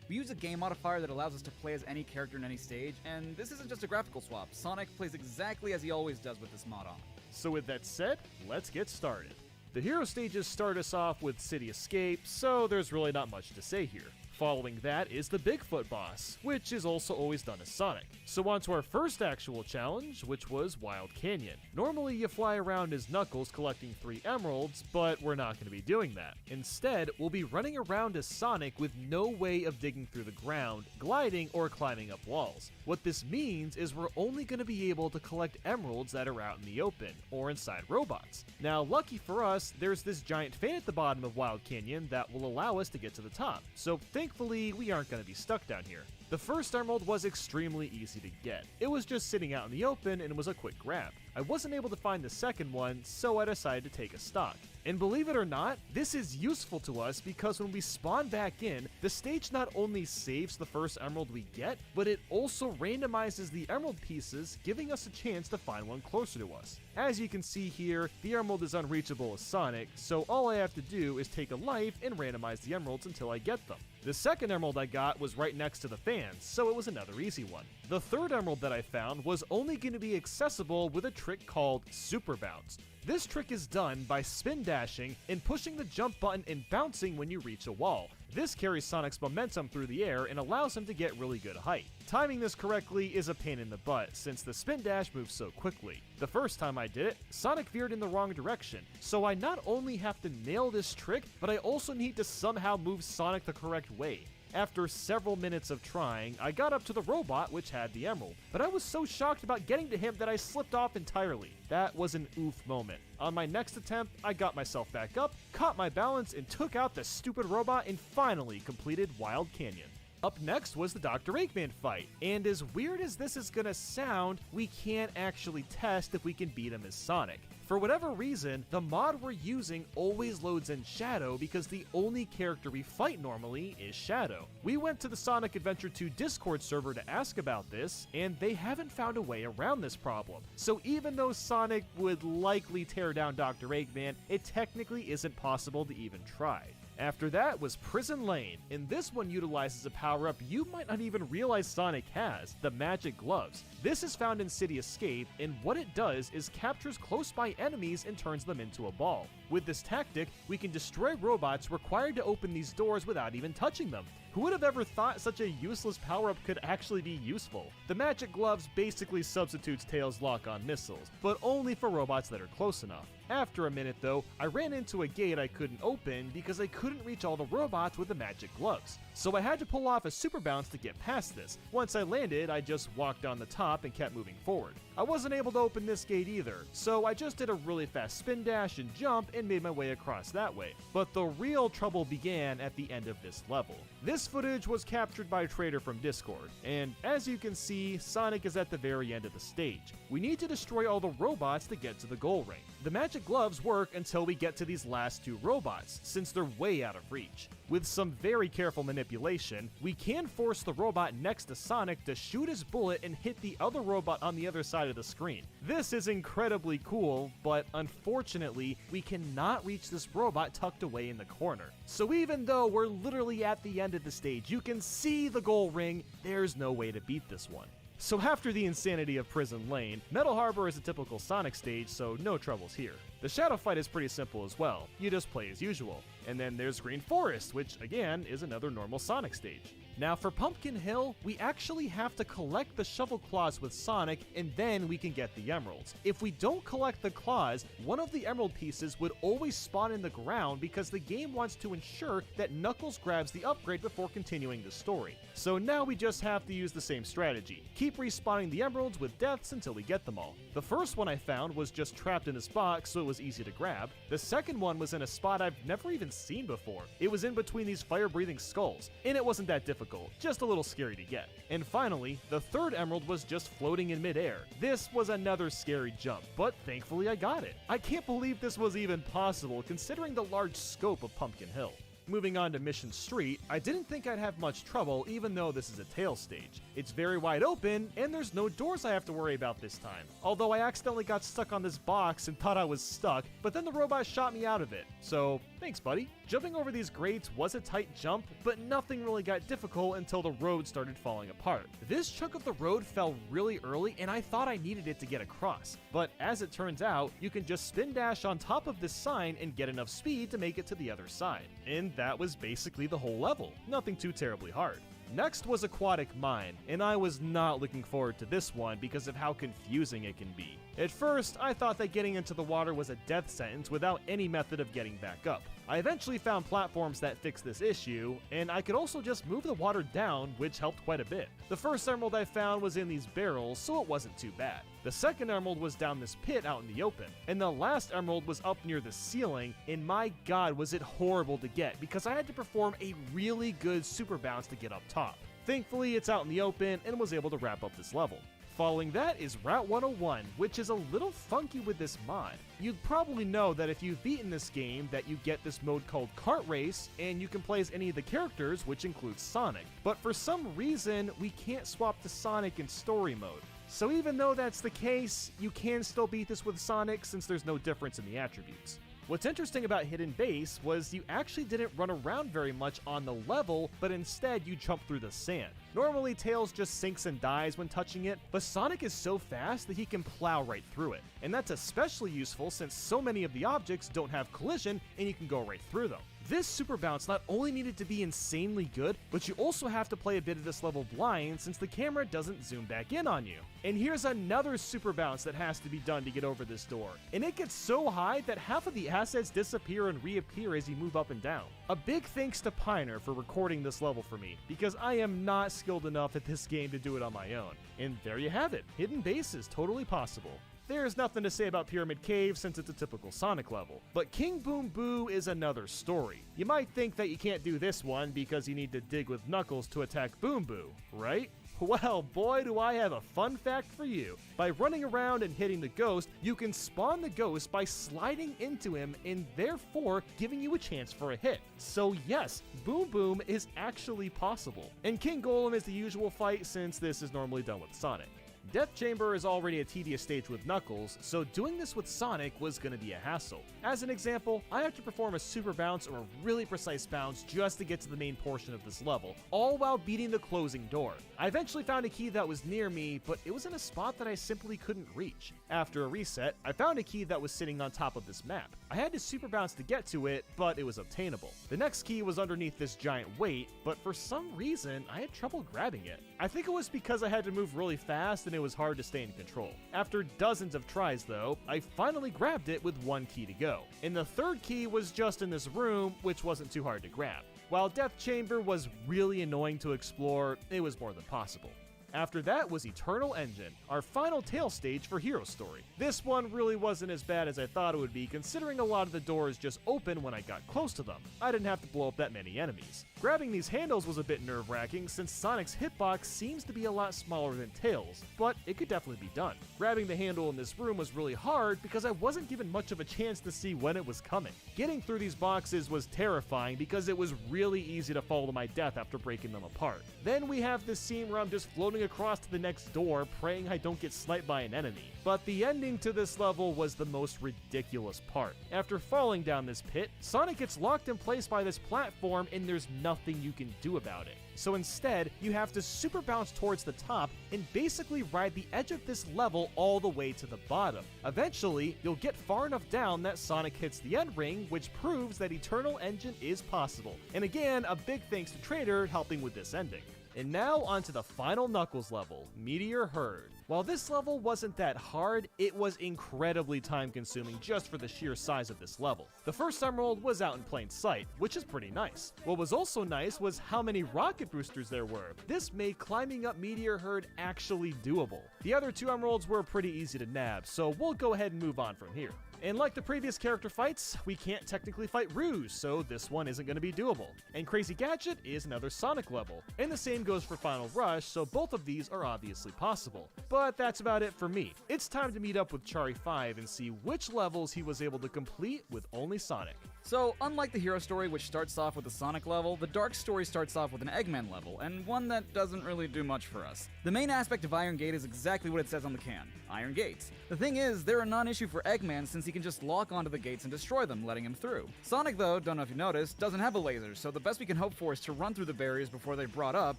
We use a game modifier that allows us to play as any character in any stage, and this isn't just a graphical swap. Sonic plays exactly as he always does with this mod on. So with that said, let's get started. The hero stages start us off with City Escape, so there's really not much to say here. Following that is the Bigfoot boss, which is also always done as Sonic. So on to our first actual challenge, which was Wild Canyon. Normally you fly around as Knuckles collecting 3 emeralds, but we're not going to be doing that. Instead, we'll be running around as Sonic with no way of digging through the ground, gliding, or climbing up walls. What this means is we're only going to be able to collect emeralds that are out in the open, or inside robots. Now, lucky for us, there's this giant fan at the bottom of Wild Canyon that will allow us to get to the top, so thankfully we aren't going to be stuck down here. The first emerald was extremely easy to get. It was just sitting out in the open and was a quick grab. I wasn't able to find the second one, so I decided to take a stock. And believe it or not, this is useful to us because when we spawn back in, the stage not only saves the first emerald we get, but it also randomizes the emerald pieces, giving us a chance to find one closer to us. As you can see here, the emerald is unreachable as Sonic, so all I have to do is take a life and randomize the emeralds until I get them. The second emerald I got was right next to the fans, so it was another easy one. The third emerald that I found was only going to be accessible with a trick called Super Bounce. This trick is done by spin dashing and pushing the jump button and bouncing when you reach a wall. This carries Sonic's momentum through the air and allows him to get really good height. Timing this correctly is a pain in the butt since the spin dash moves so quickly. The first time I did it, Sonic veered in the wrong direction, so I not only have to nail this trick, but I also need to somehow move Sonic the correct way. After several minutes of trying, I got up to the robot which had the emerald, but I was so shocked about getting to him that I slipped off entirely. That was an oof moment. On my next attempt, I got myself back up, caught my balance, and took out the stupid robot and finally completed Wild Canyon. Up next was the Dr. Eggman fight, and as weird as this is gonna sound, we can't actually test if we can beat him as Sonic. For whatever reason, the mod we're using always loads in Shadow because the only character we fight normally is Shadow. We went to the Sonic Adventure 2 Discord server to ask about this, and they haven't found a way around this problem. So even though Sonic would likely tear down Dr. Eggman, it technically isn't possible to even try. After that was Prison Lane, and this one utilizes a power-up you might not even realize Sonic has, the Magic Gloves. This is found in City Escape, and what it does is captures close-by enemies and turns them into a ball. With this tactic, we can destroy robots required to open these doors without even touching them. Who would have ever thought such a useless power-up could actually be useful? The Magic Gloves basically substitutes Tails' lock-on missiles, but only for robots that are close enough. After a minute though, I ran into a gate I couldn't open because I couldn't reach all the robots with the Magic Gloves. So I had to pull off a super bounce to get past this. Once I landed, I just walked on the top and kept moving forward. I wasn't able to open this gate either, so I just did a really fast spin dash and jump and made my way across that way. But the real trouble began at the end of this level. This footage was captured by a trader from Discord, and as you can see, Sonic is at the very end of the stage. We need to destroy all the robots to get to the goal ring. The Magic Gloves work until we get to these last 2 robots, since they're way out of reach. With some very careful manipulation, we can force the robot next to Sonic to shoot his bullet and hit the other robot on the other side of the screen. This is incredibly cool, but unfortunately, we cannot reach this robot tucked away in the corner. So even though we're literally at the end of the stage, you can see the goal ring, there's no way to beat this one. So after the insanity of Prison Lane, Metal Harbor is a typical Sonic stage, so no troubles here. The Shadow fight is pretty simple as well, you just play as usual. And then there's Green Forest, which again is another normal Sonic stage. Now for Pumpkin Hill, we actually have to collect the shovel claws with Sonic and then we can get the emeralds. If we don't collect the claws, one of the emerald pieces would always spawn in the ground because the game wants to ensure that Knuckles grabs the upgrade before continuing the story. So now we just have to use the same strategy. Keep respawning the emeralds with deaths until we get them all. The first one I found was just trapped in this box, so it was easy to grab. The second one was in a spot I've never even seen before. It was in between these fire-breathing skulls, and it wasn't that difficult, just a little scary to get. And finally, the third emerald was just floating in midair. This was another scary jump, but thankfully I got it. I can't believe this was even possible considering the large scope of Pumpkin Hill. Moving on to Mission Street, I didn't think I'd have much trouble even though this is a Tails stage. It's very wide open, and there's no doors I have to worry about this time. Although I accidentally got stuck on this box and thought I was stuck, but then the robot shot me out of it. So, thanks buddy. Jumping over these grates was a tight jump, but nothing really got difficult until the road started falling apart. This chunk of the road fell really early, and I thought I needed it to get across. But as it turns out, you can just spin dash on top of this sign and get enough speed to make it to the other side. And that was basically the whole level. Nothing too terribly hard. Next was Aquatic Mine, and I was not looking forward to this one because of how confusing it can be. At first, I thought that getting into the water was a death sentence without any method of getting back up. I eventually found platforms that fixed this issue, and I could also just move the water down, which helped quite a bit. The first emerald I found was in these barrels, so it wasn't too bad. The second emerald was down this pit out in the open, and the last emerald was up near the ceiling, and my god was it horrible to get because I had to perform a really good super bounce to get up top. Thankfully, it's out in the open and was able to wrap up this level. Following that is Route 101, which is a little funky with this mod. You'd probably know that if you've beaten this game that you get this mode called Kart Race, and you can play as any of the characters, which includes Sonic. But for some reason, we can't swap to Sonic in story mode. So even though that's the case, you can still beat this with Sonic since there's no difference in the attributes. What's interesting about Hidden Base was you actually didn't run around very much on the level, but instead you jump through the sand. Normally Tails just sinks and dies when touching it, but Sonic is so fast that he can plow right through it. And that's especially useful since so many of the objects don't have collision and you can go right through them. This super bounce not only needed to be insanely good, but you also have to play a bit of this level blind since the camera doesn't zoom back in on you. And here's another super bounce that has to be done to get over this door. And it gets so high that half of the assets disappear and reappear as you move up and down. A big thanks to Piner for recording this level for me, because I am not skilled enough at this game to do it on my own. And there you have it, Hidden Base is totally possible. There's nothing to say about Pyramid Cave since it's a typical Sonic level, but King Boom Boo is another story. You might think that you can't do this one because you need to dig with Knuckles to attack Boom Boo, right? Well, boy do I have a fun fact for you. By running around and hitting the ghost, you can spawn the ghost by sliding into him and therefore giving you a chance for a hit. So yes, Boom Boom is actually possible. And King Golem is the usual fight since this is normally done with Sonic. Death Chamber is already a tedious stage with Knuckles, so doing this with Sonic was going to be a hassle. As an example, I have to perform a super bounce or a really precise bounce just to get to the main portion of this level, all while beating the closing door. I eventually found a key that was near me, but it was in a spot that I simply couldn't reach. After a reset, I found a key that was sitting on top of this map. I had to super bounce to get to it, but it was obtainable. The next key was underneath this giant weight, but for some reason, I had trouble grabbing it. I think it was because I had to move really fast and it was hard to stay in control. After dozens of tries though, I finally grabbed it with one key to go. And the third key was just in this room, which wasn't too hard to grab. While Death Chamber was really annoying to explore, it was more than possible. After that was Eternal Engine, our final tail stage for Hero Story. This one really wasn't as bad as I thought it would be, considering a lot of the doors just opened when I got close to them. I didn't have to blow up that many enemies. Grabbing these handles was a bit nerve-wracking since Sonic's hitbox seems to be a lot smaller than Tails, but it could definitely be done. Grabbing the handle in this room was really hard because I wasn't given much of a chance to see when it was coming. Getting through these boxes was terrifying because it was really easy to fall to my death after breaking them apart. Then we have this scene where I'm just floating across to the next door praying I don't get sniped by an enemy. But the ending to this level was the most ridiculous part. After falling down this pit, Sonic gets locked in place by this platform and there's nothing you can do about it. So instead, you have to super bounce towards the top and basically ride the edge of this level all the way to the bottom. Eventually, you'll get far enough down that Sonic hits the end ring, which proves that Eternal Engine is possible. And again, a big thanks to Trader helping with this ending. And now onto the final Knuckles level, Meteor Herd. While this level wasn't that hard, it was incredibly time-consuming just for the sheer size of this level. The first emerald was out in plain sight, which is pretty nice. What was also nice was how many rocket boosters there were. This made climbing up Meteor Herd actually doable. The other two emeralds were pretty easy to nab, so we'll go ahead and move on from here. And like the previous character fights, we can't technically fight Rouge, so this one isn't going to be doable. And Crazy Gadget is another Sonic level, and the same goes for Final Rush, so both of these are obviously possible. But that's about it for me. It's time to meet up with Chari5 and see which levels he was able to complete with only Sonic. So, unlike the hero story, which starts off with a Sonic level, the Dark story starts off with an Eggman level, and one that doesn't really do much for us. The main aspect of Iron Gate is exactly what it says on the can: Iron Gates. The thing is, they're a non-issue for Eggman since he can just lock onto the gates and destroy them, letting him through. Sonic, though, don't know if you noticed, doesn't have a laser, so the best we can hope for is to run through the barriers before they're brought up,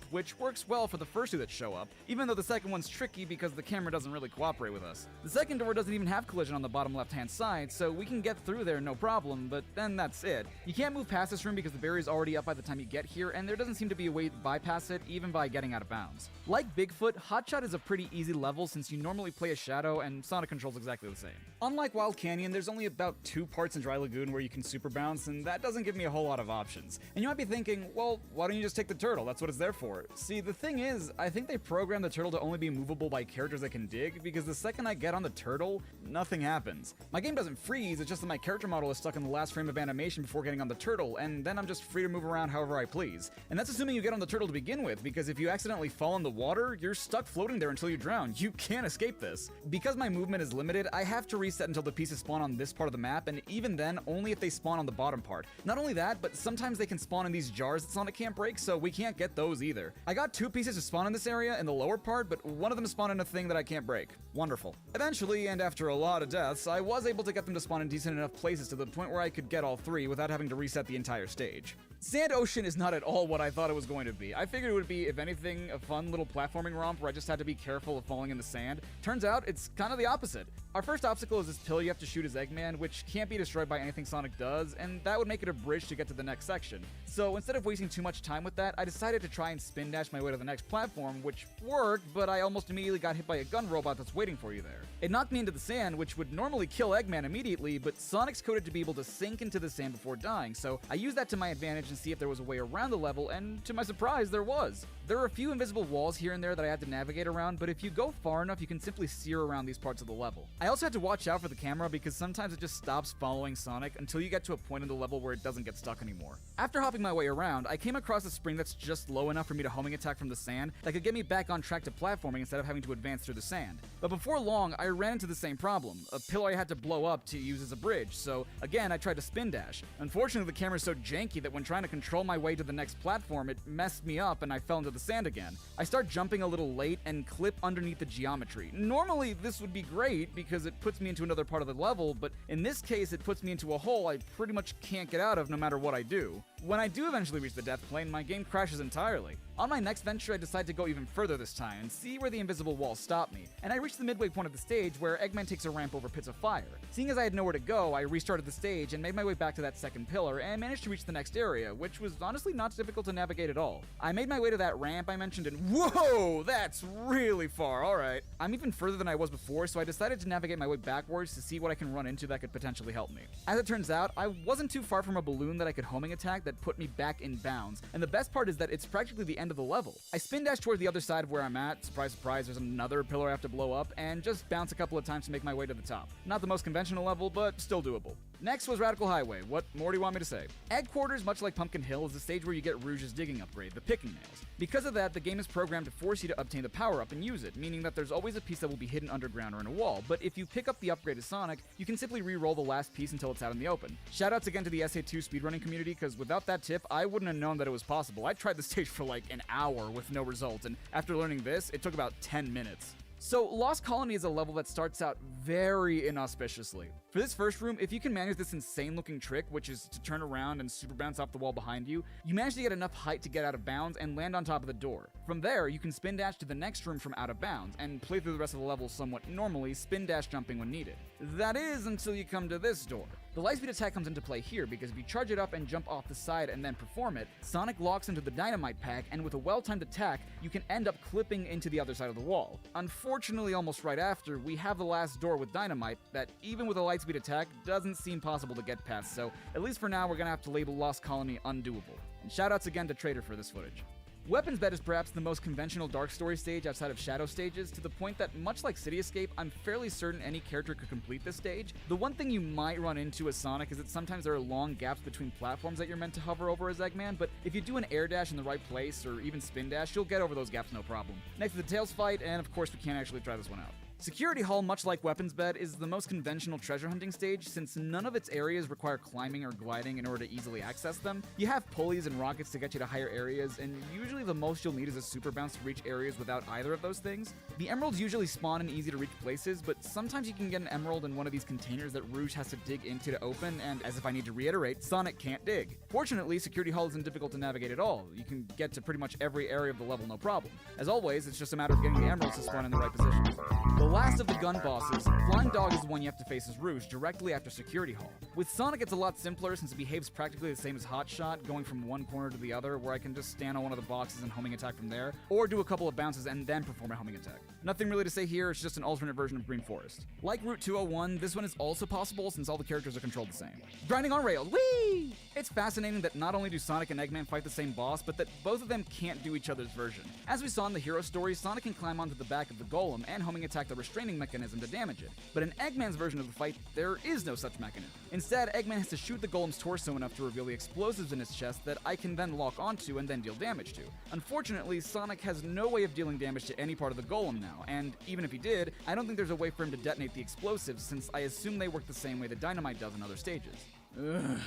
which works well for the first two that show up, even though the second one's tricky because the camera doesn't really cooperate with us. The second door doesn't even have collision on the bottom left-hand side, so we can get through there no problem, but then that's it. You can't move past this room because the barrier's already up by the time you get here, and there doesn't seem to be a way to bypass it, even by getting out of bounds. Like Bigfoot, Hotshot is a pretty easy level since you normally play a Shadow, and Sonic controls exactly the same. Unlike Wild Canyon, there's only about 2 parts in Dry Lagoon where you can super bounce, and that doesn't give me a whole lot of options. And you might be thinking, well, why don't you just take the turtle? That's what it's there for. See, the thing is, I think they programmed the turtle to only be movable by characters that can dig, because the second I get on the turtle, nothing happens. My game doesn't freeze, it's just that my character model is stuck in the last frame of animation before getting on the turtle, and then I'm just free to move around however I please. And that's assuming you get on the turtle to begin with, because if you accidentally fall in the water, you're stuck floating there until you drown. You can't escape this. Because my movement is limited, I have to reset until the pieces spawn on this part of the map, and even then, only if they spawn on the bottom part. Not only that, but sometimes they can spawn in these jars that Sonic can't break, so we can't get those either. I got 2 pieces to spawn in this area in the lower part, but one of them spawned in a thing that I can't break. Wonderful. Eventually, and after a lot of deaths, I was able to get them to spawn in decent enough places to the point where I could get all 3 without having to reset the entire stage. Sand Ocean is not at all what I thought it was going to be. I figured it would be, if anything, a fun little platforming romp where I just had to be careful of falling in the sand. Turns out, it's kind of the opposite. Our first obstacle is this pill you have to shoot as Eggman, which can't be destroyed by anything Sonic does, and that would make it a bridge to get to the next section. So instead of wasting too much time with that, I decided to try and spin dash my way to the next platform, which worked, but I almost immediately got hit by a gun robot that's waiting for you there. It knocked me into the sand, which would normally kill Eggman immediately, but Sonic's coded to be able to sink into the sand before dying, so I used that to my advantage and see if there was a way around the level, and to my surprise, there was. There are a few invisible walls here and there that I had to navigate around, but if you go far enough, you can simply sear around these parts of the level. I also had to watch out for the camera because sometimes it just stops following Sonic until you get to a point in the level where it doesn't get stuck anymore. After hopping my way around, I came across a spring that's just low enough for me to homing attack from the sand that could get me back on track to platforming instead of having to advance through the sand. But before long, I ran into the same problem, a pillar I had to blow up to use as a bridge, so again I tried to spin dash. Unfortunately, the camera's so janky that when trying to control my way to the next platform, it messed me up and I fell into the sand again. I start jumping a little late and clip underneath the geometry. Normally this would be great because it puts me into another part of the level, but in this case it puts me into a hole I pretty much can't get out of no matter what I do. When I do eventually reach the death plane, my game crashes entirely. On my next venture, I decide to go even further this time and see where the invisible walls stop me, and I reach the midway point of the stage where Eggman takes a ramp over pits of fire. Seeing as I had nowhere to go, I restarted the stage and made my way back to that second pillar and managed to reach the next area, which was honestly not difficult to navigate at all. I made my way to that ramp I mentioned and whoa, that's really far, alright. I'm even further than I was before, so I decided to navigate my way backwards to see what I can run into that could potentially help me. As it turns out, I wasn't too far from a balloon that I could homing attack that put me back in bounds, and the best part is that it's practically the end of the level. I spin dash toward the other side of where I'm at, surprise surprise there's another pillar I have to blow up, and just bounce a couple of times to make my way to the top. Not the most conventional level, but still doable. Next was Radical Highway. What more do you want me to say? Egg Quarters, much like Pumpkin Hill, is the stage where you get Rouge's digging upgrade, the picking nails. Because of that, the game is programmed to force you to obtain the power-up and use it, meaning that there's always a piece that will be hidden underground or in a wall, but if you pick up the upgrade as Sonic, you can simply re-roll the last piece until it's out in the open. Shoutouts again to the SA2 speedrunning community, because without that tip, I wouldn't have known that it was possible. I tried the stage for like an hour with no result, and after learning this, it took about 10 minutes. So, Lost Colony is a level that starts out very inauspiciously. For this first room, if you can manage this insane looking trick, which is to turn around and super bounce off the wall behind you, you manage to get enough height to get out of bounds and land on top of the door. From there, you can spin dash to the next room from out of bounds, and play through the rest of the level somewhat normally, spin dash jumping when needed. That is, until you come to this door. The lightspeed attack comes into play here because if you charge it up and jump off the side and then perform it, Sonic locks into the dynamite pack, and with a well-timed attack, you can end up clipping into the other side of the wall. Unfortunately, almost right after, we have the last door with dynamite that, even with a lightspeed attack, doesn't seem possible to get past, so at least for now we're gonna have to label Lost Colony undoable. And shoutouts again to Trader for this footage. Weapons Bed is perhaps the most conventional Dark Story stage outside of Shadow stages, to the point that, much like City Escape, I'm fairly certain any character could complete this stage. The one thing you might run into as Sonic is that sometimes there are long gaps between platforms that you're meant to hover over as Eggman, but if you do an air dash in the right place, or even spin dash, you'll get over those gaps no problem. Next is the Tails fight, and of course we can't actually try this one out. Security Hall, much like Weapons Bed, is the most conventional treasure hunting stage since none of its areas require climbing or gliding in order to easily access them. You have pulleys and rockets to get you to higher areas, and usually the most you'll need is a super bounce to reach areas without either of those things. The emeralds usually spawn in easy to reach places, but sometimes you can get an emerald in one of these containers that Rouge has to dig into to open, and as if I need to reiterate, Sonic can't dig. Fortunately, Security Hall isn't difficult to navigate at all. You can get to pretty much every area of the level no problem. As always, it's just a matter of getting the emeralds to spawn in the right positions. The last of the gun bosses, Flying Dog is the one you have to face as Rouge directly after Security Hall. With Sonic, it's a lot simpler since it behaves practically the same as Hot Shot, going from one corner to the other, where I can just stand on one of the boxes and homing attack from there, or do a couple of bounces and then perform a homing attack. Nothing really to say here, it's just an alternate version of Green Forest. Like Route 201, this one is also possible since all the characters are controlled the same. Grinding on rails, whee! It's fascinating that not only do Sonic and Eggman fight the same boss, but that both of them can't do each other's version. As we saw in the hero story, Sonic can climb onto the back of the golem and homing attack the restraining mechanism to damage it. But in Eggman's version of the fight, there is no such mechanism. Instead, Eggman has to shoot the golem's torso enough to reveal the explosives in his chest that I can then lock onto and then deal damage to. Unfortunately, Sonic has no way of dealing damage to any part of the golem now, and even if he did, I don't think there's a way for him to detonate the explosives since I assume they work the same way that dynamite does in other stages. Ugh.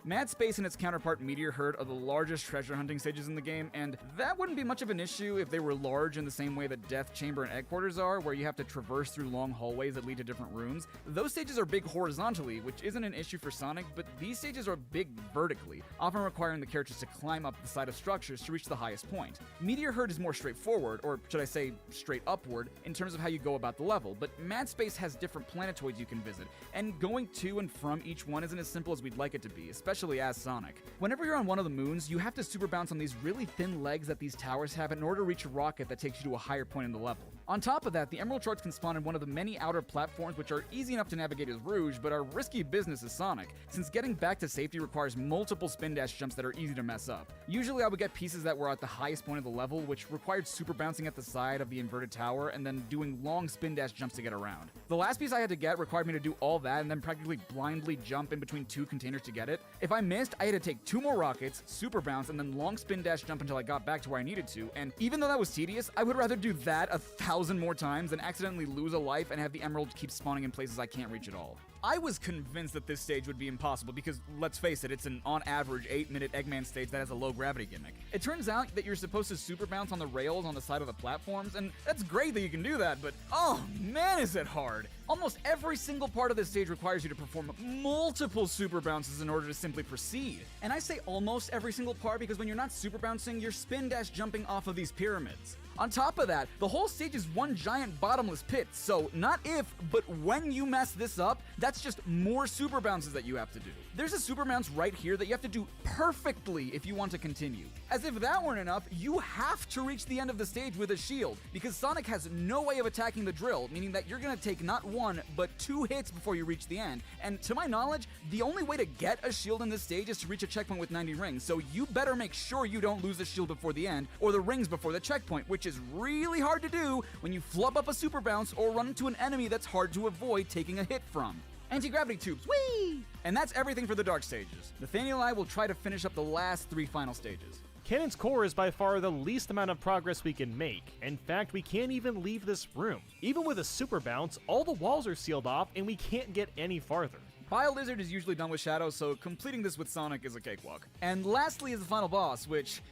Mad Space and its counterpart Meteor Herd are the largest treasure hunting stages in the game, and that wouldn't be much of an issue if they were large in the same way that Death Chamber and Headquarters are, where you have to traverse through long hallways that lead to different rooms. Those stages are big horizontally, which isn't an issue for Sonic, but these stages are big vertically, often requiring the characters to climb up the side of structures to reach the highest point. Meteor Herd is more straightforward, or should I say straight upward, in terms of how you go about the level, but Mad Space has different planetoids you can visit, and going to and from each one isn't as simple as we'd like it to be, especially as Sonic. Whenever you're on one of the moons, you have to super bounce on these really thin legs that these towers have in order to reach a rocket that takes you to a higher point in the level. On top of that, the Emerald Shards can spawn in one of the many outer platforms which are easy enough to navigate as Rouge, but are risky business as Sonic, since getting back to safety requires multiple spin dash jumps that are easy to mess up. Usually I would get pieces that were at the highest point of the level, which required super bouncing at the side of the inverted tower and then doing long spin dash jumps to get around. The last piece I had to get required me to do all that and then practically blindly jump in between two containers to get it. If I missed, I had to take 2 more rockets, super bounce, and then long spin dash jump until I got back to where I needed to, and even though that was tedious, I would rather do that 1,000 more times than accidentally lose a life and have the emerald keep spawning in places I can't reach at all. I was convinced that this stage would be impossible because, let's face it, it's an on average 8-minute Eggman stage that has a low gravity gimmick. It turns out that you're supposed to super bounce on the rails on the side of the platforms, and that's great that you can do that, but oh man is it hard! Almost every single part of this stage requires you to perform multiple super bounces in order to simply proceed. And I say almost every single part because when you're not super bouncing, you're spin dash jumping off of these pyramids. On top of that, the whole stage is one giant bottomless pit, so not if, but when you mess this up, that's just more super bounces that you have to do. There's a super bounce right here that you have to do perfectly if you want to continue. As if that weren't enough, you have to reach the end of the stage with a shield, because Sonic has no way of attacking the drill, meaning that you're gonna take not 1, but 2 hits before you reach the end, and to my knowledge, the only way to get a shield in this stage is to reach a checkpoint with 90 rings, so you better make sure you don't lose the shield before the end, or the rings before the checkpoint, which is really hard to do when you flub up a super bounce or run into an enemy that's hard to avoid taking a hit from. Anti-gravity tubes, whee! And that's everything for the dark stages. Nathaniel and I will try to finish up the last 3 final stages. Cannon's Core is by far the least amount of progress we can make. In fact, we can't even leave this room. Even with a super bounce, all the walls are sealed off and we can't get any farther. Bio Lizard is usually done with Shadow, so completing this with Sonic is a cakewalk. And lastly is the final boss, which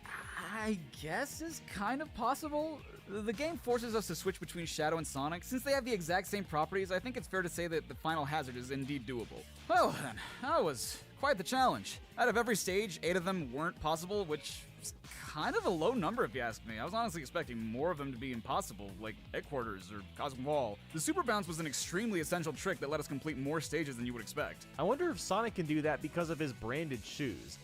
I guess is kind of possible. The game forces us to switch between Shadow and Sonic. Since they have the exact same properties, I think it's fair to say that the final hazard is indeed doable. Well then, that was quite the challenge. Out of every stage, 8 of them weren't possible, which is kind of a low number if you ask me. I was honestly expecting more of them to be impossible, like Headquarters or Cosmic Wall. The Super Bounce was an extremely essential trick that let us complete more stages than you would expect. I wonder if Sonic can do that because of his branded shoes.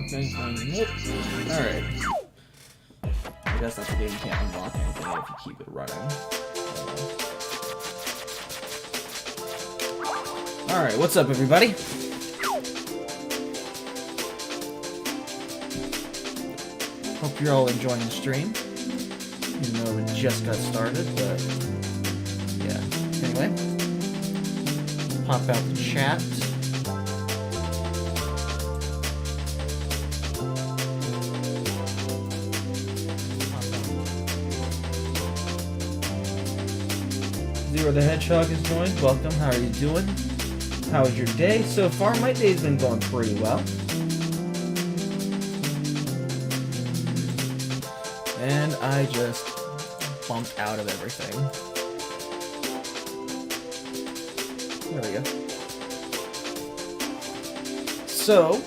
things. Nope. Alright. I guess that's the game you can't unlock anything if you keep it running. Alright, what's up, everybody? Hope you're all enjoying the stream. Even though it just got started, but yeah. Anyway, pop out the chat. Zero the Hedgehog is joined. Welcome. How are you doing? How was your day so far? My day's been going pretty well. And I just bumped out of everything. There we go. So,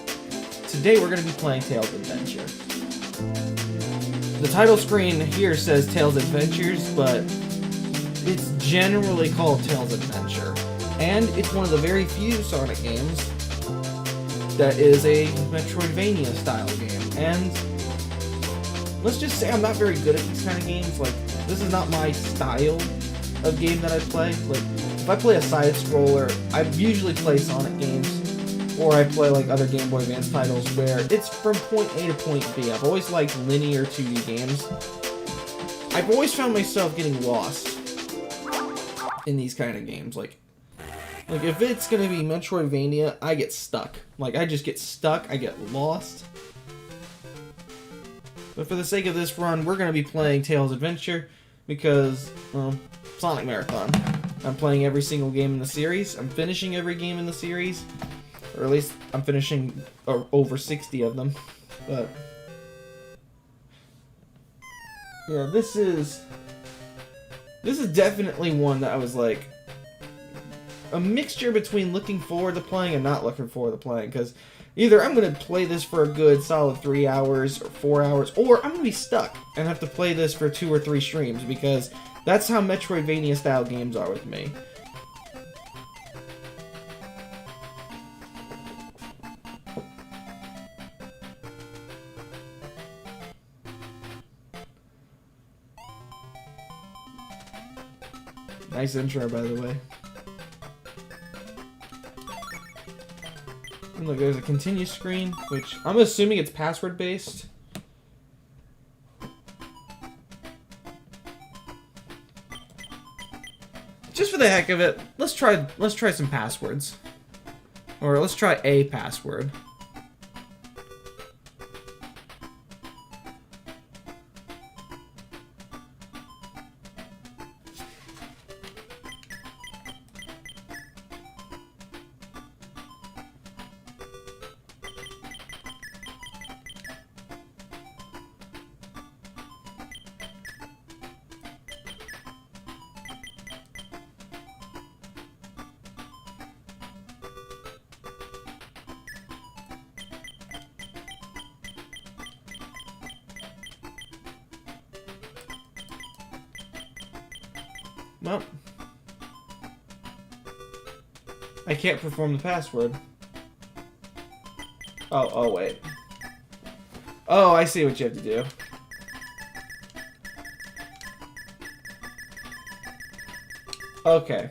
today we're going to be playing Tales Adventure. The title screen here says Tales Adventures, but it's generally called Tales Adventure. And it's one of the very few Sonic games that is a Metroid-Vania style game. And let's just say I'm not very good at these kind of games. Like, this is not my style of game that I play. Like, if I play a side-scroller, I usually play Sonic games, or I play, like, other Game Boy Advance titles where it's from point A to point B. I've always liked linear 2D games. I've always found myself getting lost in these kind of games. Like if it's gonna be Metroid-Vania, I get stuck. Like, I just get stuck, I get lost. But for the sake of this run, we're going to be playing Tales Adventure because, well, Sonic Marathon. I'm playing every single game in the series. I'm finishing every game in the series. Or at least I'm finishing over 60 of them. But yeah, this is definitely one that I was like a mixture between looking forward to playing and not looking forward to playing, because either I'm going to play this for a good solid 3 hours or 4 hours, or I'm going to be stuck and have to play this for 2 or 3 streams, because that's how Metroidvania style games are with me. Nice intro, by the way. And look, there's a continue screen, which I'm assuming it's password based. Just for the heck of it, let's try some passwords. Or let's try a password. Well, I can't perform the password. Oh, wait. Oh, I see what you have to do. Okay.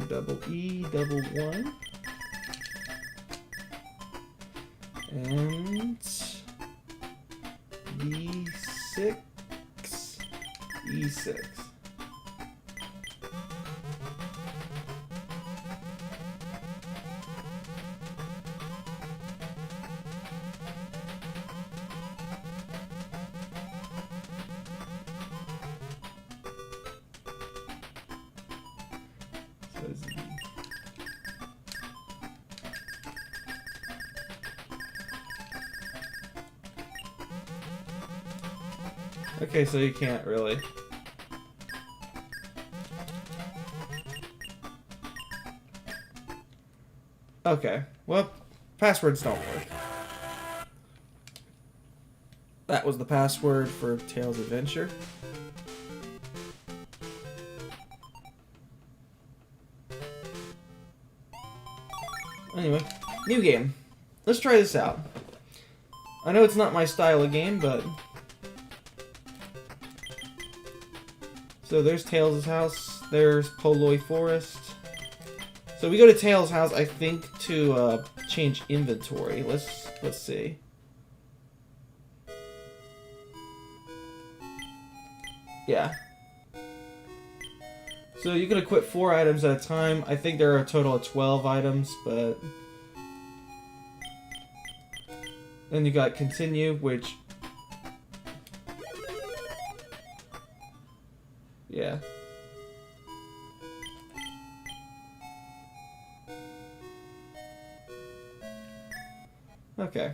Double E, double 1. And E6, E6. Okay, so you can't really. Okay, well, passwords don't work. That was the password for Tails Adventure. Anyway, new game. Let's try this out. I know it's not my style of game, but... So there's Tails' house. There's Poloi Forest. So we go to Tails' house, I think, to change inventory. Let's see. Yeah. So you can equip 4 items at a time. I think there are a total of 12 items, but... Then you got continue, which... Yeah. Okay.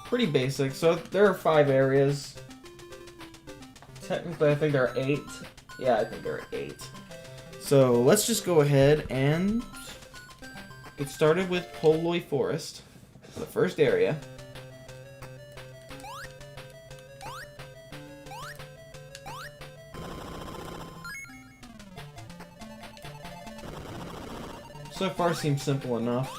Pretty basic. So there are 5 areas. Technically, I think there are 8. Yeah, I think there are 8. So let's just go ahead and get started with Poloi Forest, the first area. So far seems simple enough.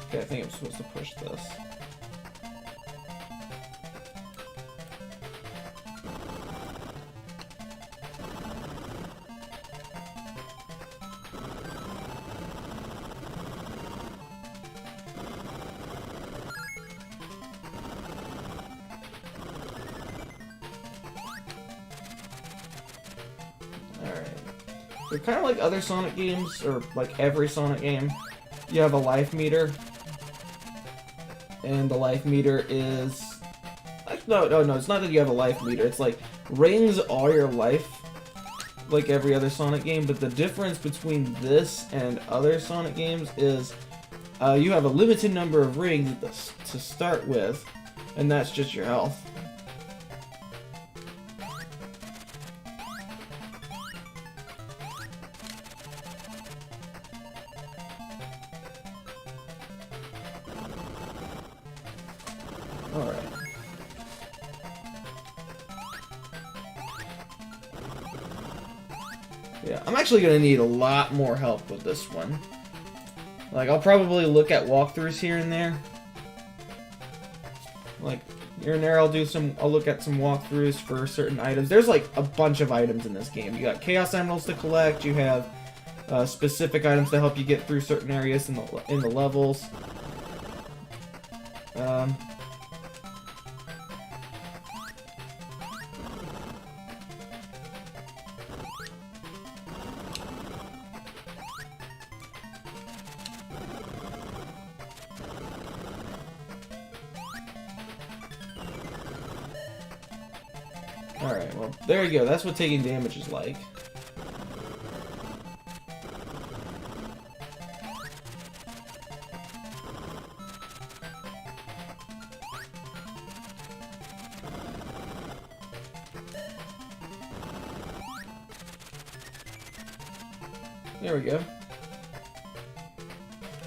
Okay, I think I'm supposed to push this. Alright. So kind of like other Sonic games, or like every Sonic game, you have a life meter. And the life meter is... No, it's not that you have a life meter. It's like, rings are your life, like every other Sonic game, but the difference between this and other Sonic games is you have a limited number of rings to start with, and that's just your health. Alright. Yeah, I'm actually gonna need a lot more help with this one. Like, I'll probably look at walkthroughs here and there. Like, here and there I'll look at some walkthroughs for certain items. There's like a bunch of items in this game. You got Chaos Emeralds to collect, you have specific items to help you get through certain areas in the levels. Alright, well, there you go. That's what taking damage is like. There we go.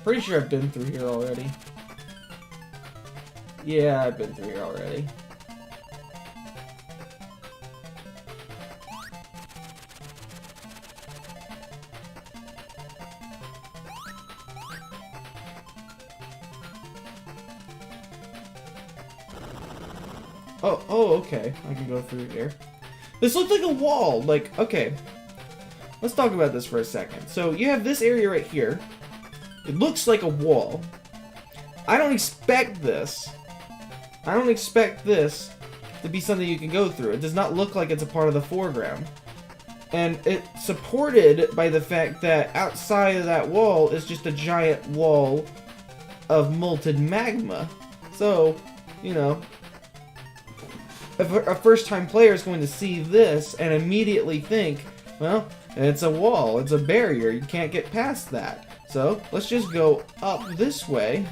Pretty sure I've been through here already. Yeah, I've been through here already. Oh, okay. I can go through here. This looks like a wall. Like, okay. Let's talk about this for a second. So, you have this area right here. It looks like a wall. I don't expect this. I don't expect this to be something you can go through. It does not look like it's a part of the foreground. And it's supported by the fact that outside of that wall is just a giant wall of molten magma. So, you know, a first-time player is going to see this and immediately think, Well, it's a wall. It's a barrier. You can't get past that. So, let's just go up this way.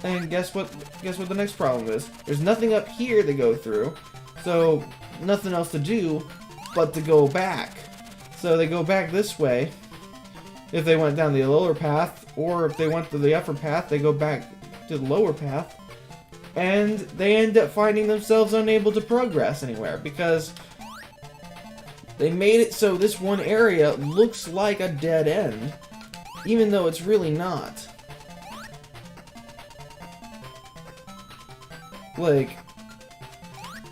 And guess what the next problem is? There's nothing up here to go through. So, nothing else to do but to go back. So they go back this way. If they went down the lower path, or if they went to the upper path, they go back to the lower path. And they end up finding themselves unable to progress anywhere because they made it so this one area looks like a dead end, even though it's really not. Like,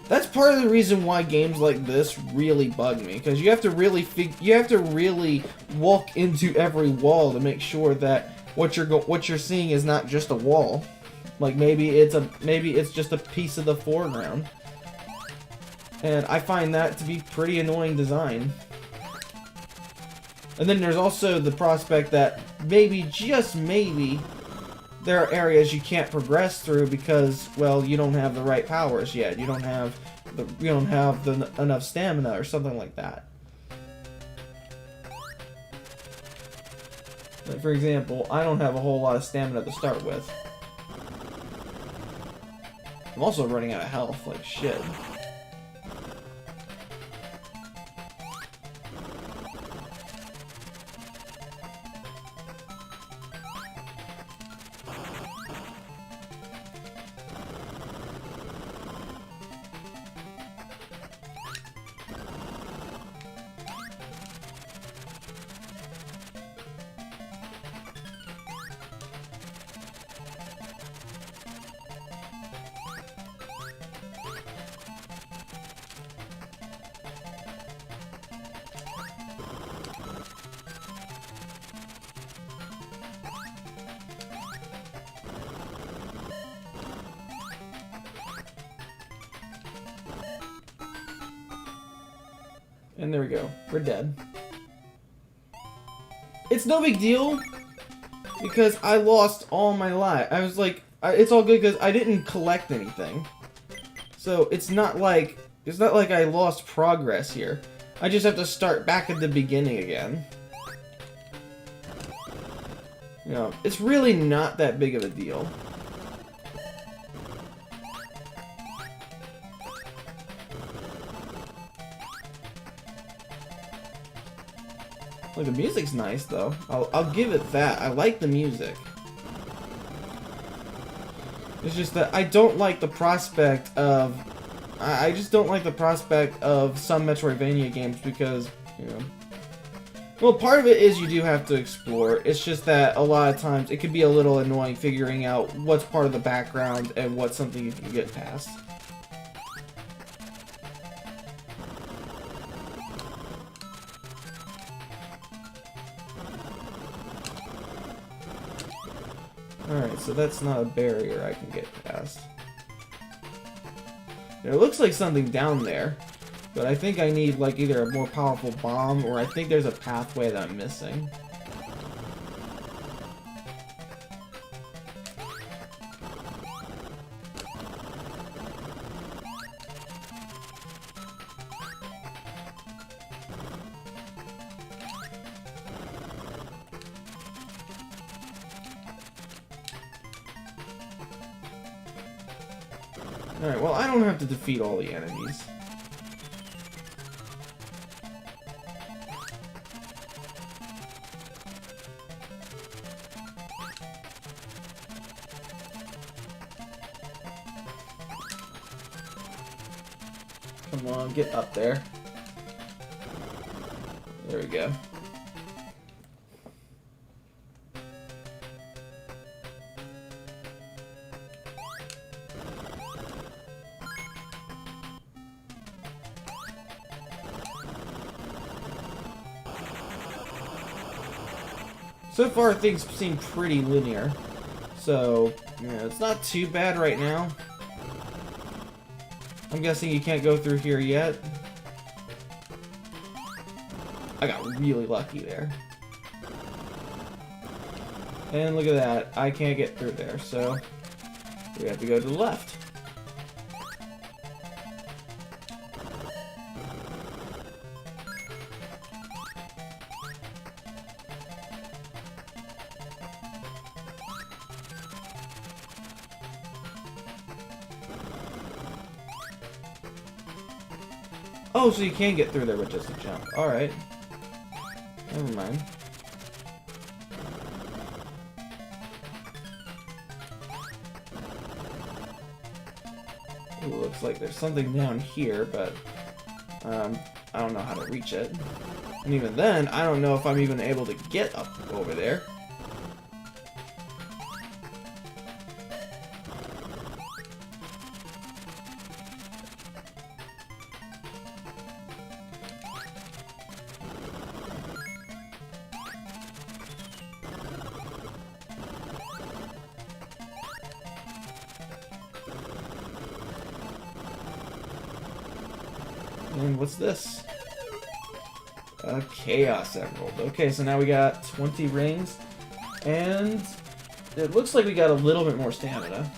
that's part of the reason why games like this really bug me, because you have to really walk into every wall to make sure that what you're seeing is not just a wall. Like maybe it's just a piece of the foreground. And I find that to be pretty annoying design. And then there's also the prospect that maybe, just maybe, there are areas you can't progress through because, well, you don't have the right powers yet. You don't have enough stamina or something like that. Like for example, I don't have a whole lot of stamina to start with. I'm also running out of health, like shit. And there we go. We're dead. It's no big deal because I lost all my life. I was like, it's all good because I didn't collect anything. So it's not like I lost progress here. I just have to start back at the beginning again. You know, it's really not that big of a deal. Like, the music's nice, though. I'll give it that. I like the music. It's just that I don't like the prospect of... I just don't like the prospect of some Metroid-Vania games because, you know... Well, part of it is you do have to explore. It's just that a lot of times it can be a little annoying figuring out what's part of the background and what's something you can get past. Alright, so that's not a barrier I can get past. It looks like something down there, but I think I need like either a more powerful bomb or I think there's a pathway that I'm missing. Alright, well, I don't have to defeat all the enemies. Come on, get up there. There we go. So far, things seem pretty linear, so yeah, it's not too bad right now. I'm guessing you can't go through here yet. I got really lucky there. And look at that, I can't get through there, so we have to go to the left. Oh, so you can get through there with just a jump. Alright. Never mind. Ooh, looks like there's something down here, but I don't know how to reach it. And even then, I don't know if I'm even able to get up over there. And what's this? A Chaos Emerald. Okay, so now we got 20 rings, and it looks like we got a little bit more stamina.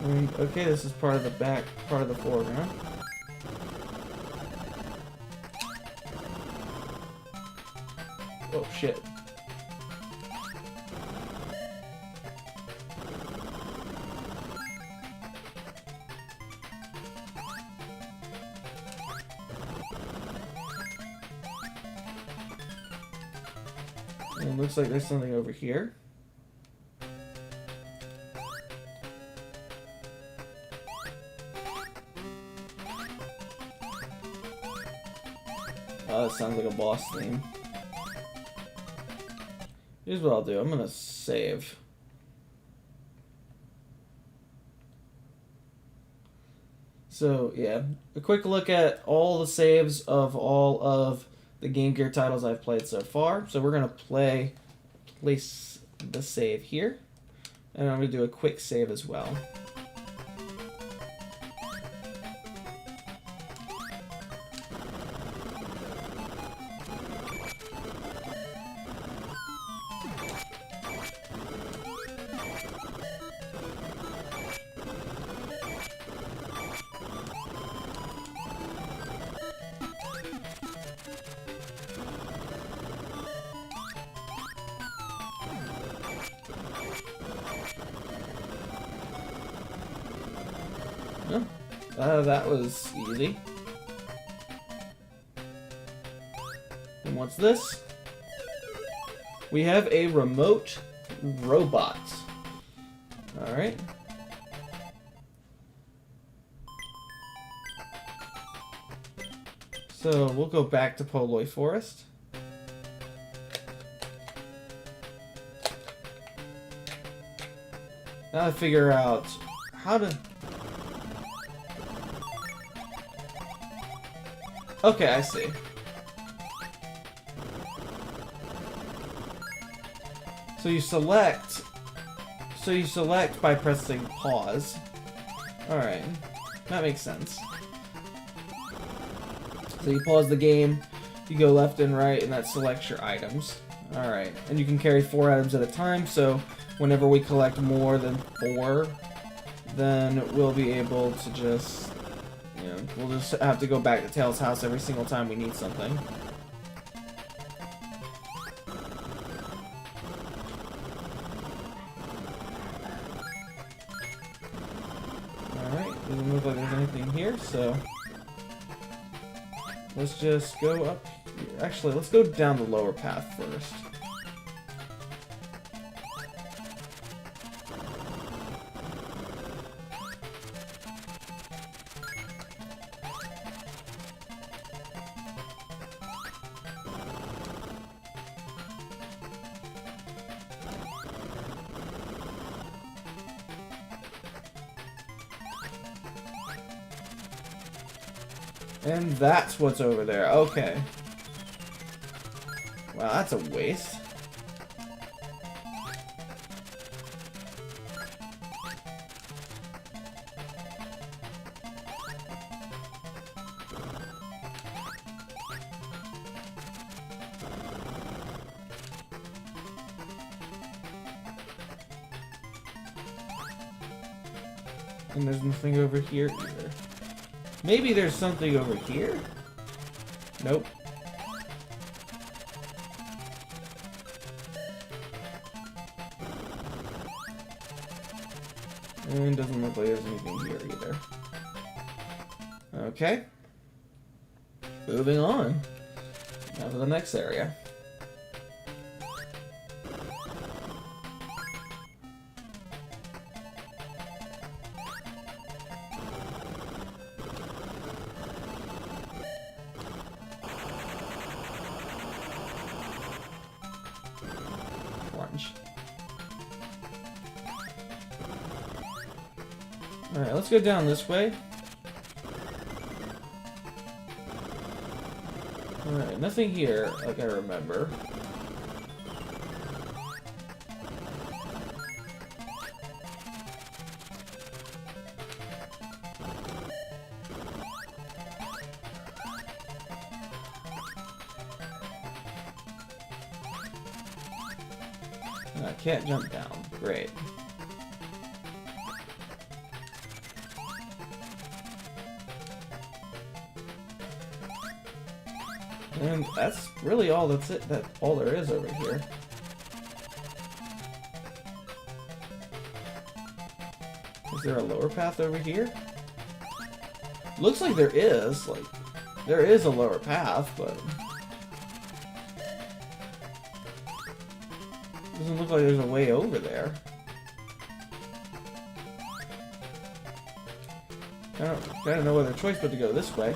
And, okay, this is part of the back, part of the foreground. Oh shit. And it looks like there's something over here. Oh, that sounds like a boss theme. Here's what I'll do. I'm gonna save. So, yeah. A quick look at all the saves of all of the Game Gear titles I've played so far. So we're gonna place the save here. And I'm gonna do a quick save as well. That was easy. And what's this? We have a remote robot. Alright. So we'll go back to Poloi Forest. Now I figure out how to... Okay, I see. So you select by pressing pause. Alright. That makes sense. So you pause the game, you go left and right, and that selects your items. Alright. And you can carry 4 items at a time, so whenever we collect more than 4, then we'll be able to just... we'll just have to go back to Tails' house every single time we need something. Alright, doesn't look like there's anything here, so... let's just go up here. Actually, let's go down the lower path first. And that's what's over there. Okay. Wow, that's a waste. And there's nothing over here either. Maybe there's something over here? Nope. And doesn't look like there's anything here either. Okay. Moving on. Now to the next area. Alright, let's go down this way. Alright, nothing here, like I remember. I can't jump down. Great. And that's really all that's all there is over here. Is there a lower path over here? Looks like there is, there is a lower path, but doesn't look like there's a way over there. I don't know whether choice but to go this way.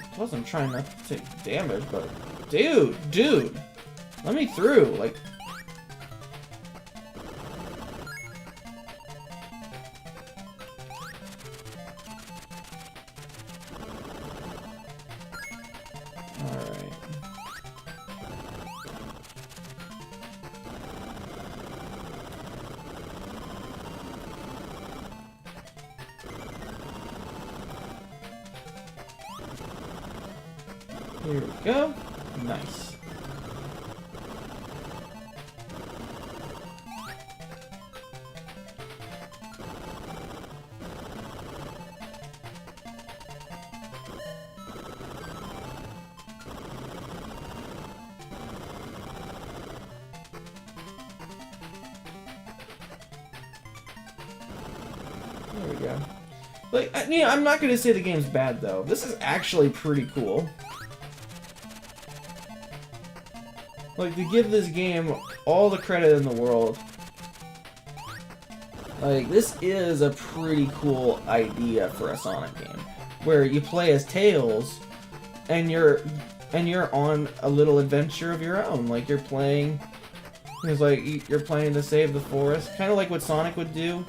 I wasn't trying not to take damage, but dude, let me through, like. Alright. Here we go. Nice. There we go. Like, I'm not gonna say the game's bad though. This is actually pretty cool. Like, to give this game all the credit in the world, like, this is a pretty cool idea for a Sonic game, where you play as Tails, and you're on a little adventure of your own. Like, you're playing, it's like you're playing to save the forest, kind of like what Sonic would do.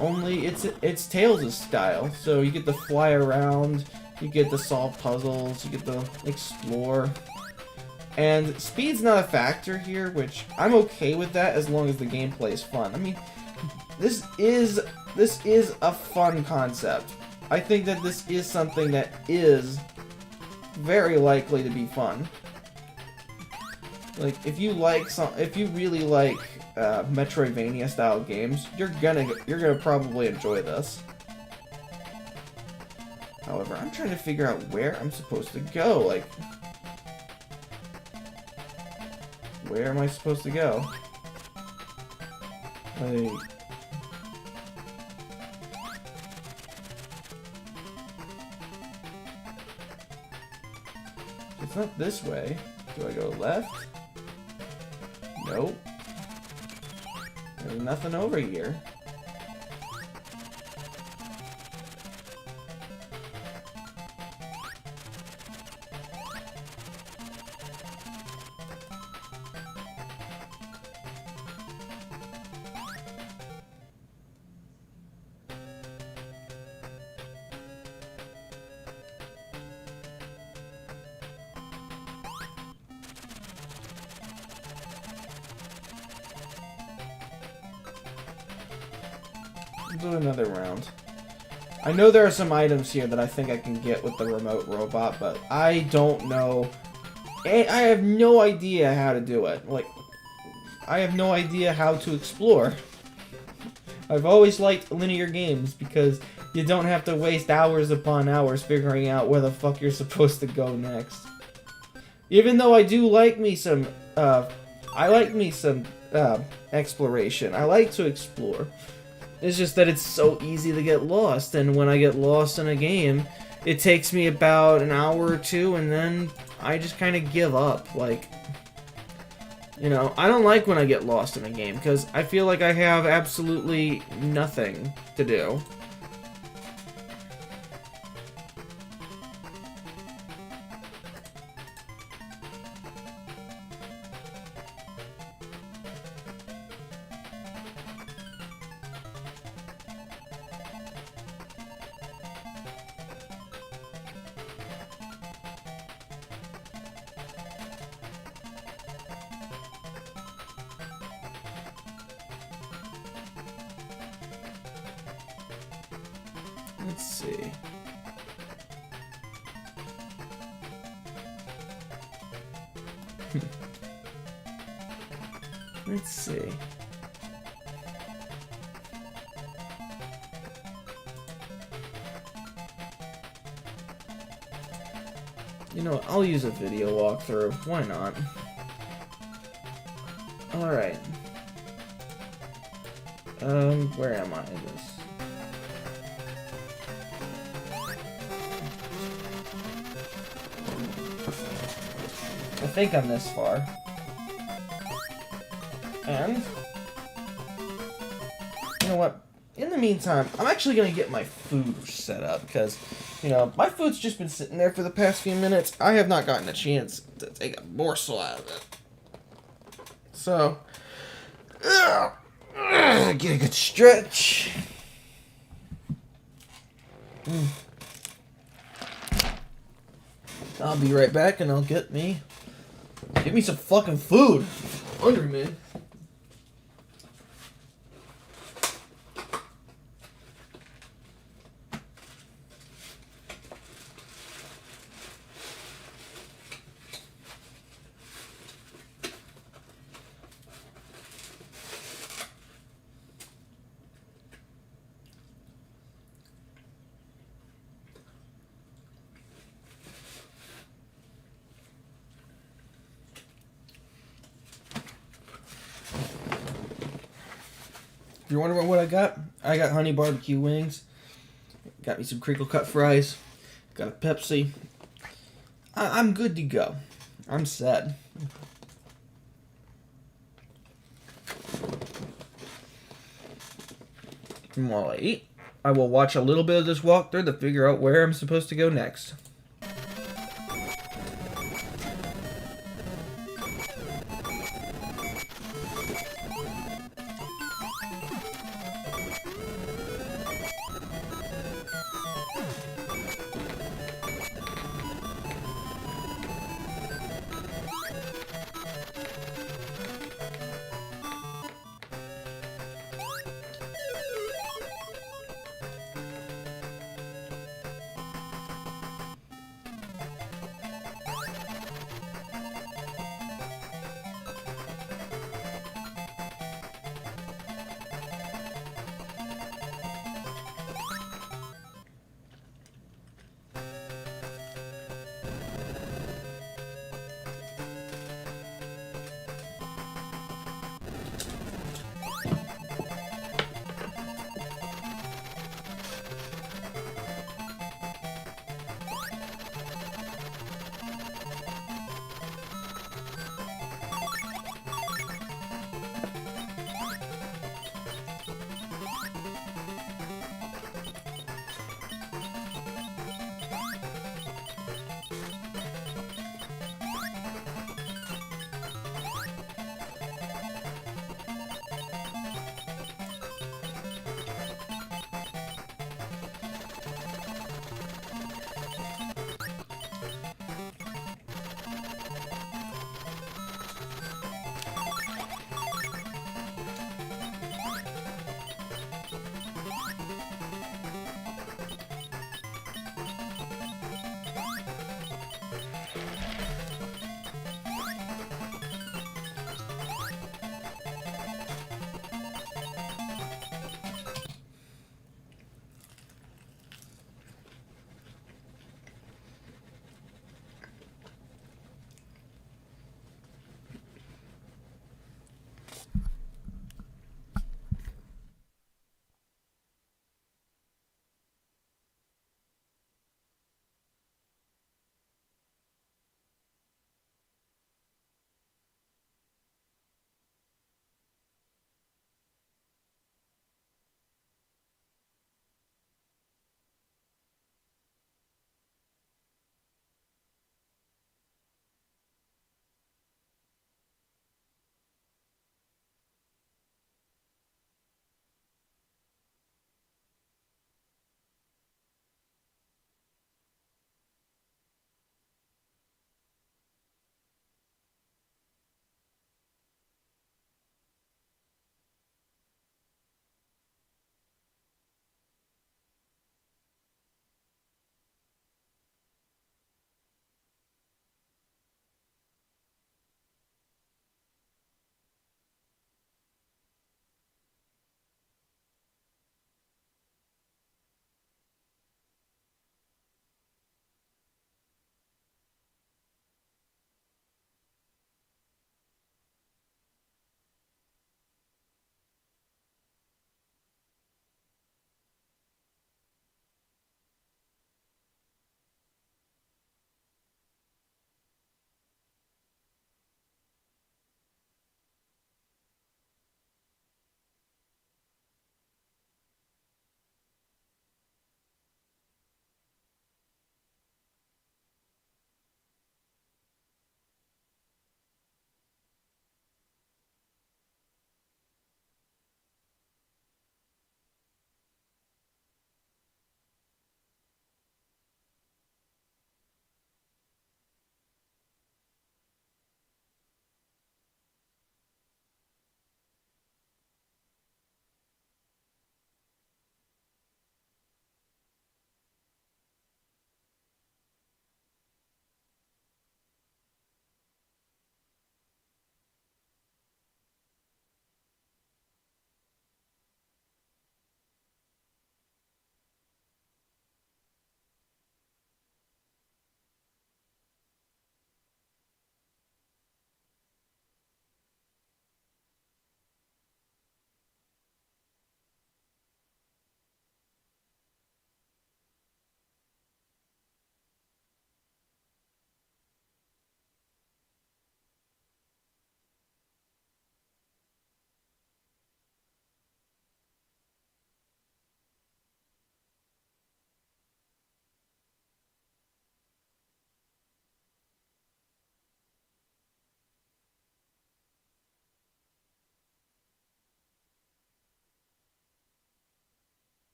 Only it's Tails' style, so you get to fly around, you get to solve puzzles, you get to explore. And speed's not a factor here, which I'm okay with that as long as the gameplay is fun. I mean, this is a fun concept. I think that this is something that is very likely to be fun. Like, if you really like Metroid-Vania style games, you're gonna probably enjoy this. However, I'm trying to figure out where I'm supposed to go. Like, where am I supposed to go? Like, it's not this way. Do I go left? Nope. There's nothing over here. Do another round. I know there are some items here that I think I can get with the remote robot, but I don't know And I have no idea how to do it. Like, I have no idea how to explore. I've always liked linear games because you don't have to waste hours upon hours figuring out where the fuck you're supposed to go next. Even though I do like me some, exploration. I like to explore. It's just that it's so easy to get lost, and when I get lost in a game, it takes me about an hour or two, and then I just kind of give up. Like, you know, I don't like when I get lost in a game, because I feel like I have absolutely nothing to do. Let's see. Let's see. You know what, I'll use a video walkthrough. Why not? Alright. Where am I in this? I think I'm this far. And you know what? In the meantime, I'm actually gonna get my food set up because, you know, my food's just been sitting there for the past few minutes. I have not gotten a chance to take a morsel out of it. So, get a good stretch. I'll be right back, and I'll get me some fucking food. I'm hungry, man. If you're wondering what I got honey barbecue wings. Got me some crinkle cut fries. Got a Pepsi. I'm good to go. I'm set. And while I eat, I will watch a little bit of this walkthrough to figure out where I'm supposed to go next.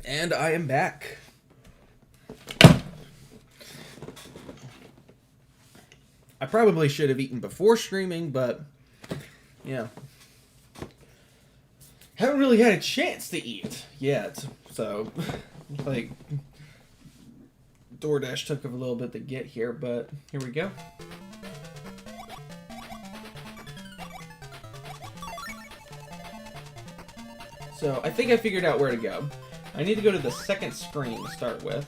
And I am back. I probably should have eaten before streaming, but, yeah. Haven't really had a chance to eat yet, so, like, DoorDash took a little bit to get here, but here we go. So, I think I figured out where to go. I need to go to the second screen to start with.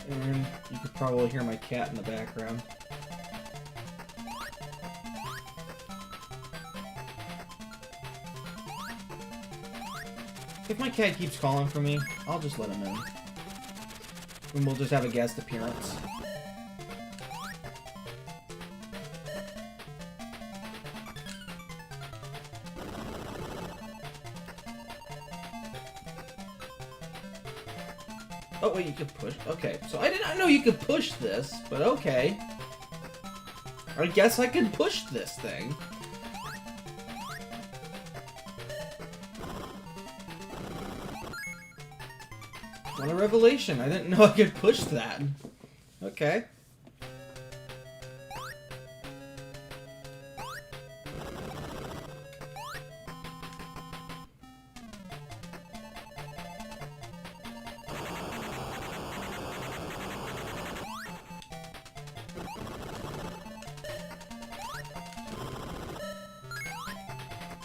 And you could probably hear my cat in the background. If my cat keeps calling for me, I'll just let him in. And we'll just have a guest appearance. Oh wait, you could push. Okay, so I did not know you could push this, but okay. I guess I could push this thing. What a revelation! I didn't know I could push that. Okay.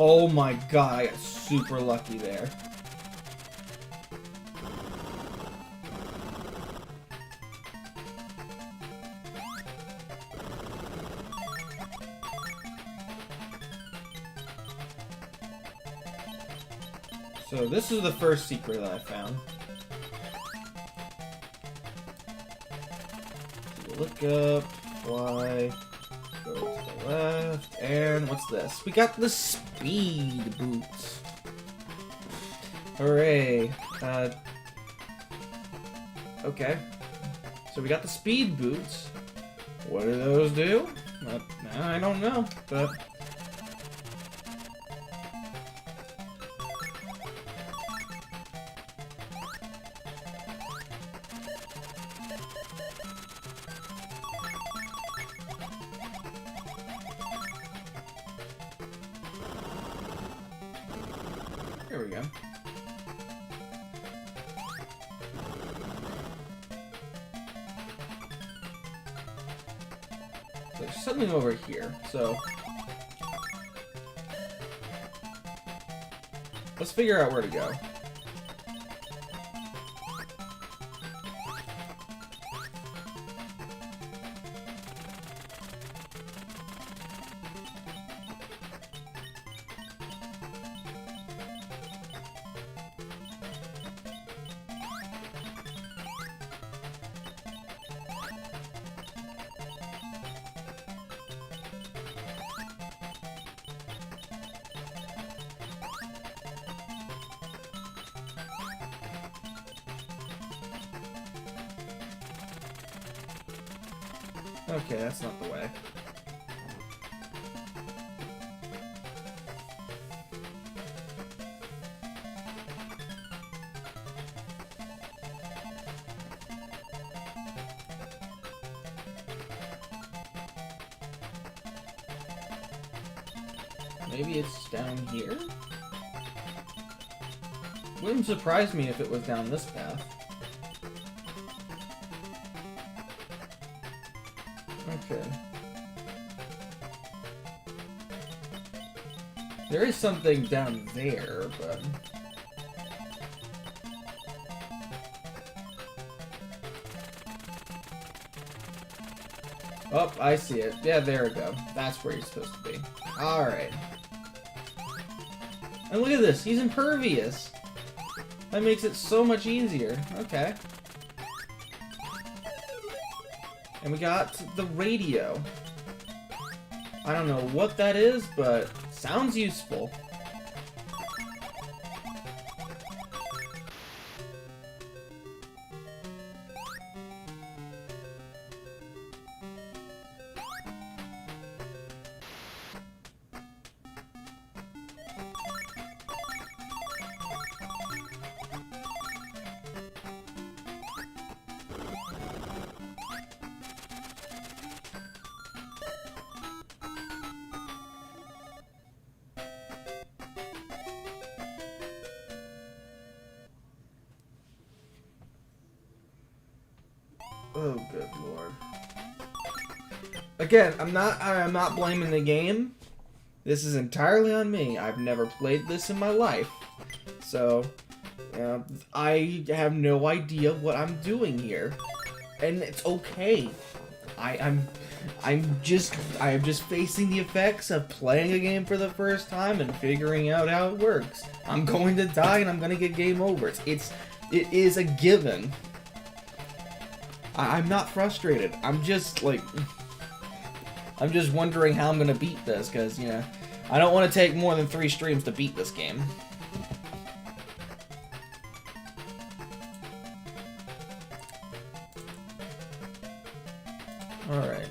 Oh my god, I got super lucky there. So this is the first secret that I found. So look up, fly, go to the left, and what's this? We got the speed boots. Hooray. Okay. So we got the speed boots. What do those do? I don't know, but... There we go. There's something over here, so... let's figure out where to go. Okay, that's not the way. Maybe it's down here? Wouldn't surprise me if it was down this path. Okay. There is something down there, but... oh, I see it. Yeah, there we go. That's where you're supposed to be. Alright. And look at this, he's impervious! That makes it so much easier. Okay. And we got the radio. I don't know what that is, but sounds useful. Oh, good lord. Again, I'm not blaming the game. This is entirely on me. I've never played this in my life. So, I have no idea what I'm doing here. And it's okay. I'm just facing the effects of playing a game for the first time and figuring out how it works. I'm going to die and I'm going to get game over. It is a given. I'm not frustrated. I'm just wondering how I'm gonna beat this, because, I don't want to take more than 3 streams to beat this game. Alright.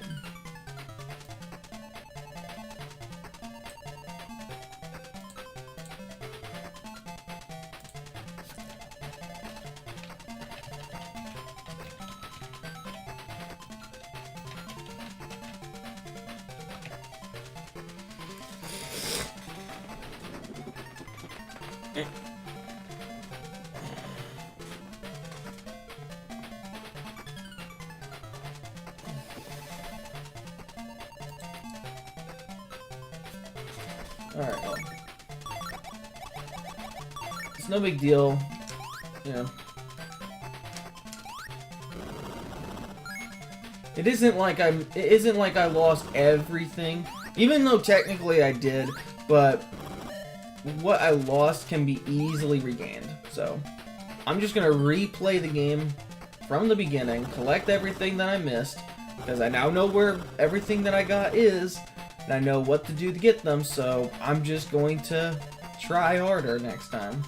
Alright, well. It's no big deal, It isn't like I lost everything, even though technically I did, but what I lost can be easily regained. So, I'm just gonna replay the game from the beginning, collect everything that I missed, because I now know where everything that I got is, and I know what to do to get them, so I'm just going to try harder next time.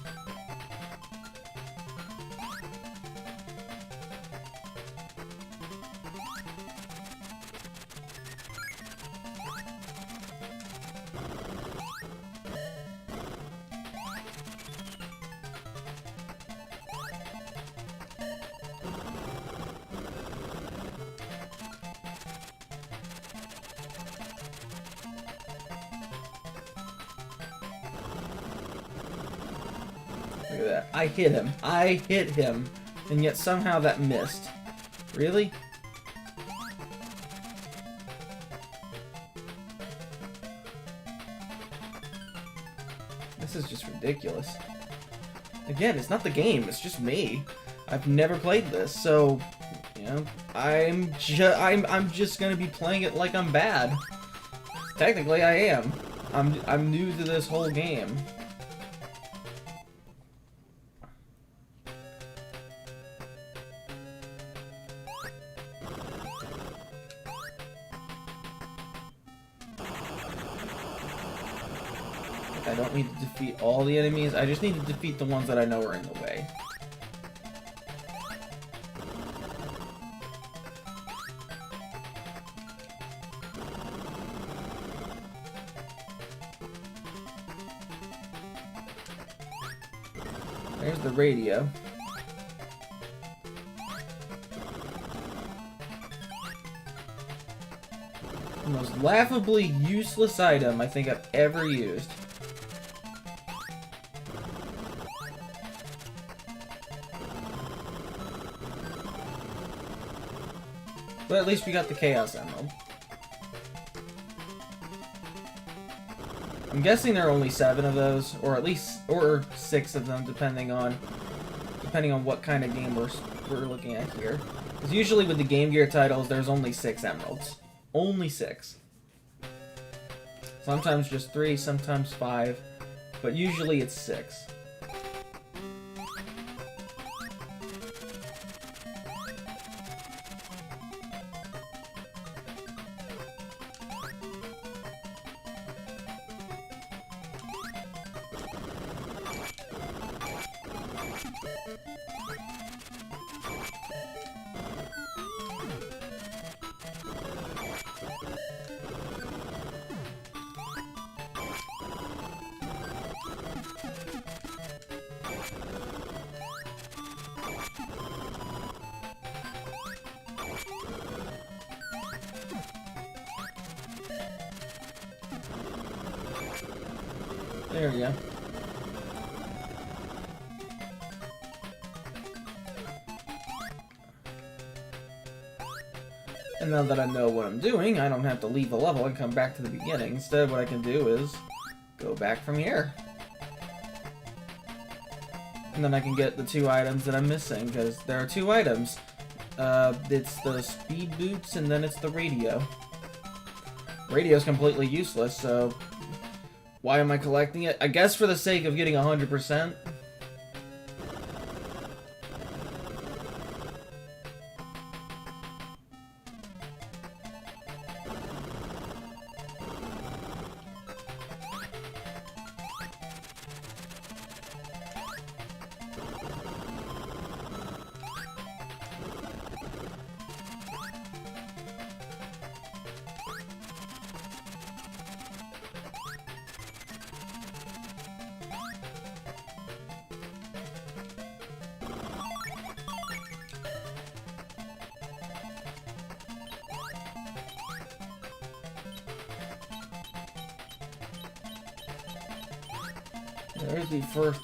Look at that. I hit him. And yet somehow that missed. Really? This is just ridiculous. Again, it's not the game, it's just me. I've never played this, so, I'm just gonna be playing it like I'm bad. Technically, I am. I'm new to this whole game. I don't need to defeat all the enemies, I just need to defeat the ones that I know are in the way. There's the radio. The most laughably useless item I think I've ever used. But at least we got the Chaos Emerald. I'm guessing there are only 7 of those, or 6 of them, depending on what kind of game we're looking at here. Because usually with the Game Gear titles, there's only 6 emeralds. Only 6. Sometimes just 3, sometimes 5, but usually it's 6. There we go. And now that I know what I'm doing, I don't have to leave the level and come back to the beginning. Instead, what I can do is go back from here. And then I can get the 2 items that I'm missing, because there are 2 items. It's the speed boots, and then it's the radio. Radio's completely useless, so why am I collecting it? I guess for the sake of getting 100%.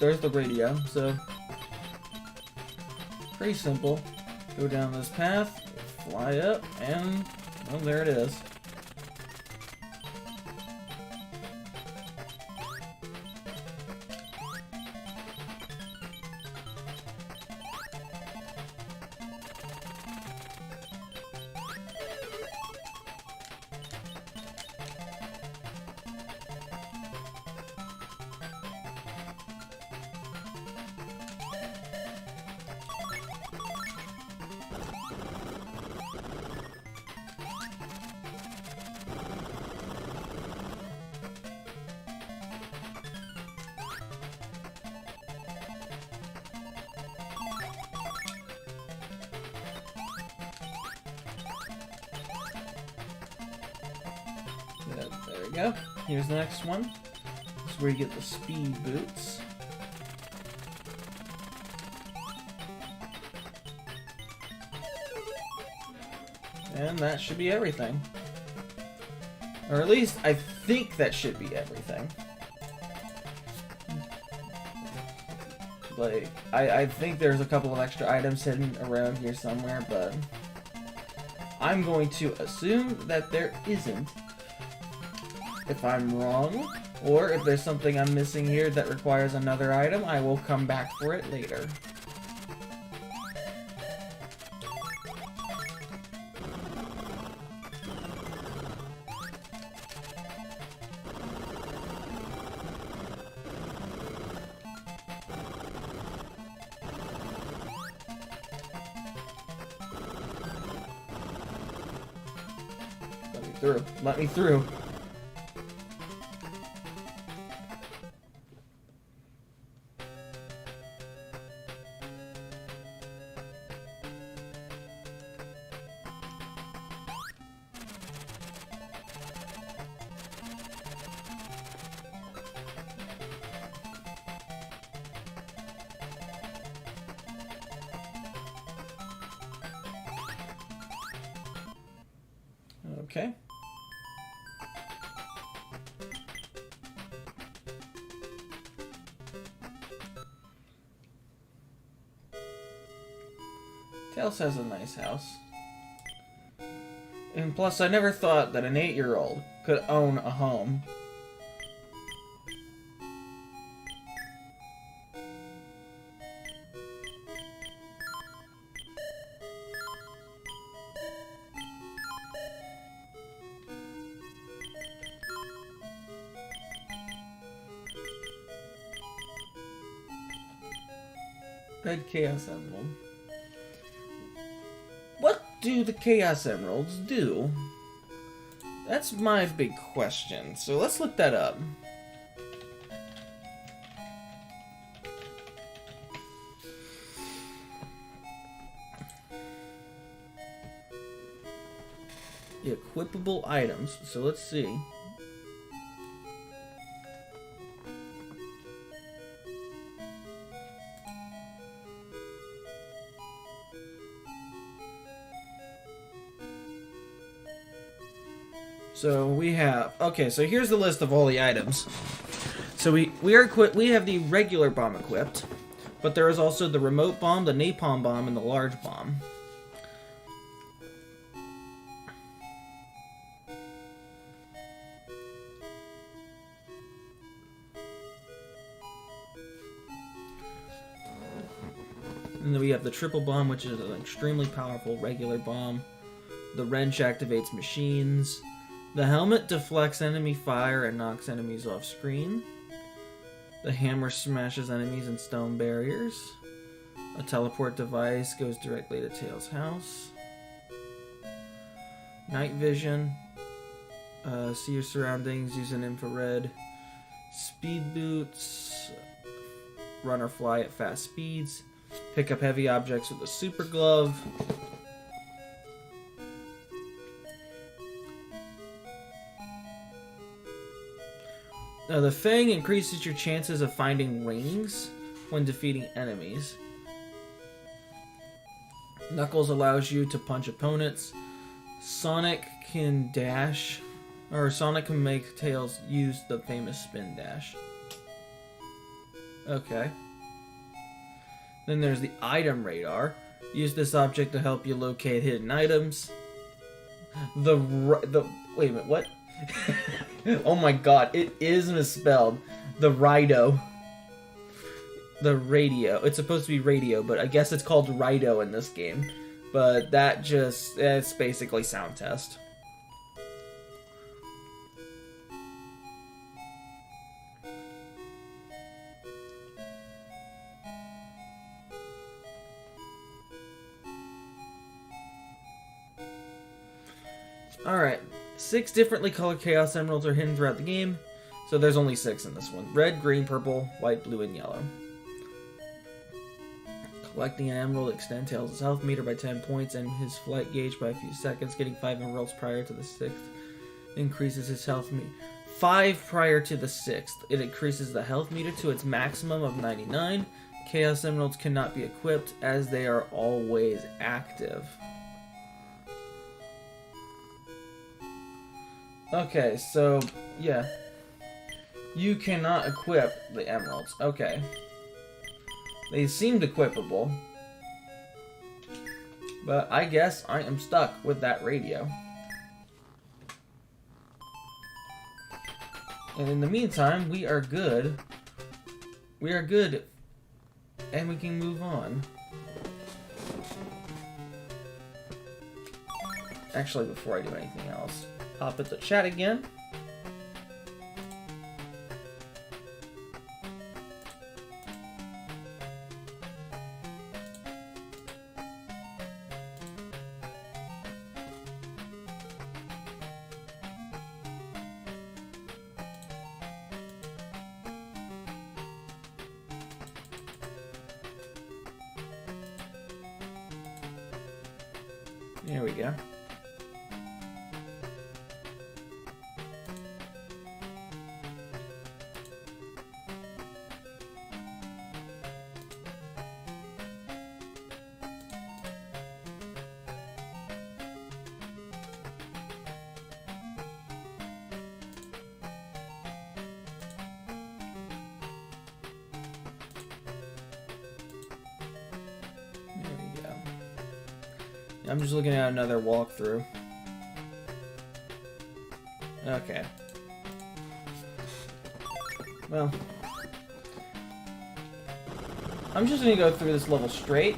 There's the radio, so pretty simple. Go down this path, fly up, and well, there it is. There we go. Here's the next one. This is where you get the speed boots. And that should be everything. Or at least, I think that should be everything. Like, I think there's a couple of extra items hidden around here somewhere, but I'm going to assume that there isn't. If I'm wrong, or if there's something I'm missing here that requires another item, I will come back for it later. Let me through. Let me through. Okay. Tails has a nice house. And plus, I never thought that an 8-year-old could own a home. Red Chaos Emerald. What do the Chaos Emeralds do? That's my big question, so let's look that up. equipable items. So let's see. So we have, okay, so here's the list of all the items. So we have the regular bomb equipped, but there is also the remote bomb, the napalm bomb, and the large bomb. And then we have the triple bomb, which is an extremely powerful regular bomb. The wrench activates machines. The helmet deflects enemy fire and knocks enemies off screen. The hammer smashes enemies and stone barriers. A teleport device goes directly to Tails' house. Night vision. See your surroundings, use an infrared. Speed boots. Run or fly at fast speeds. Pick up heavy objects with a super glove. Now, the Fang increases your chances of finding rings when defeating enemies. Knuckles allows you to punch opponents. Sonic can dash, or Sonic can make Tails use the famous spin dash. Okay. Then there's the item radar. Use this object to help you locate hidden items. Wait a minute, what? Oh my god, it is misspelled. The Rido. The radio. It's supposed to be radio, but I guess it's called Rido in this game. But it's basically sound test. Alright, 6 differently colored Chaos Emeralds are hidden throughout the game, so there's only 6 in this one. Red, green, purple, white, blue, and yellow. Collecting an emerald extends Tails' health meter by 10 points and his flight gauge by a few seconds. Getting 5 emeralds prior to the 6th increases his health meter. 5 prior to the 6th. It increases the health meter to its maximum of 99. Chaos Emeralds cannot be equipped as they are always active. Okay, so, yeah. You cannot equip the emeralds. Okay. They seemed equipable. But I guess I am stuck with that radio. And in the meantime, we are good. We are good. And we can move on. Actually, before I do anything else, pop at the chat again. There we go. I'm just looking at another walkthrough. Okay. Well, I'm just gonna go through this level straight.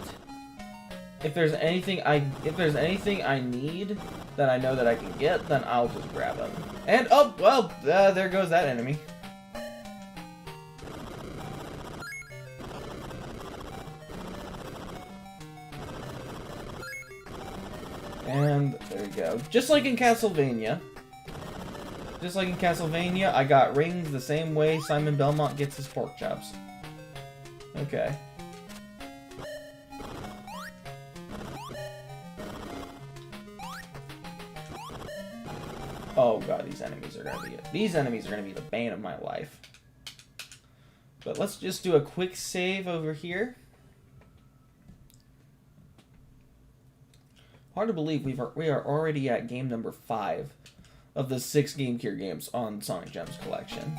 If there's anything I need that I know that I can get, then I'll just grab them. And oh well, there goes that enemy. And there we go. Just like in Castlevania. I got rings the same way Simon Belmont gets his pork chops. Okay. Oh god, these enemies are gonna be the bane of my life. But let's just do a quick save over here. Hard to believe we are already at game number 5 of the 6 Game Gear games on Sonic Gems collection.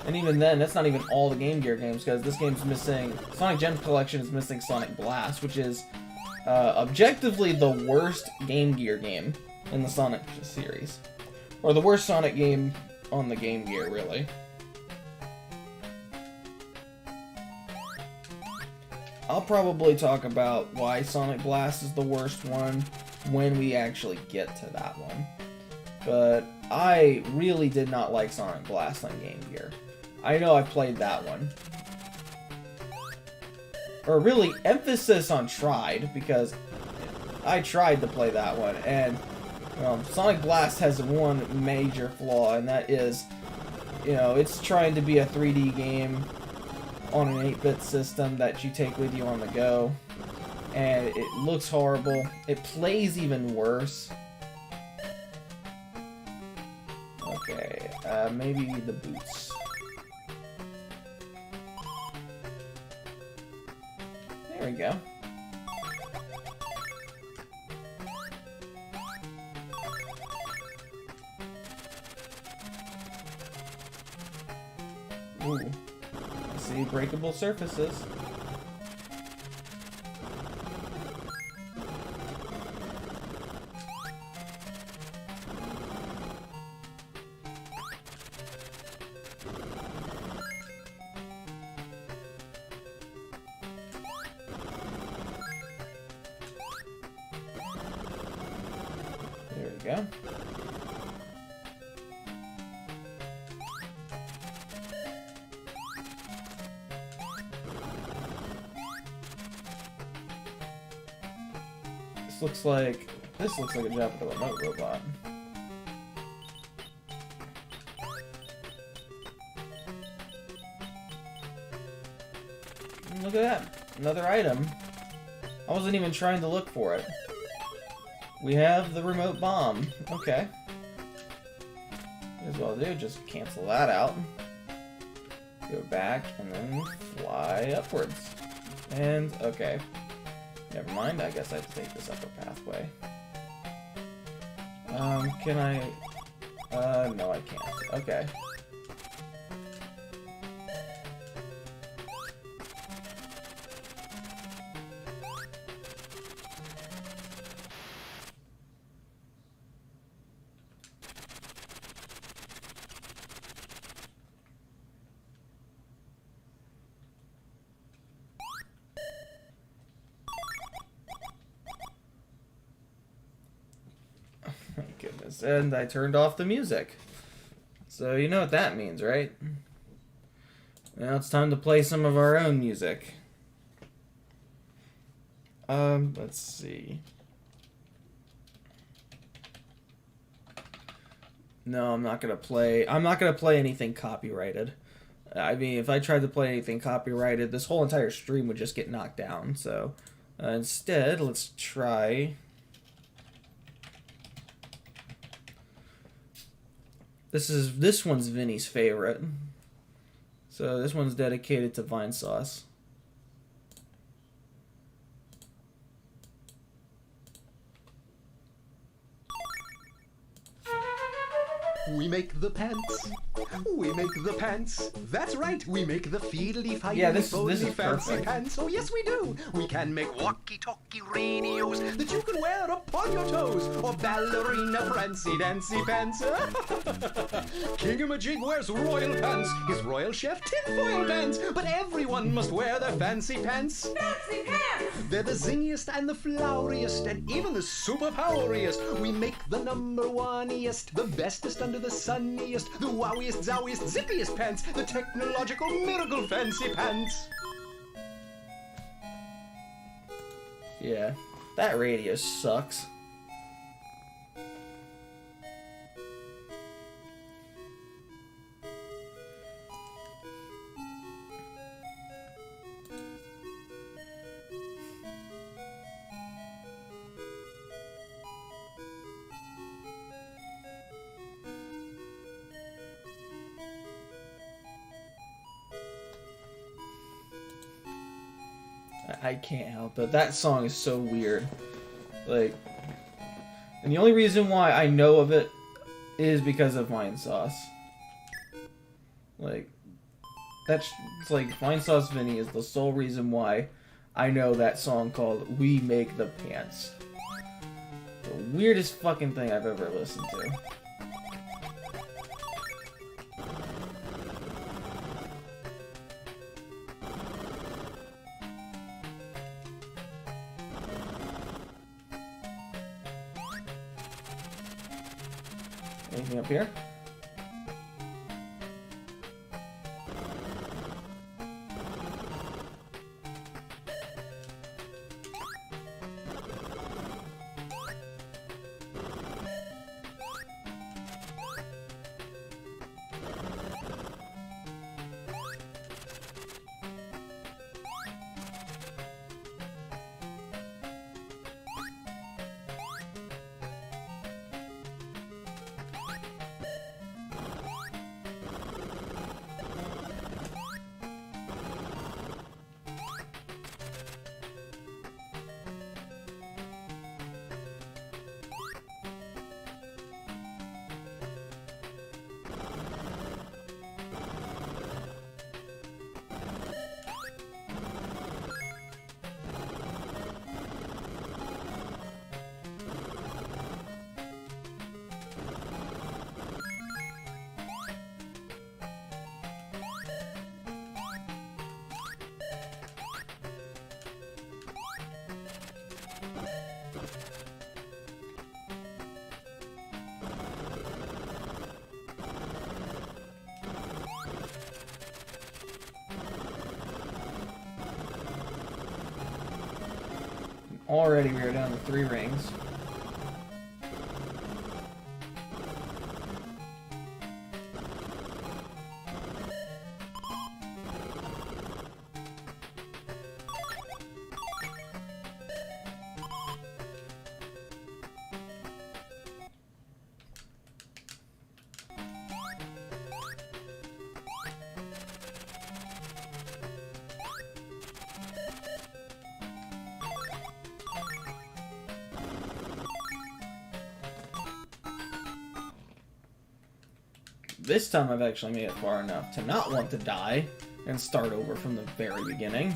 And even then, that's not even all the Game Gear games, because this game's missing... Sonic Gems collection is missing Sonic Blast, which is objectively the worst Game Gear game in the Sonic series. Or the worst Sonic game on the Game Gear, really. I'll probably talk about why Sonic Blast is the worst one when we actually get to that one. But I really did not like Sonic Blast on Game Gear. I know I played that one. Or really, emphasis on tried, because I tried to play that one, and Sonic Blast has one major flaw, and that is, it's trying to be a 3D game on an 8-bit system that you take with you on the go, and it looks horrible. It plays even worse. Okay, maybe the boots. There we go. Ooh. I see breakable surfaces. There we go. This looks like a job with a remote robot. Look at that, another item. I wasn't even trying to look for it. We have the remote bomb. Okay. May as well do, just cancel that out. Go back and then fly upwards. And okay. Never mind, I guess I have to take this upper pathway. Can I... no I can't. Okay. My goodness, and I turned off the music. So you know what that means, right? Now it's time to play some of our own music. Let's see. No, I'm not gonna play anything copyrighted. I mean, if I tried to play anything copyrighted, this whole entire stream would just get knocked down. So instead, let's try... This one's Vinny's favorite. So this one's dedicated to Vine Sauce. We make the pants. We make the pants. That's right. We make the feedly Yeah, this is fancy perfect. pants. Oh yes, we do. We can make walkie-talkie radios that you can wear upon your toes, or ballerina prancy dancy pants. King-a-majig wears royal pants. His royal chef tinfoil pants. But everyone must wear their fancy pants. Fancy pants! They're the zingiest and the floweriest and even the superpoweriest. We make the number oneiest, the bestest under the sunniest, the wowiest, zowiest, zippiest pants, the technological miracle fancy pants. Yeah, that radio sucks. I can't help it. That song is so weird. Like, and the only reason why I know of it is because of Wine Sauce. Like, that's like Wine Sauce Vinny is the sole reason why I know that song called "We Make the Pants." The weirdest fucking thing I've ever listened to. Anything up here? Already we are down to 3 rings. This time I've actually made it far enough to not want to die and start over from the very beginning.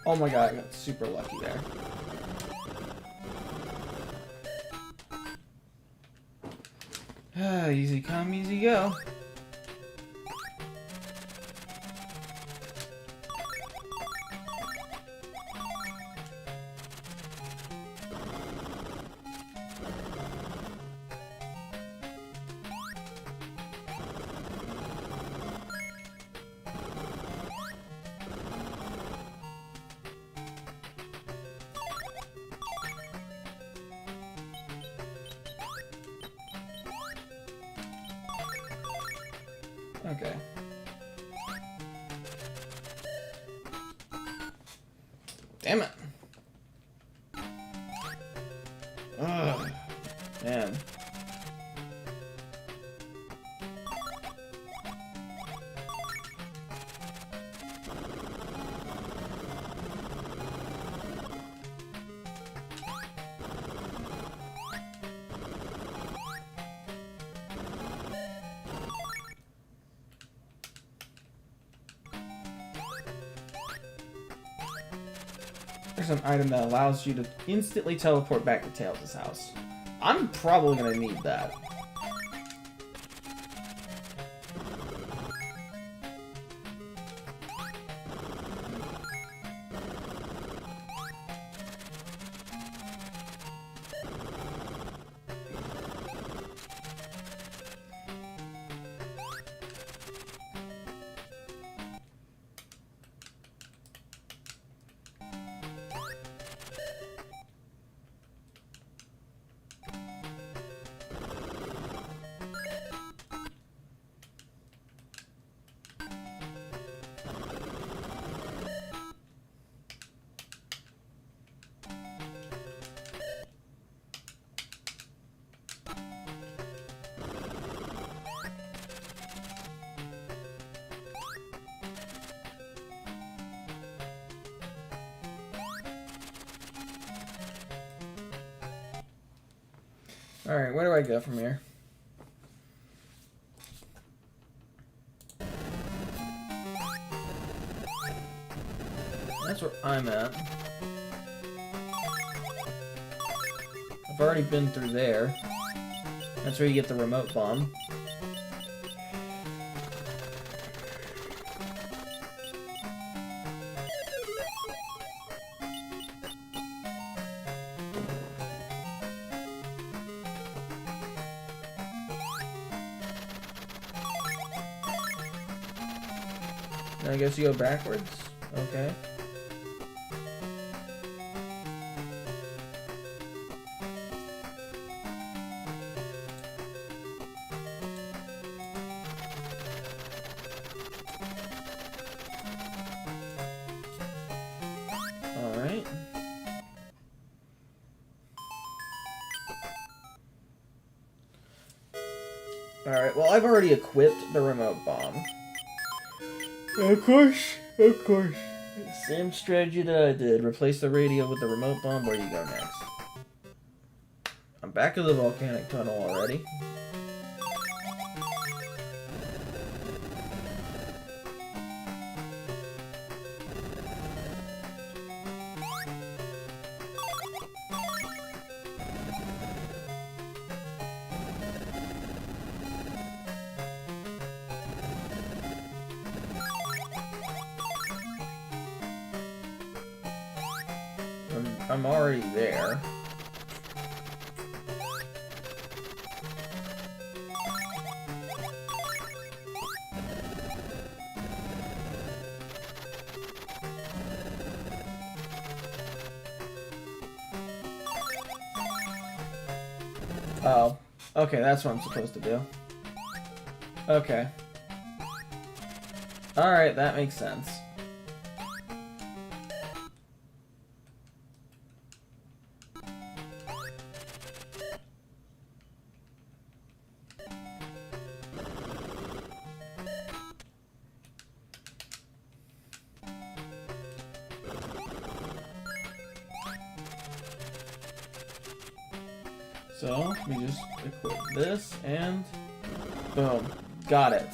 Oh my god, I got super lucky there. Easy come, easy go. Okay. Damn it. Ugh. Man. There's an item that allows you to instantly teleport back to Tails' house. I'm probably gonna need that. Alright, where do I go from here? That's where I'm at. I've already been through there. That's where you get the remote bomb. I guess you go backwards? Okay. Alright. Alright, well I've already equipped the remote bomb. Of course. Same strategy that I did. Replace the radio with the remote bomb. Where do you go next? I'm back of the volcanic tunnel already. I'm already there. Oh. Okay, that's what I'm supposed to do. Okay. Alright, that makes sense. So, we just equip this, and boom. Got it.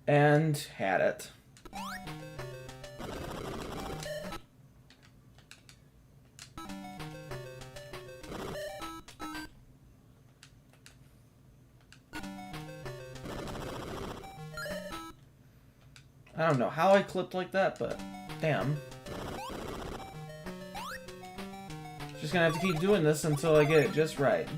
And had it. I don't know how I clipped like that, but damn. Just gonna have to keep doing this until I get it just right.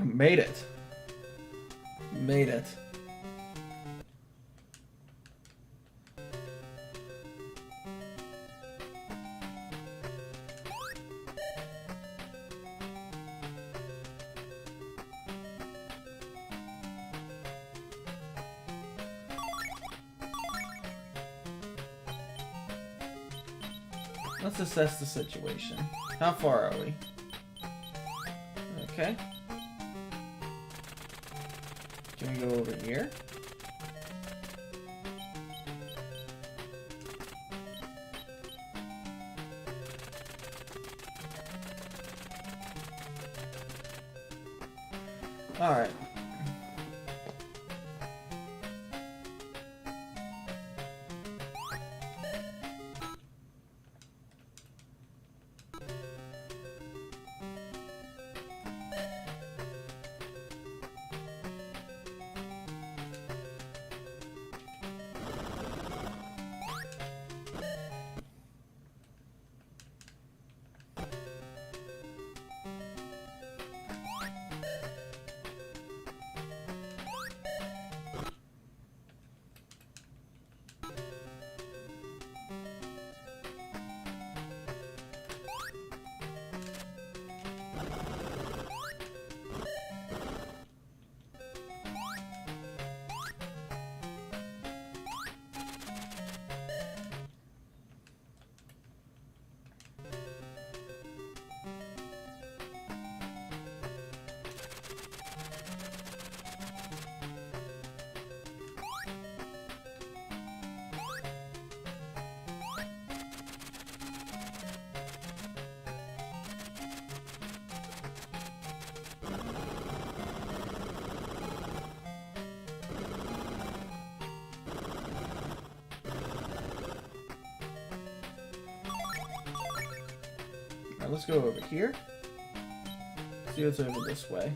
Made it. Made it. Let's assess the situation. How far are we? Okay. Can we go over here? Alright. let's go over here. See what's over this way.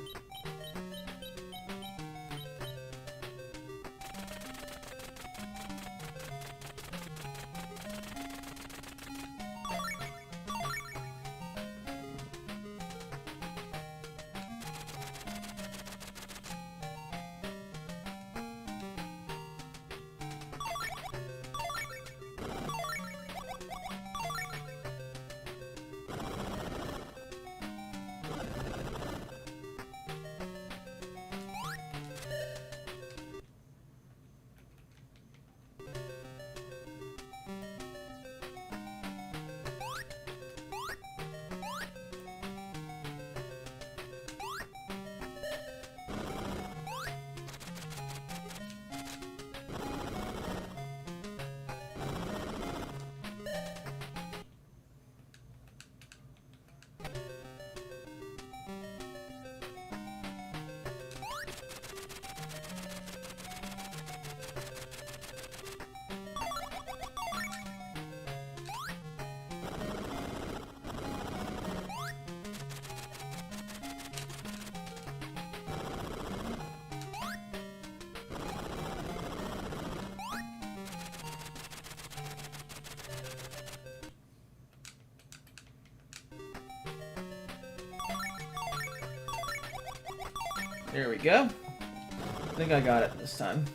There we go. I think I got it this time.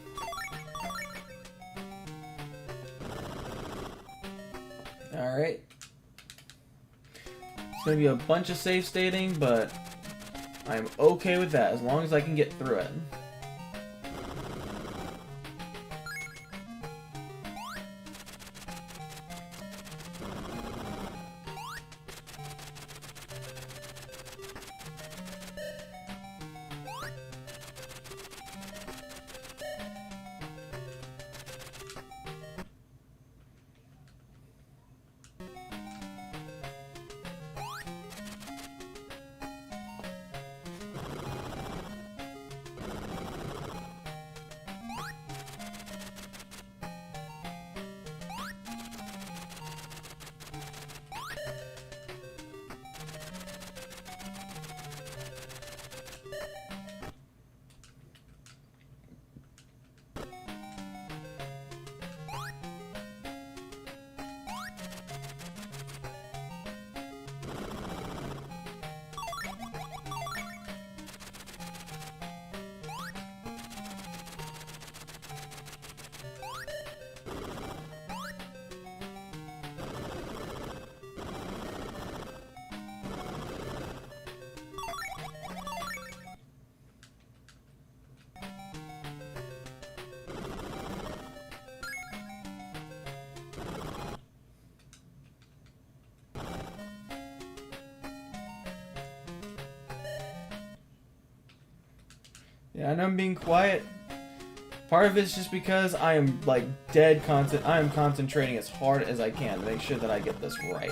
Alright. It's gonna be a bunch of safe stating, but I'm okay with that as long as I can get through it. Yeah, I know I'm being quiet. Part of it's just because I am like dead I am concentrating as hard as I can to make sure that I get this right.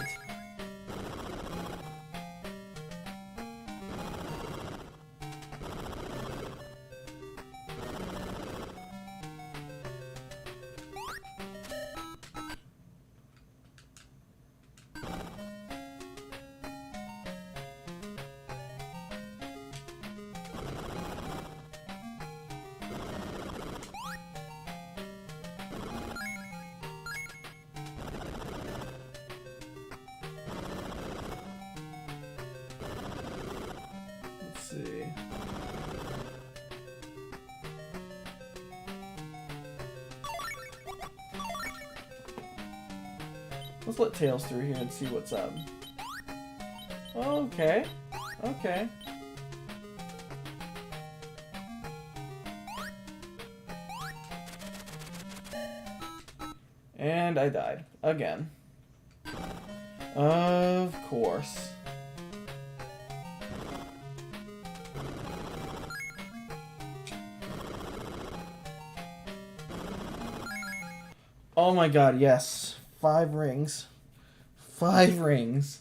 See. Let's let Tails through here and see what's up. Okay. Okay. And I died. Again. Of course. Oh my god, yes. 5 rings. 5 rings.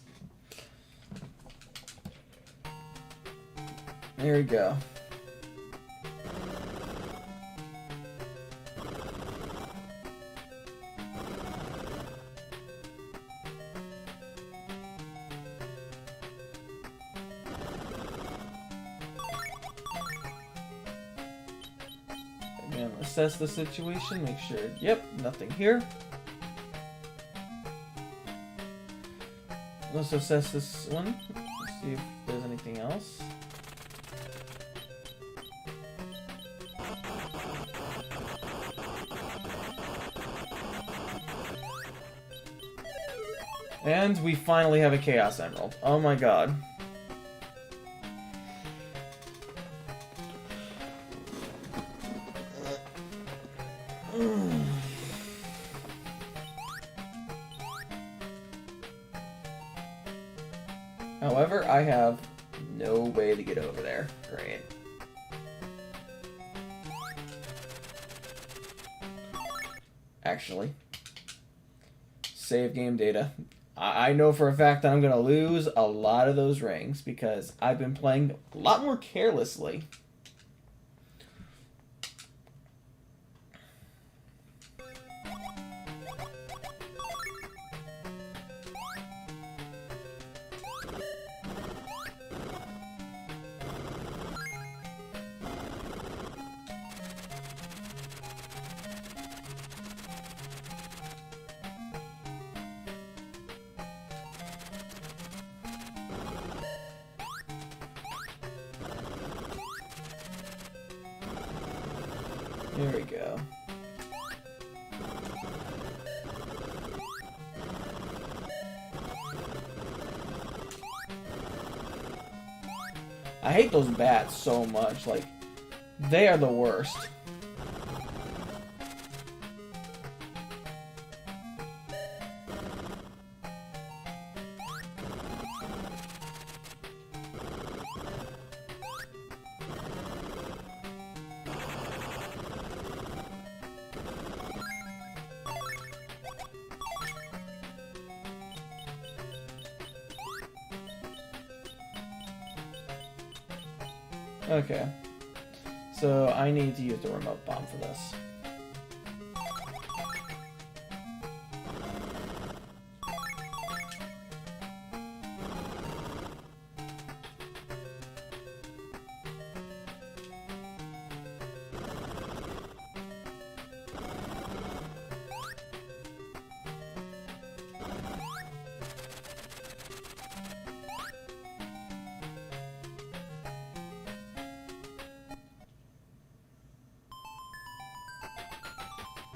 There we go. assess the situation, make sure, yep, nothing here. Let's assess this one, let's see if there's anything else. And we finally have a Chaos Emerald. Oh my god. However, I have no way to get over there. Great. Actually, save game data. I know for a fact that I'm going to lose a lot of those rings because I've been playing a lot more carelessly. There we go. I hate those bats so much, like, they are the worst. Okay, so I need to use the remote bomb for this.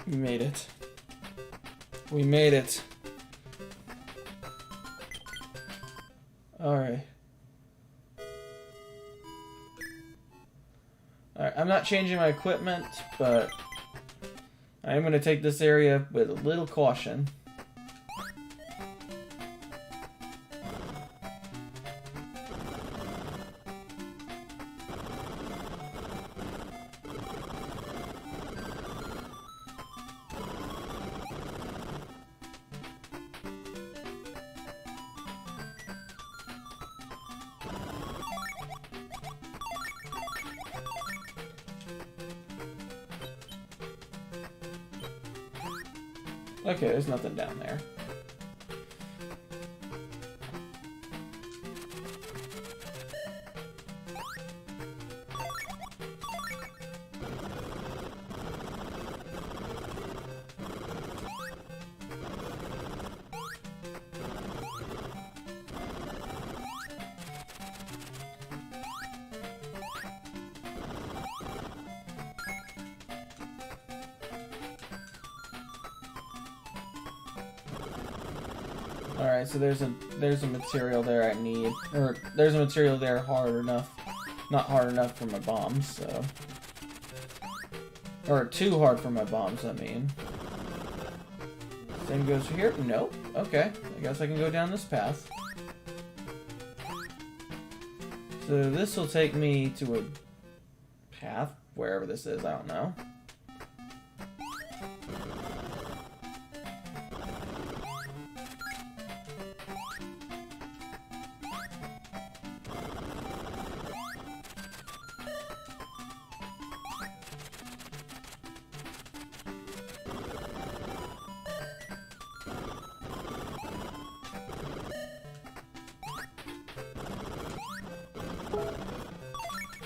We made it. We made it. Alright. Alright, I'm not changing my equipment, but I am going to take this area with a little caution. Okay, there's nothing down there. Alright, so there's a material there I need, or there's a material there hard enough, not hard enough for my bombs, so, or too hard for my bombs, I mean. Same goes for here? Nope. Okay, I guess I can go down this path. So this will take me to a path, wherever this is, I don't know.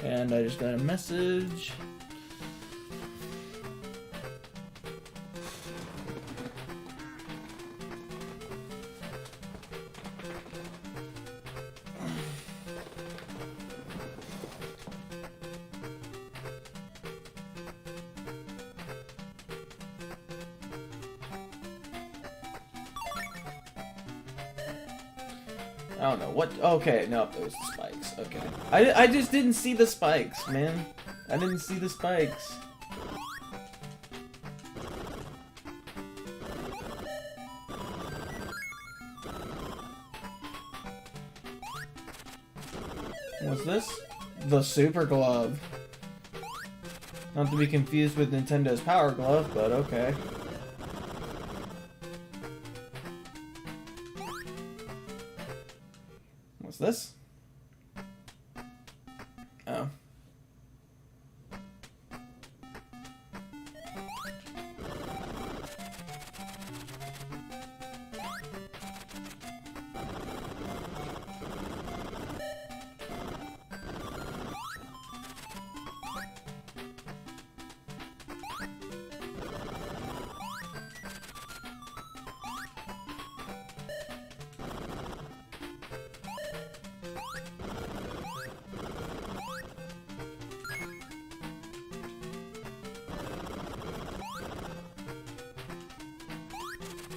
And I just got a message. I don't know what. Okay, no, those are spikes. Okay, I just didn't see the spikes, man. I didn't see the spikes. What's this? The Super Glove. Not to be confused with Nintendo's Power Glove, but okay. What's this? Oh.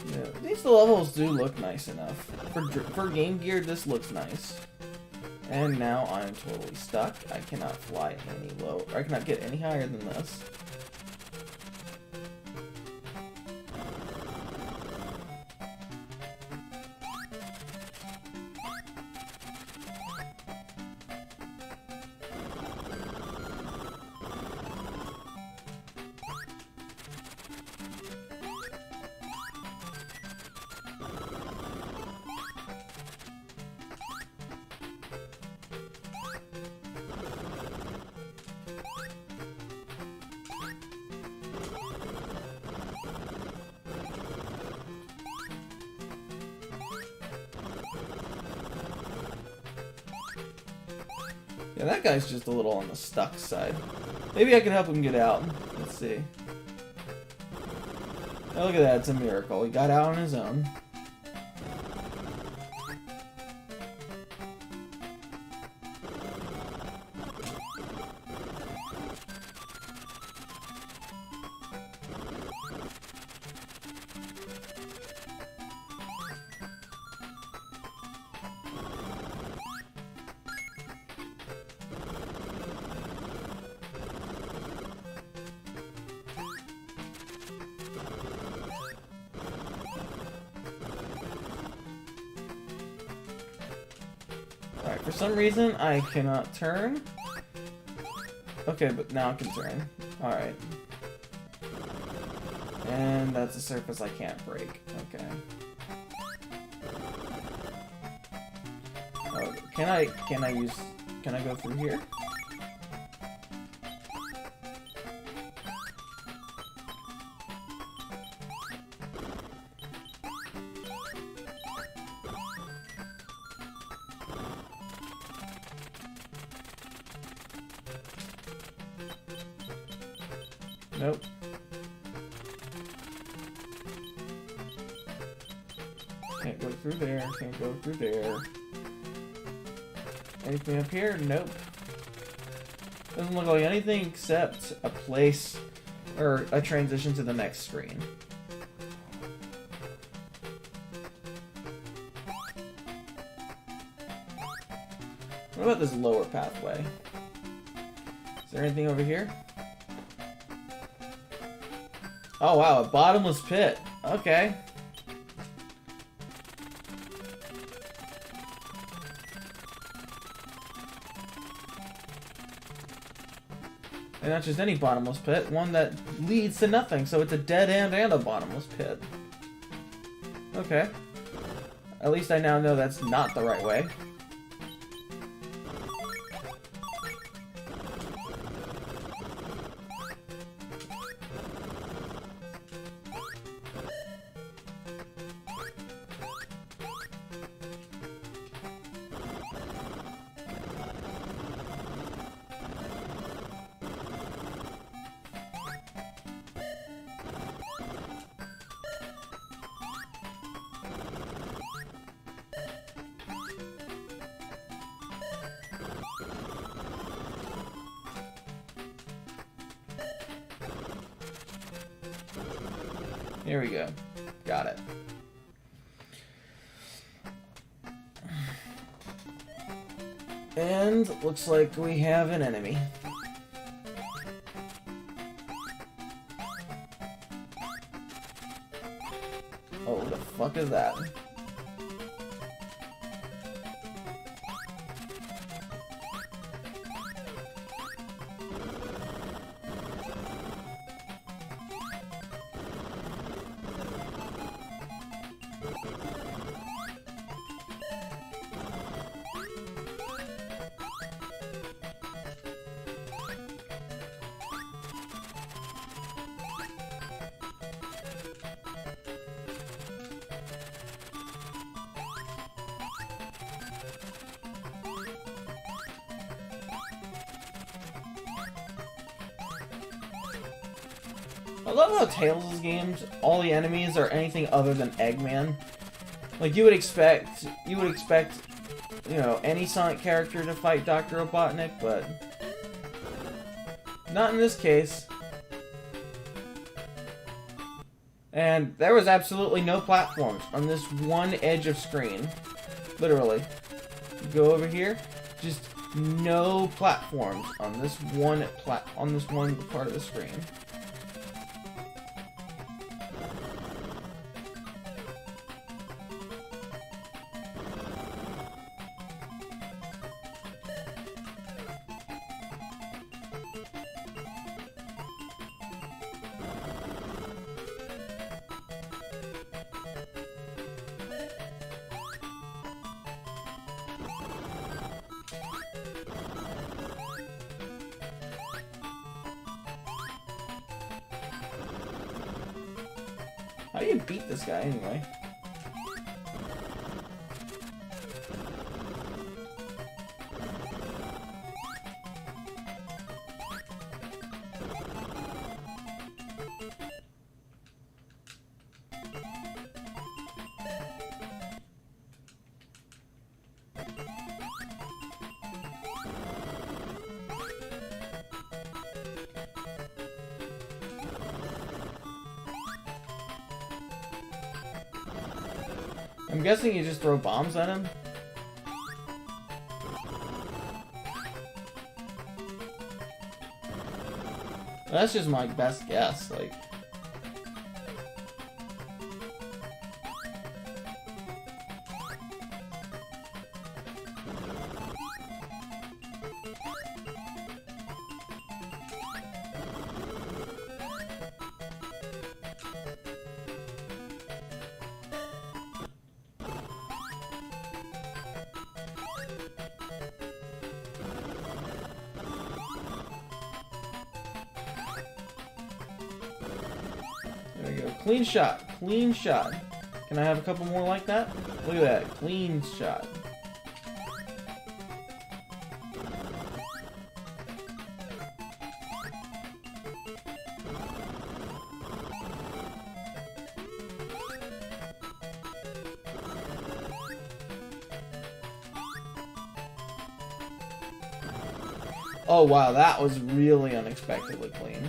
Yeah, these levels do look nice enough. For Game Gear, this looks nice. And now I'm totally stuck. I cannot fly any low. I cannot get any higher than this. Yeah, that guy's just a little on the stuck side. Maybe I can help him get out. Let's see. Oh, look at that. It's a miracle. He got out on his own. Alright, for some reason I cannot turn. Okay, but now I can turn. Alright. And that's a surface I can't break. Okay. Oh, can I go through here? Nope. Can't go through there, can't go through there. Anything up here? Nope. Doesn't look like anything except a place or a transition to the next screen. What about this lower pathway? Is there anything over here? Oh wow, a bottomless pit. Okay. And not just any bottomless pit, one that leads to nothing, so it's a dead end and a bottomless pit. Okay. At least I now know that's not the right way. Here we go. Got it. And looks like we have an enemy. Oh, the fuck is that? I love how Tails' games, all the enemies are anything other than Eggman. Like you would expect, you know, any Sonic character to fight Dr. Robotnik, but not in this case. And there was absolutely no platforms on this one edge of screen. Literally. You go over here, just no platforms on this one part of the screen. How do you beat this guy anyway? I'm guessing you just throw bombs at him? That's just my best guess, like... There we go. Clean shot. Clean shot. Can I have a couple more like that? Look at that. Clean shot. Oh wow, that was really unexpectedly clean.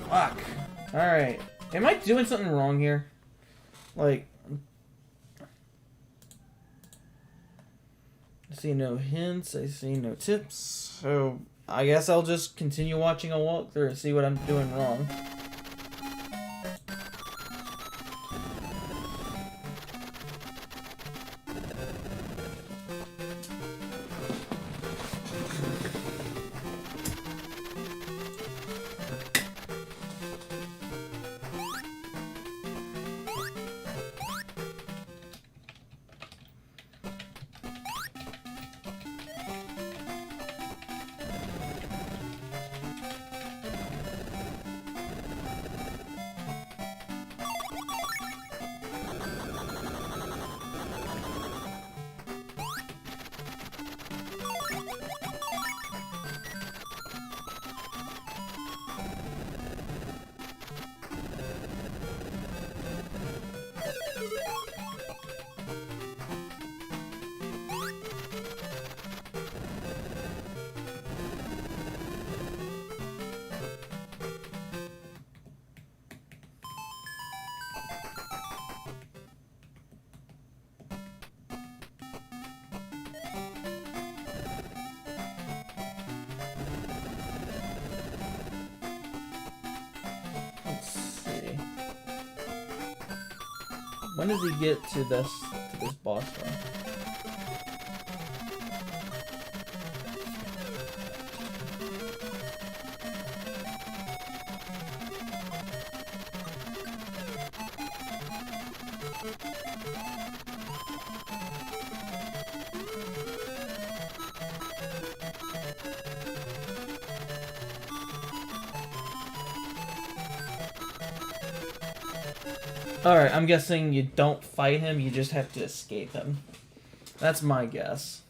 Fuck. Alright. Am I doing something wrong here? Like... I see no hints, I see no tips, so... I guess I'll just continue watching a walkthrough and see what I'm doing wrong. When does he get to this boss fight? Alright, I'm guessing you don't fight him, you just have to escape him. That's my guess.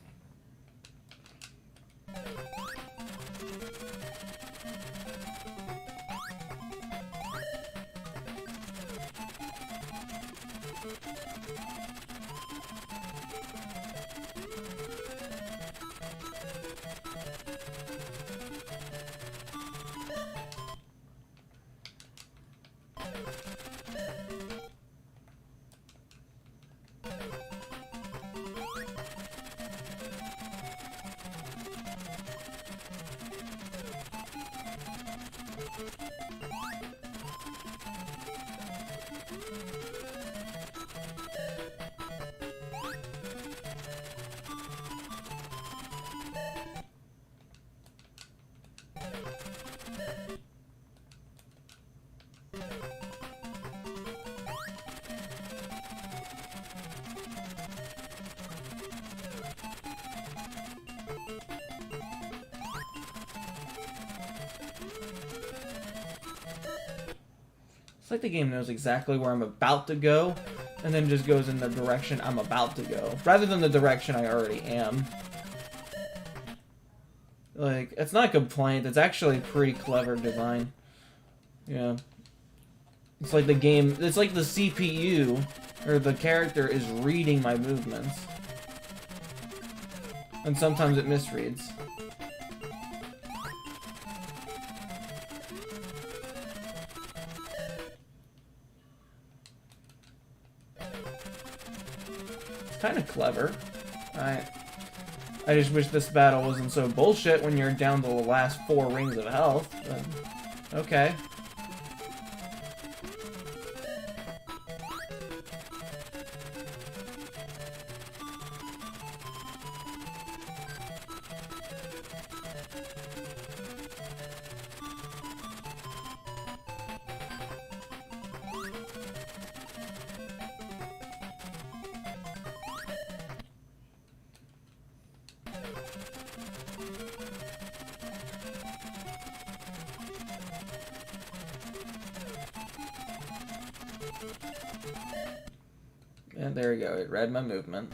It's like the game knows exactly where I'm about to go, and then just goes in the direction I'm about to go, rather than the direction I already am. Like, it's not a complaint, it's actually pretty clever design. Yeah. It's like the game, it's like the CPU, or the character, is reading my movements. And sometimes it misreads. Kind of clever. I just wish this battle wasn't so bullshit when you're down to the last 4 rings of health. But, okay. And there you go, it read my movement.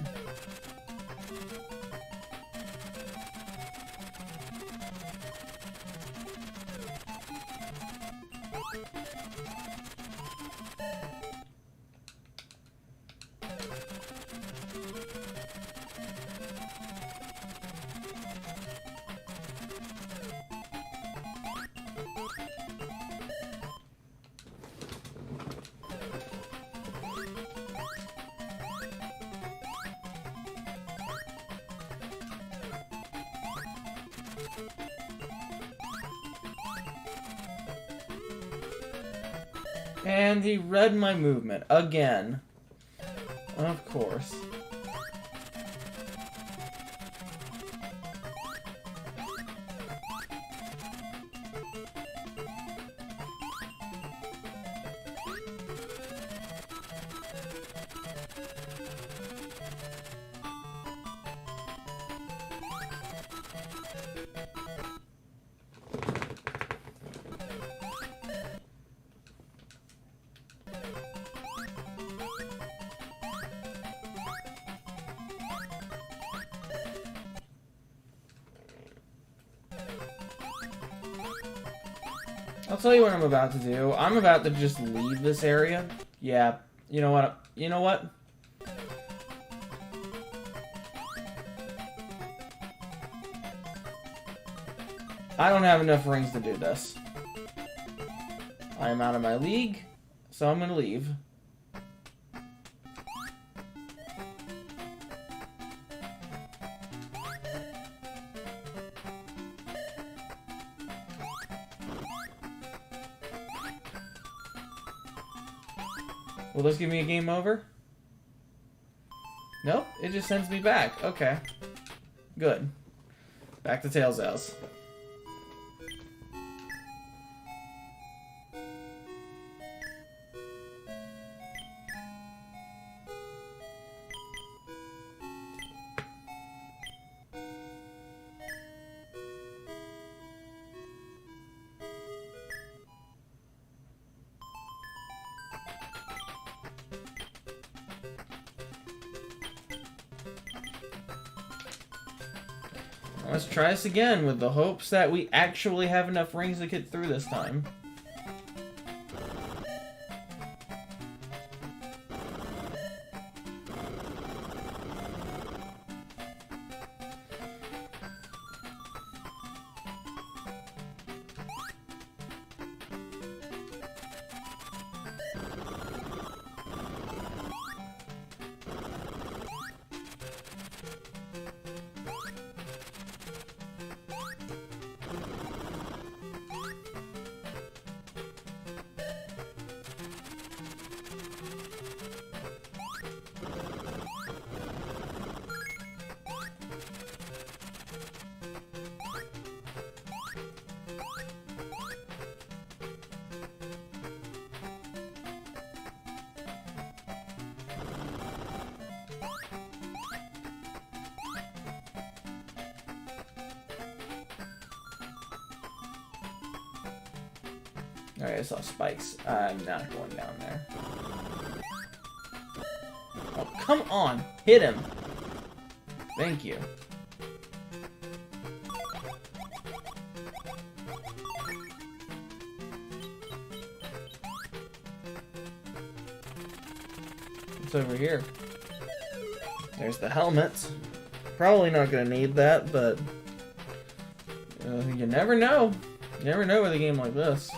And he read my movement again. Of course. I'll tell you what I'm about to do. I'm about to just leave this area. Yeah, you know what? You know what? I don't have enough rings to do this. I am out of my league, so I'm gonna leave. Will this give me a game over? Nope, it just sends me back. Okay. Good. Back to Tails' house. Let's try this again with the hopes that we actually have enough rings to get through this time. Alright, I saw spikes. I'm not going down there. Oh, come on! Hit him! Thank you. What's over here? There's the helmet. Probably not gonna need that, but you never know. You never know with a game like this.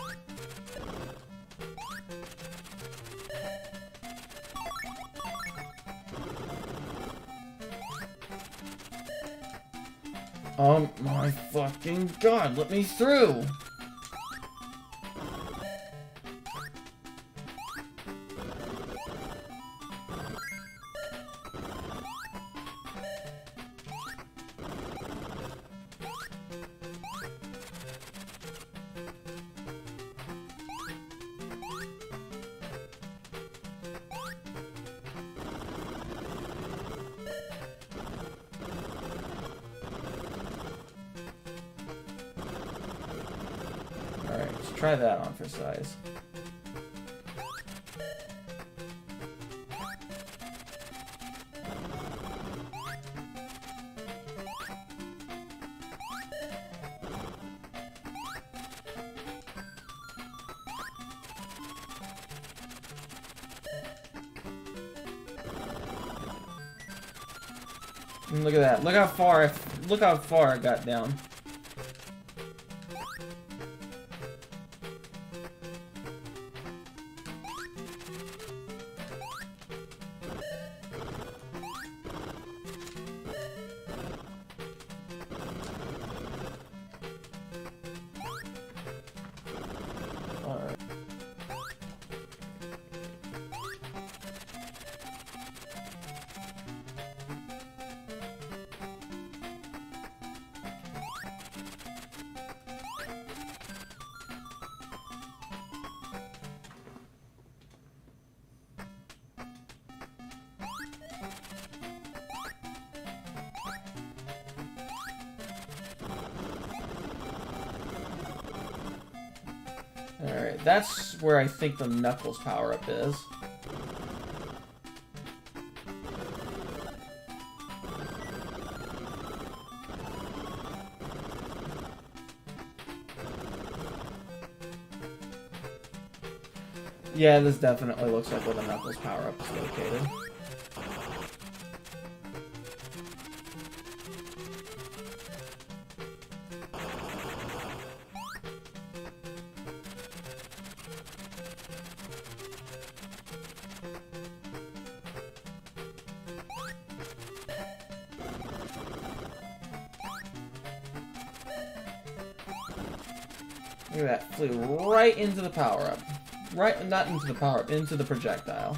Oh my fucking god, let me through! Alright, let's try that on for size. And look at that. Look how far it got down. Alright. Alright, that's where I think the Knuckles power-up is. Yeah, this definitely looks like where the Knuckles power-up is located. Look at that, flew right into the power-up. Right, not into the power-up, into the projectile.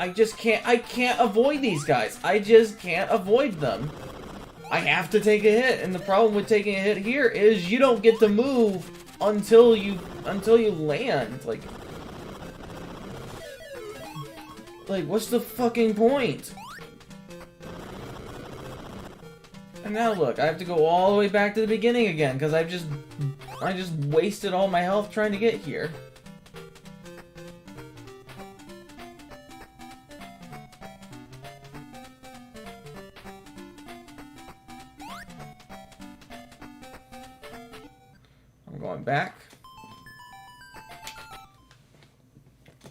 I can't avoid these guys. I just can't avoid them. I have to take a hit, and the problem with taking a hit here is you don't get to move until you land. Like what's the fucking point? And now look, I have to go all the way back to the beginning again because I just wasted all my health trying to get here. I'm going back.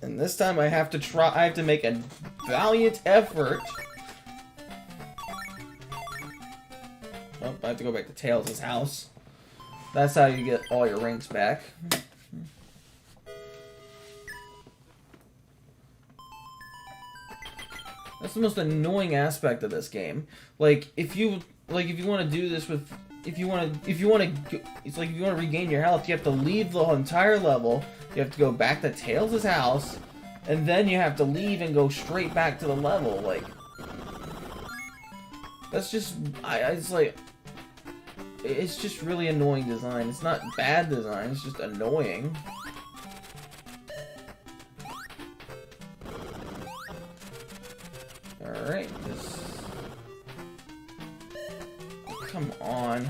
And this time I have to make a valiant effort. Oh, I have to go back to Tails' house. That's how you get all your rings back. That's the most annoying aspect of this game. Like if you want to do this with if you want to it's like if you want to regain your health, you have to leave the entire level. You have to go back to Tails' house, and then you have to leave and go straight back to the level. Like that's just it's just really annoying design. It's not bad design, it's just annoying. Alright, just... Come on.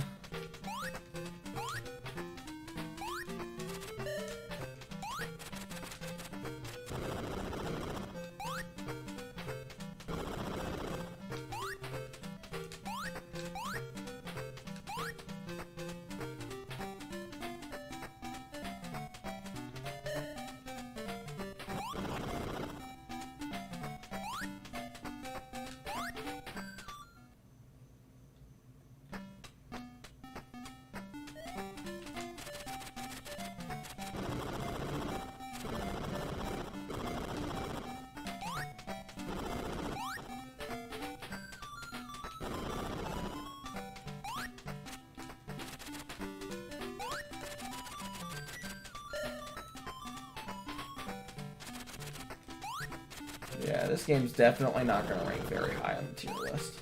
Yeah, this game's definitely not going to rank very high on the tier list.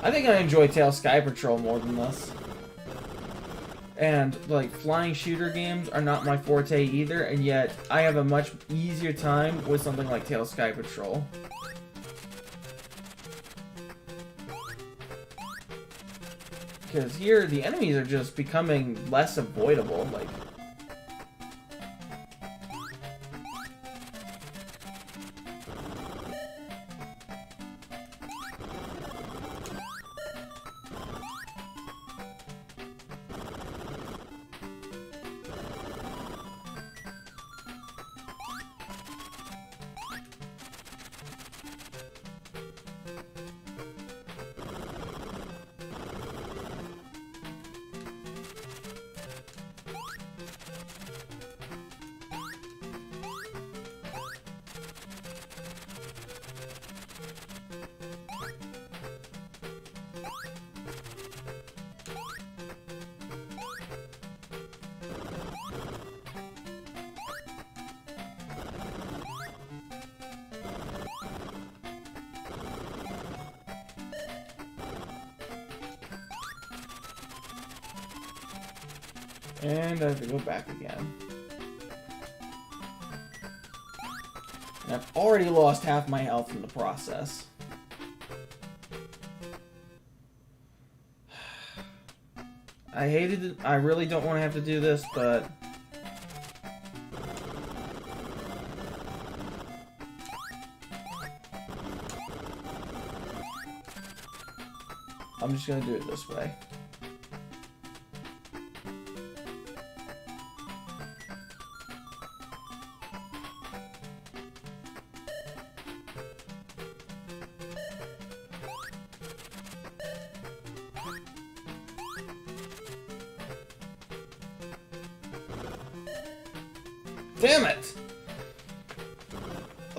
I think I enjoy Tails Sky Patrol more than this. And, like, flying shooter games are not my forte either, and yet I have a much easier time with something like Tails Sky Patrol. Because here, the enemies are just becoming less avoidable, like... And I have to go back again. And I've already lost half my health in the process. I hated it. I really don't want to have to do this, but... I'm just gonna do it this way. Damn it!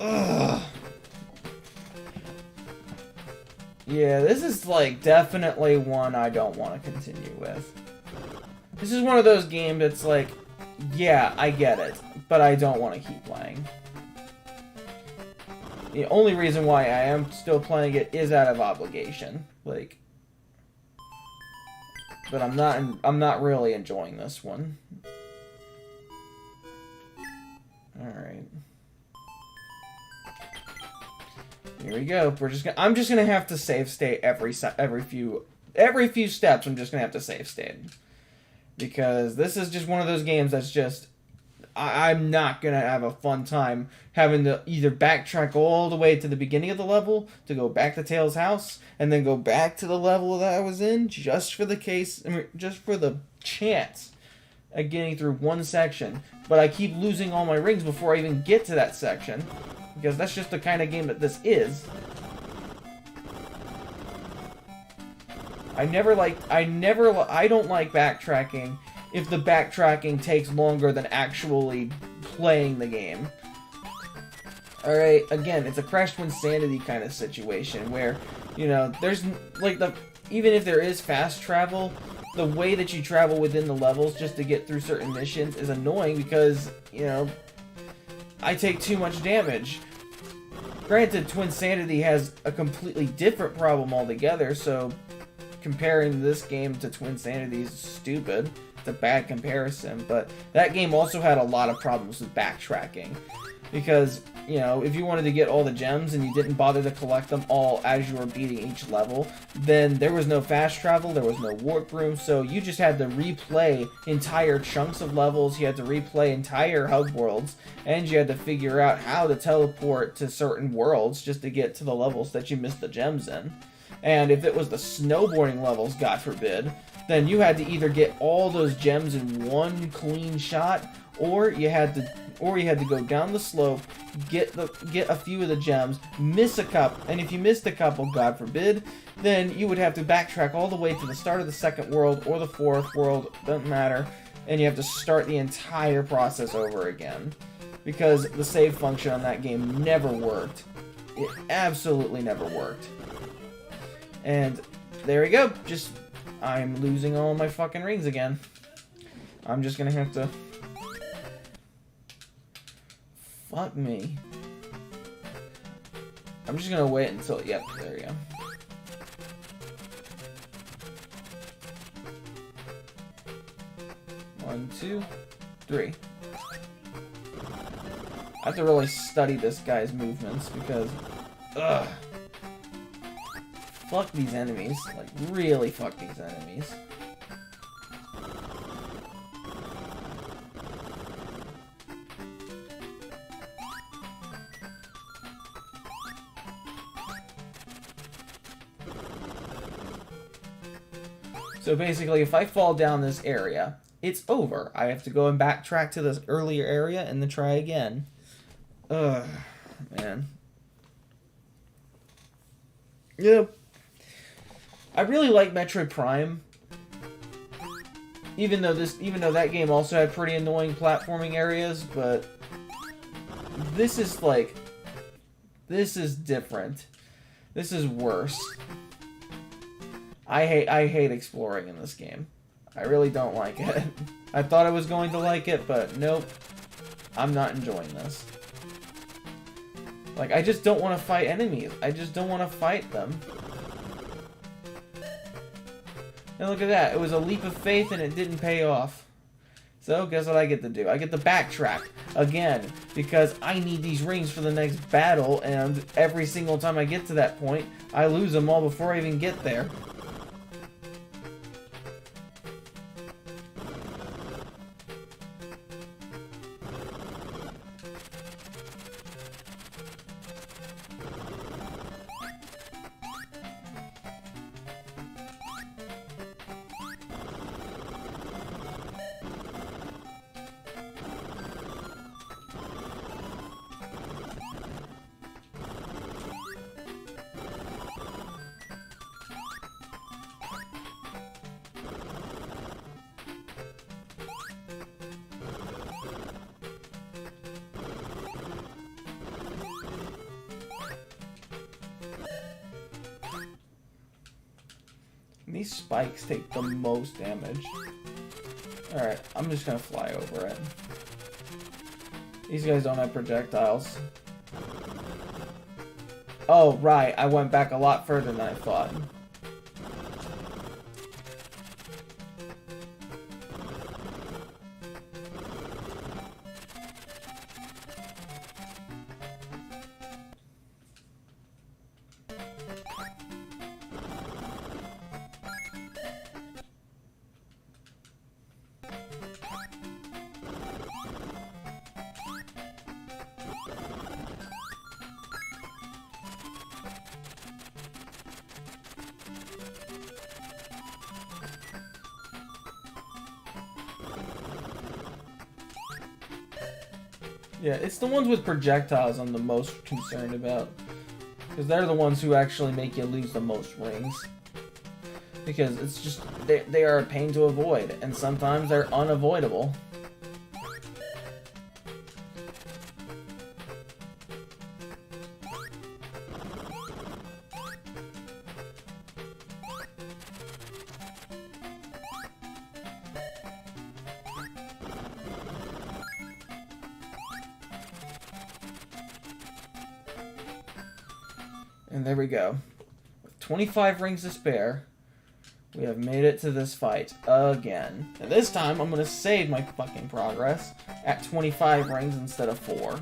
Ugh. Yeah, this is like definitely one I don't want to continue with. This is one of those games that's like, yeah, I get it, but I don't want to keep playing. The only reason why I am still playing it is out of obligation. Like, but I'm not really enjoying this one. All right. Here we go. I'm just gonna have to save state every few steps. I'm just gonna have to save state because this is just one of those games that's just I'm not gonna have a fun time having to either backtrack all the way to the beginning of the level to go back to Tails' house and then go back to the level that I was in just for the chance of getting through one section. But I keep losing all my rings before I even get to that section. Because that's just the kind of game that this is. I don't like backtracking if the backtracking takes longer than actually playing the game. Alright, again, it's a Crash Twinsanity kind of situation where, you know, there's, like, even if there is fast travel, the way that you travel within the levels just to get through certain missions is annoying because, you know, I take too much damage. Granted, Twinsanity has a completely different problem altogether, so comparing this game to Twinsanity is stupid. It's a bad comparison, but that game also had a lot of problems with backtracking. Because, you know, if you wanted to get all the gems and you didn't bother to collect them all as you were beating each level, then there was no fast travel, there was no warp room, so you just had to replay entire chunks of levels, you had to replay entire hub worlds, and you had to figure out how to teleport to certain worlds just to get to the levels that you missed the gems in. And if it was the snowboarding levels, God forbid, then you had to either get all those gems in one clean shot, or you had to go down the slope, get a few of the gems, miss a couple, and if you missed a couple, God forbid, then you would have to backtrack all the way to the start of the second world or the fourth world, doesn't matter, and you have to start the entire process over again. Because the save function on that game never worked. It absolutely never worked. And there we go, I'm losing all my fucking rings again. I'm just gonna have to... Fuck me. I'm just gonna wait until... Yep, there we go. One, two, three. I have to really study this guy's movements because... Ugh. Fuck these enemies. Like, really fuck these enemies. So basically, if I fall down this area, it's over. I have to go and backtrack to this earlier area and then try again. Ugh, man. Yep. I really like Metroid Prime. Even though that game also had pretty annoying platforming areas, but this is different. This is worse. I hate exploring in this game. I really don't like it. I thought I was going to like it, but nope. I'm not enjoying this. Like, I just don't want to fight enemies. I just don't want to fight them. And look at that. It was a leap of faith and it didn't pay off. So, guess what I get to do? I get to backtrack again because I need these rings for the next battle, and every single time I get to that point, I lose them all before I even get there. These spikes take the most damage. Alright, I'm just gonna fly over it. These guys don't have projectiles. Oh, right. I went back a lot further than I thought. Yeah, it's the ones with projectiles I'm the most concerned about. Because they're the ones who actually make you lose the most rings. Because it's just, they are a pain to avoid, and sometimes they're unavoidable. And there we go. With 25 rings to spare, we have made it to this fight again. And this time, I'm going to save my fucking progress at 25 rings instead of 4.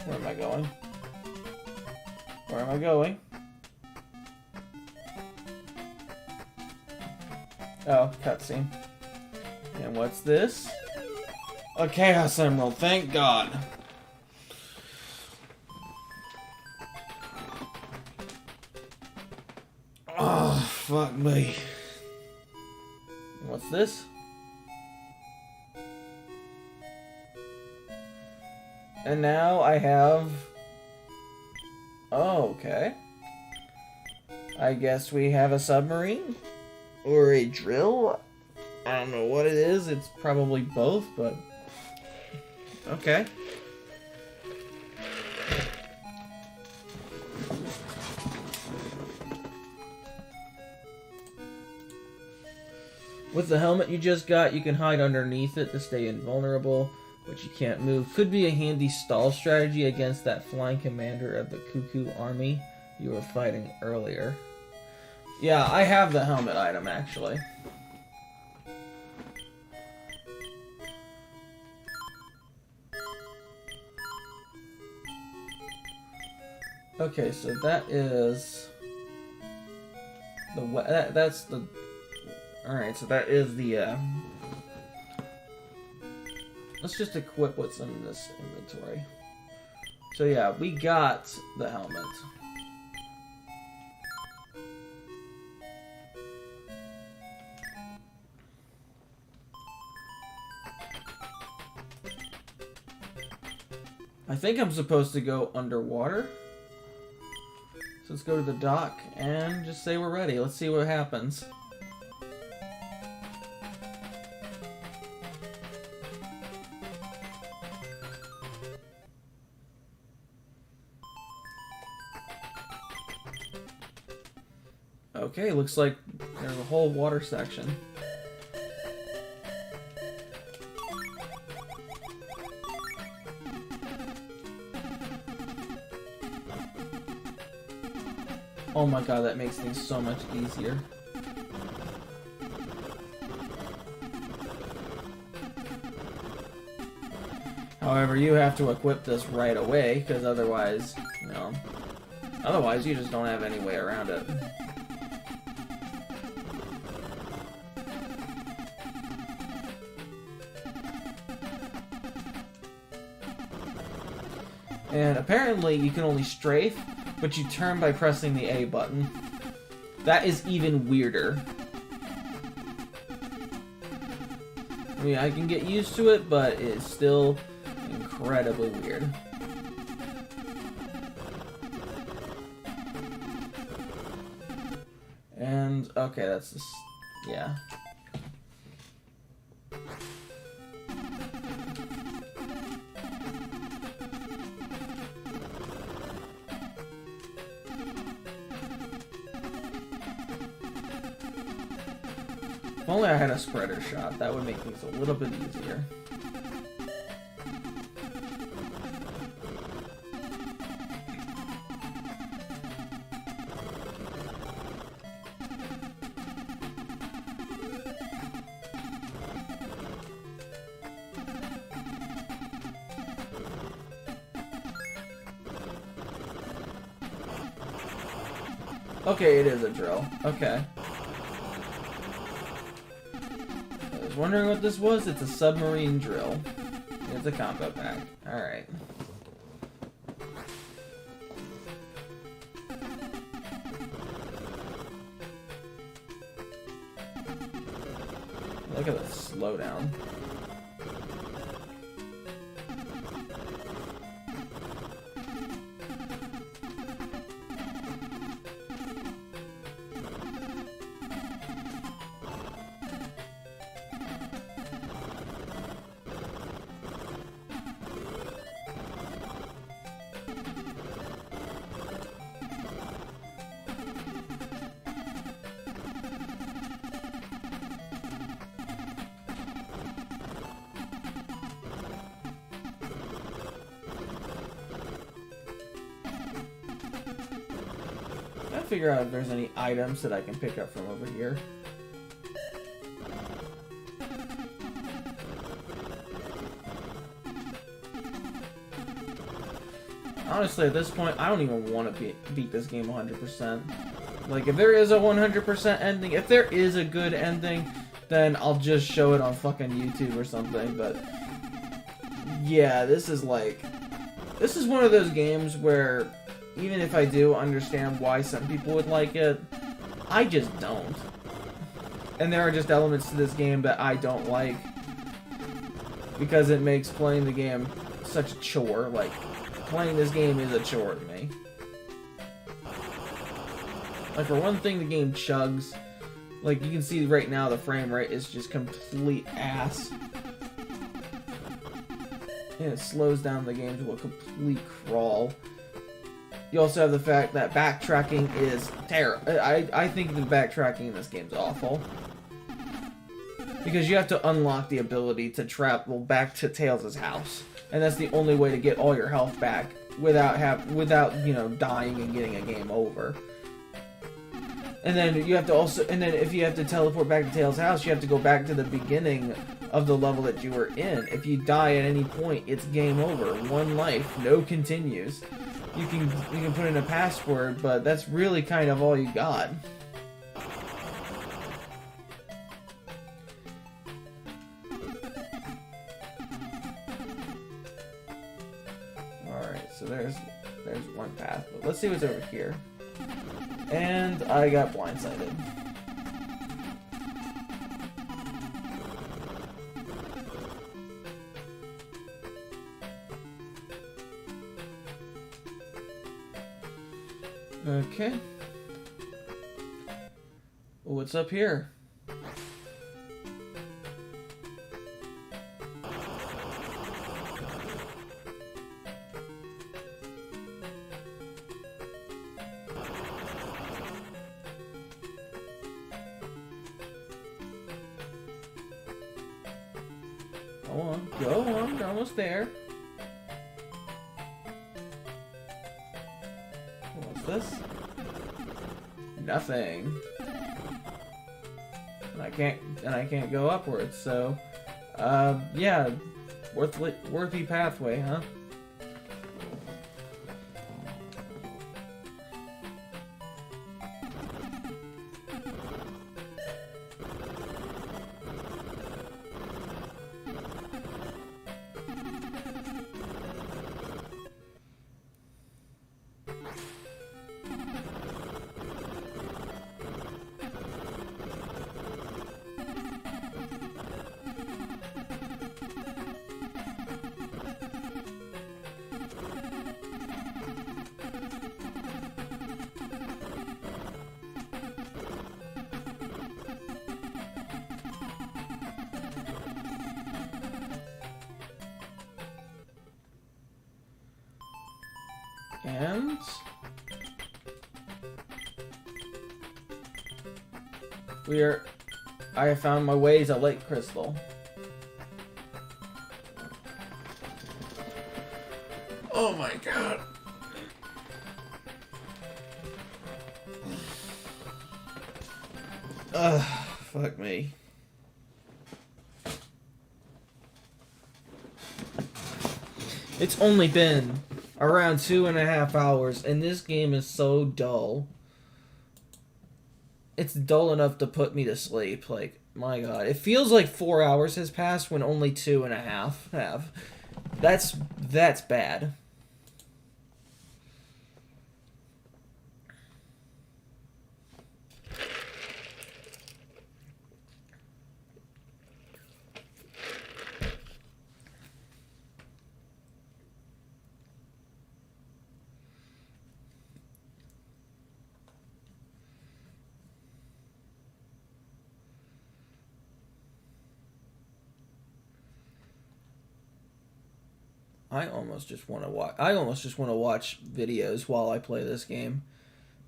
Where am I going? Where am I going? Oh, cutscene. And what's this? A Chaos Emerald, thank God. Oh, fuck me. What's this? And now I have... Oh, okay. I guess we have a submarine? Or a drill? I don't know what it is. It's probably both, but... Okay. With the helmet you just got, you can hide underneath it to stay invulnerable, but you can't move. Could be a handy stall strategy against that flying commander of the Cuckoo army you were fighting earlier. Yeah, I have the helmet item, actually. Okay, so that is... that's the... Alright, so that is the, let's just equip what's in this inventory. So yeah, we got the helmet. I think I'm supposed to go underwater. So let's go to the dock and just say we're ready. Let's see what happens. Okay, looks like there's a whole water section. Oh my god, that makes things so much easier. However, you have to equip this right away, because otherwise, you know, otherwise you just don't have any way around it. And apparently you can only strafe, but you turn by pressing the A button. That is even weirder. I mean, I can get used to it, but it's still incredibly weird. And, okay, that's just, yeah. If only I had a spreader shot, that would make things a little bit easier. Okay, it is a drill. Okay. I was wondering what this was. It's a submarine drill. It's a combo pack. Alright. Look at the slowdown. Figure out if there's any items that I can pick up from over here. Honestly, at this point, I don't even want to beat this game 100%. Like, if there is a 100% ending, if there is a good ending, then I'll just show it on fucking YouTube or something, but yeah, this is one of those games where even if I do understand why some people would like it, I just don't. And there are just elements to this game that I don't like, because it makes playing the game such a chore. Like, playing this game is a chore to me. Like, for one thing, the game chugs. Like, you can see right now the frame rate is just complete ass. And it slows down the game to a complete crawl. You also have the fact that backtracking is terrible. I think the backtracking in this game is awful. Because you have to unlock the ability to travel back to Tails' house. And that's the only way to get all your health back without, you know, dying and getting a game over. And then you have to also, and then if you have to teleport back to Tails' house, you have to go back to the beginning of the level that you were in. If you die at any point, it's game over. One life, no continues. You can put in a password, but that's really kind of all you got. Alright, so there's one path, but let's see what's over here. And I got blindsided. Okay. What's up here? Go on, you're almost there. What's this? Nothing. And I can't go upwards, so yeah, worthy pathway, huh? And I have found my way to Lake Crystal. Oh my god. Ugh, fuck me. It's only been around 2.5 hours, and this game is so dull. It's dull enough to put me to sleep. Like, my god. It feels like 4 hours has passed when only 2.5 have. That's bad. I almost just want to watch videos while I play this game,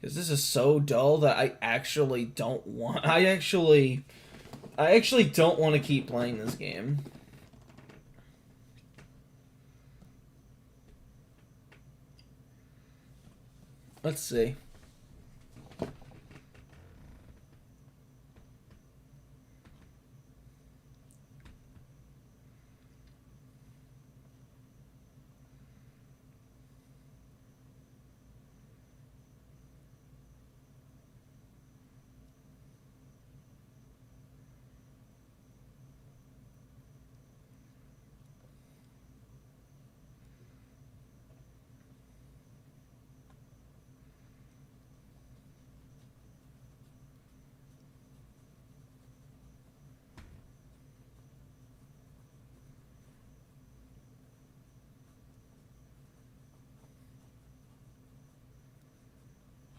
because this is so dull that I actually don't want. I actually don't want to keep playing this game. Let's see.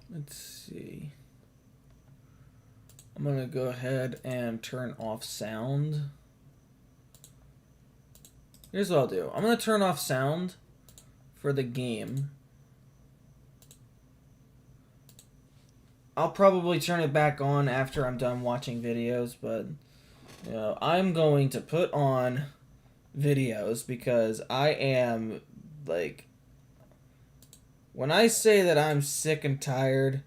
Let's see. I'm gonna go ahead and turn off sound. Here's what I'll do. I'm gonna turn off sound for the game. I'll probably turn it back on after I'm done watching videos, but you know, I'm going to put on videos because I am like, when I say that I'm sick and tired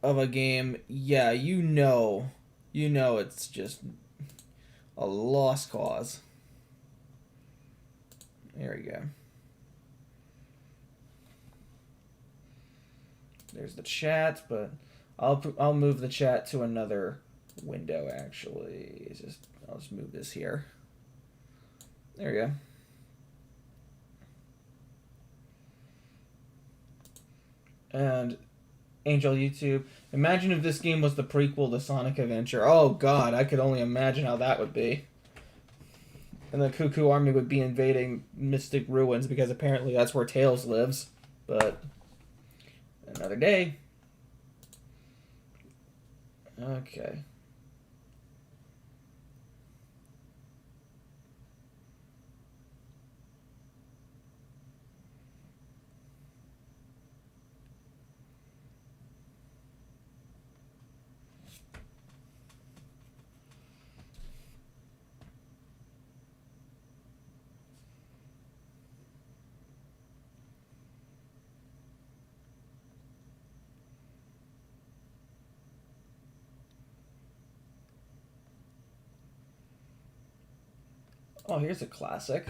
of a game, yeah, you know it's just a lost cause. There we go. There's the chat, but I'll move the chat to another window. Actually, I'll just move this here. There we go. And Angel YouTube, imagine if this game was the prequel to Sonic Adventure. Oh god, I could only imagine how that would be. And the Cuckoo Army would be invading Mystic Ruins because apparently that's where Tails lives. But another day. Okay. Oh, here's a classic.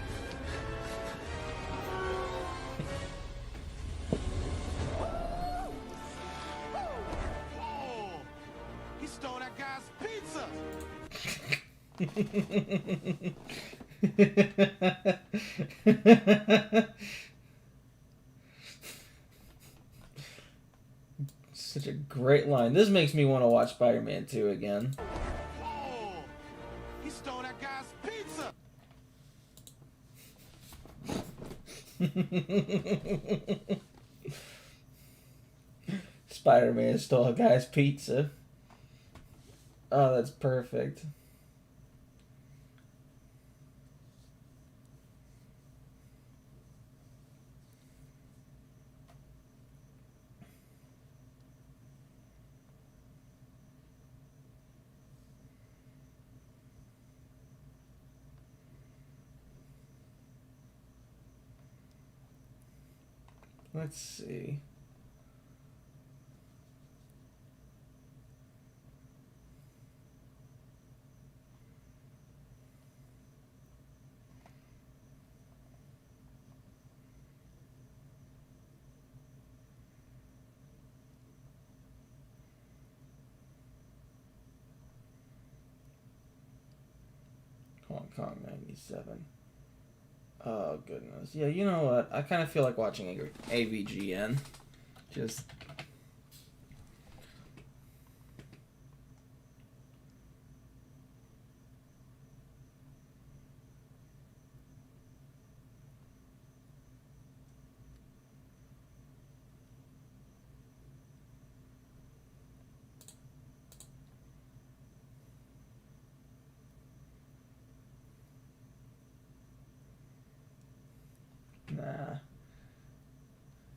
Whoa! He stole that guy's pizza! Such a great line. This makes me want to watch Spider-Man 2 again. Whoa! He stole that guy's pizza! Spider-Man stole a guy's pizza. Oh, that's perfect. Let's see. Hong Kong 97. Oh, goodness. Yeah, you know what? I kind of feel like watching AVGN. Just... Nah.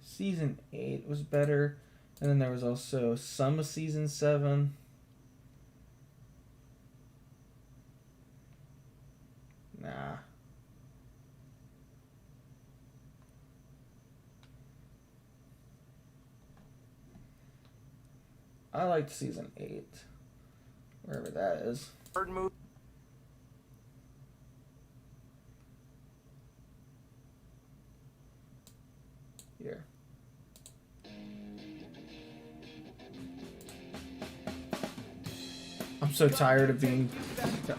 Season 8 was better. And then there was also some of Season 7. Nah. I liked Season 8. Wherever that is. Bird move. Here. I'm so tired of being...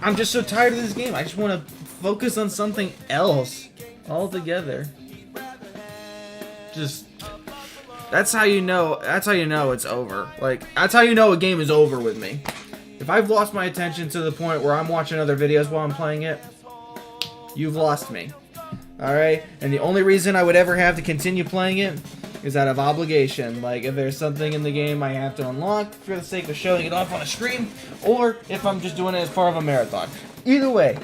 I'm just so tired of this game. I just want to focus on something else altogether. Just... That's how you know it's over. Like, that's how you know a game is over with me. If I've lost my attention to the point where I'm watching other videos while I'm playing it, you've lost me. Alright? And the only reason I would ever have to continue playing it is out of obligation. Like, if there's something in the game I have to unlock for the sake of showing it off on a stream, or if I'm just doing it as part of a marathon. Either way,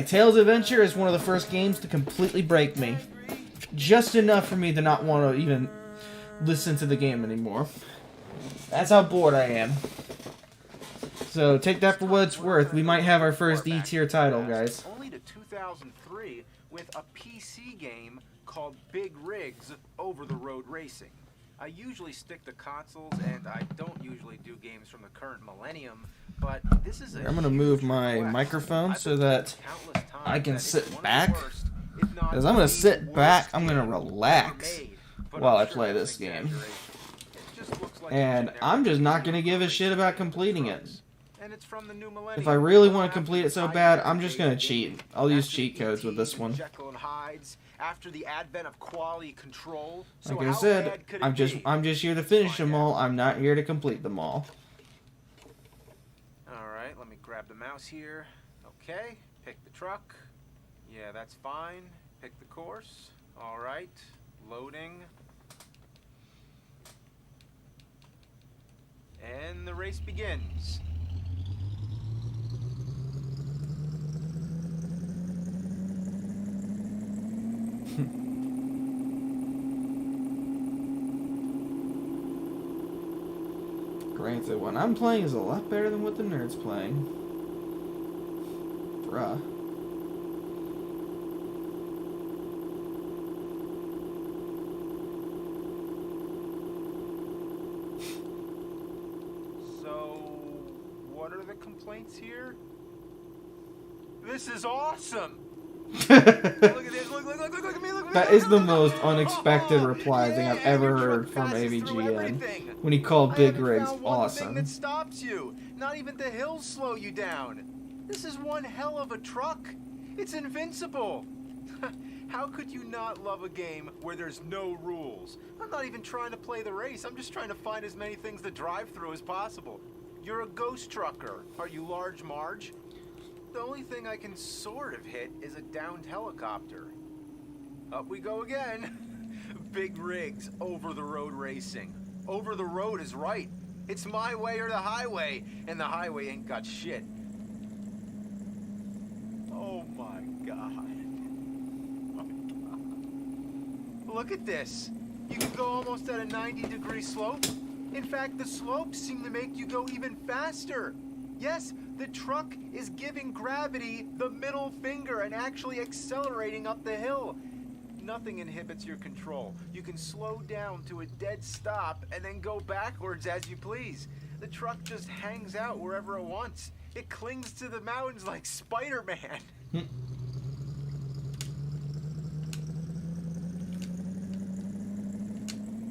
Tales Adventure is one of the first games to completely break me. Just enough for me to not want to even listen to the game anymore. That's how bored I am. So take that for what it's worth. We might have our first D-tier title, guys. Only to 2003 with a PC game called Big Rigs Over-the-Road Racing. I usually stick to consoles, and I don't usually do games from the current millennium, but this is I'm gonna move my microphone so that I can sit back. Because I'm gonna sit back, I'm gonna relax while I play this game. And I'm just not gonna give a shit about completing it. If I really want to complete it so bad, I'm just gonna cheat. I'll use cheat codes with this one. Like I said, I'm just here to finish them all. I'm not here to complete them all. Alright, let me grab the mouse here. Okay, pick the truck. Yeah, that's fine. Pick the course. Alright, loading. And the race begins. Granted, what I'm playing is a lot better than what the nerd's playing. Bruh. So, what are the complaints here? This is awesome. Look at this. Look at me. Look at me. That is the most unexpected reply thing I've ever heard from AVGN when he called Big Rigs One thing that awesome. stops you. Not even the hills slow you down. This is one hell of a truck. It's invincible. How could you not love a game where there's no rules? I'm not even trying to play the race. I'm just trying to find as many things to drive through as possible. You're a ghost trucker. Are you Large Marge? The only thing I can sort of hit is a downed helicopter. Up we go again. Big rigs, over the road racing. Over the road is right. It's my way or the highway, and the highway ain't got shit. Oh my God. Look at this. You can go almost at a 90-degree slope. In fact, the slopes seem to make you go even faster. Yes, the truck is giving gravity the middle finger and actually accelerating up the hill. Nothing inhibits your control. You can slow down to a dead stop and then go backwards as you please. The truck just hangs out wherever it wants. It clings to the mountains like Spider-Man.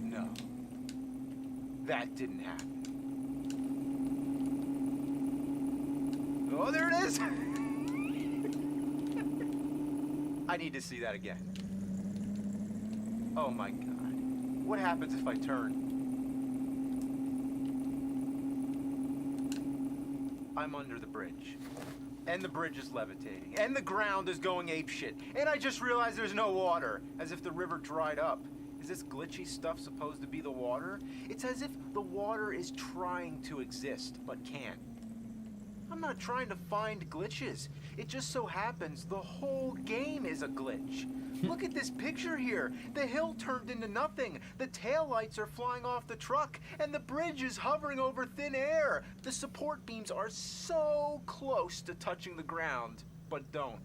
No. That didn't happen. Oh, there it is! I need to see that again. Oh my God. What happens if I turn? I'm under the bridge. And the bridge is levitating. And the ground is going apeshit. And I just realized there's no water. As if the river dried up. Is this glitchy stuff supposed to be the water? It's as if the water is trying to exist, but can't. I'm not trying to find glitches. It just so happens the whole game is a glitch. Look at this picture here. The hill turned into nothing. The taillights are flying off the truck, and the bridge is hovering over thin air. The support beams are so close to touching the ground, but don't.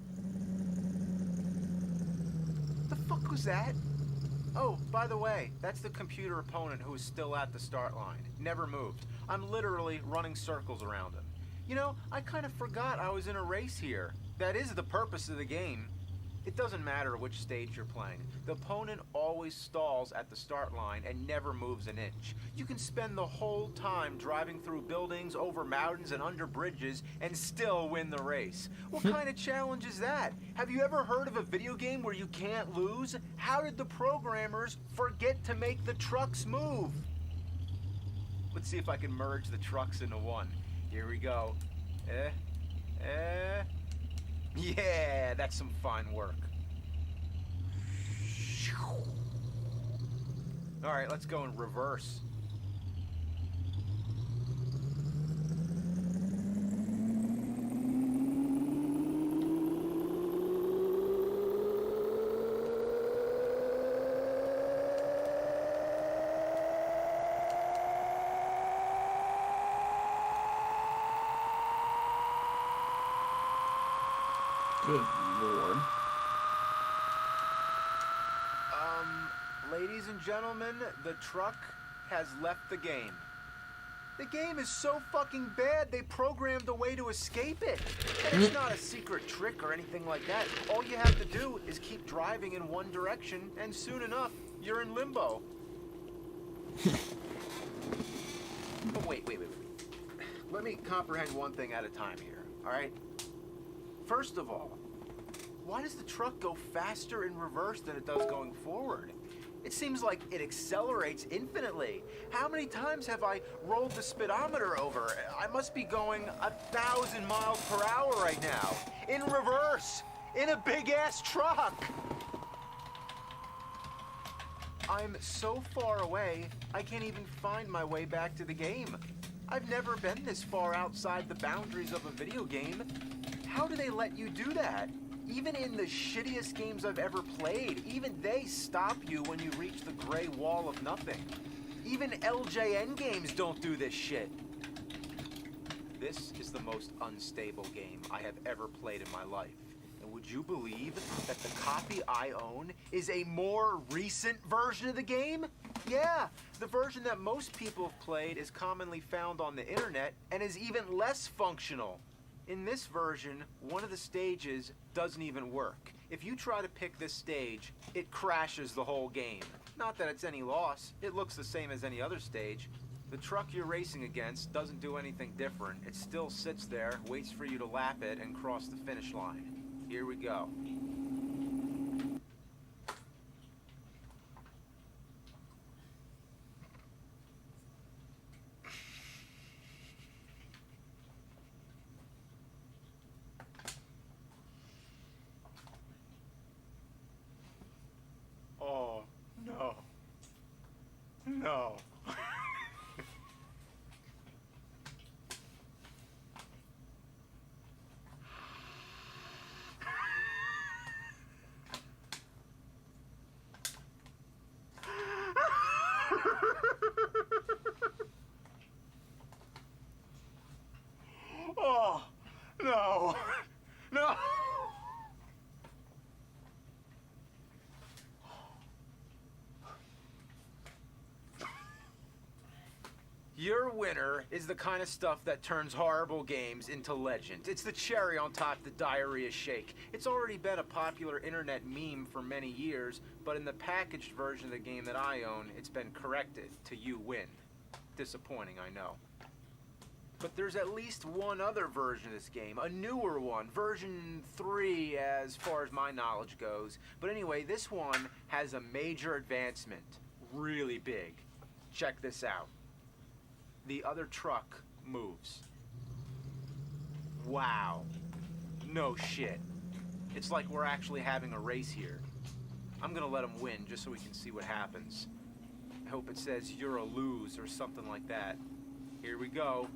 The fuck was that? Oh, by the way, that's the computer opponent who is still at the start line. Never moved. I'm literally running circles around him. You know, I kind of forgot I was in a race here. That is the purpose of the game. It doesn't matter which stage you're playing. The opponent always stalls at the start line and never moves an inch. You can spend the whole time driving through buildings, over mountains, and under bridges, and still win the race. What kind of challenge is that? Have you ever heard of a video game where you can't lose? How did the programmers forget to make the trucks move? Let's see if I can merge the trucks into one. Here we go. Yeah, that's some fine work. All right, let's go in reverse. Good Lord. Ladies and gentlemen, the truck has left the game. The game is so fucking bad, they programmed a way to escape it. And it's not a secret trick or anything like that. All you have to do is keep driving in one direction, and soon enough, you're in limbo. But wait. Let me comprehend one thing at a time here, all right? First of all, why does the truck go faster in reverse than it does going forward? It seems like it accelerates infinitely. How many times have I rolled the speedometer over? I must be going 1,000 miles per hour right now. In reverse, in a big-ass truck. I'm so far away, I can't even find my way back to the game. I've never been this far outside the boundaries of a video game. How do they let you do that? Even in the shittiest games I've ever played, even they stop you when you reach the gray wall of nothing. Even LJN games don't do this shit. This is the most unstable game I have ever played in my life. And would you believe that the copy I own is a more recent version of the game? Yeah, the version that most people have played is commonly found on the internet and is even less functional. In this version, one of the stages doesn't even work. If you try to pick this stage, it crashes the whole game. Not that it's any loss, it looks the same as any other stage. The truck you're racing against doesn't do anything different. It still sits there, waits for you to lap it and cross the finish line. Here we go. Oh, no. No. Oh, no. No. Your winner is the kind of stuff that turns horrible games into legend. It's the cherry on top of the diarrhea shake. It's already been a popular internet meme for many years, but in the packaged version of the game that I own, it's been corrected to "you win." Disappointing, I know. But there's at least one other version of this game, a newer one, version 3 as far as my knowledge goes. But anyway, this one has a major advancement, really big. Check this out. The other truck moves. Wow. No shit. It's like we're actually having a race here. I'm gonna let him win just so we can see what happens. I hope it says "you're a lose" or something like that. Here we go.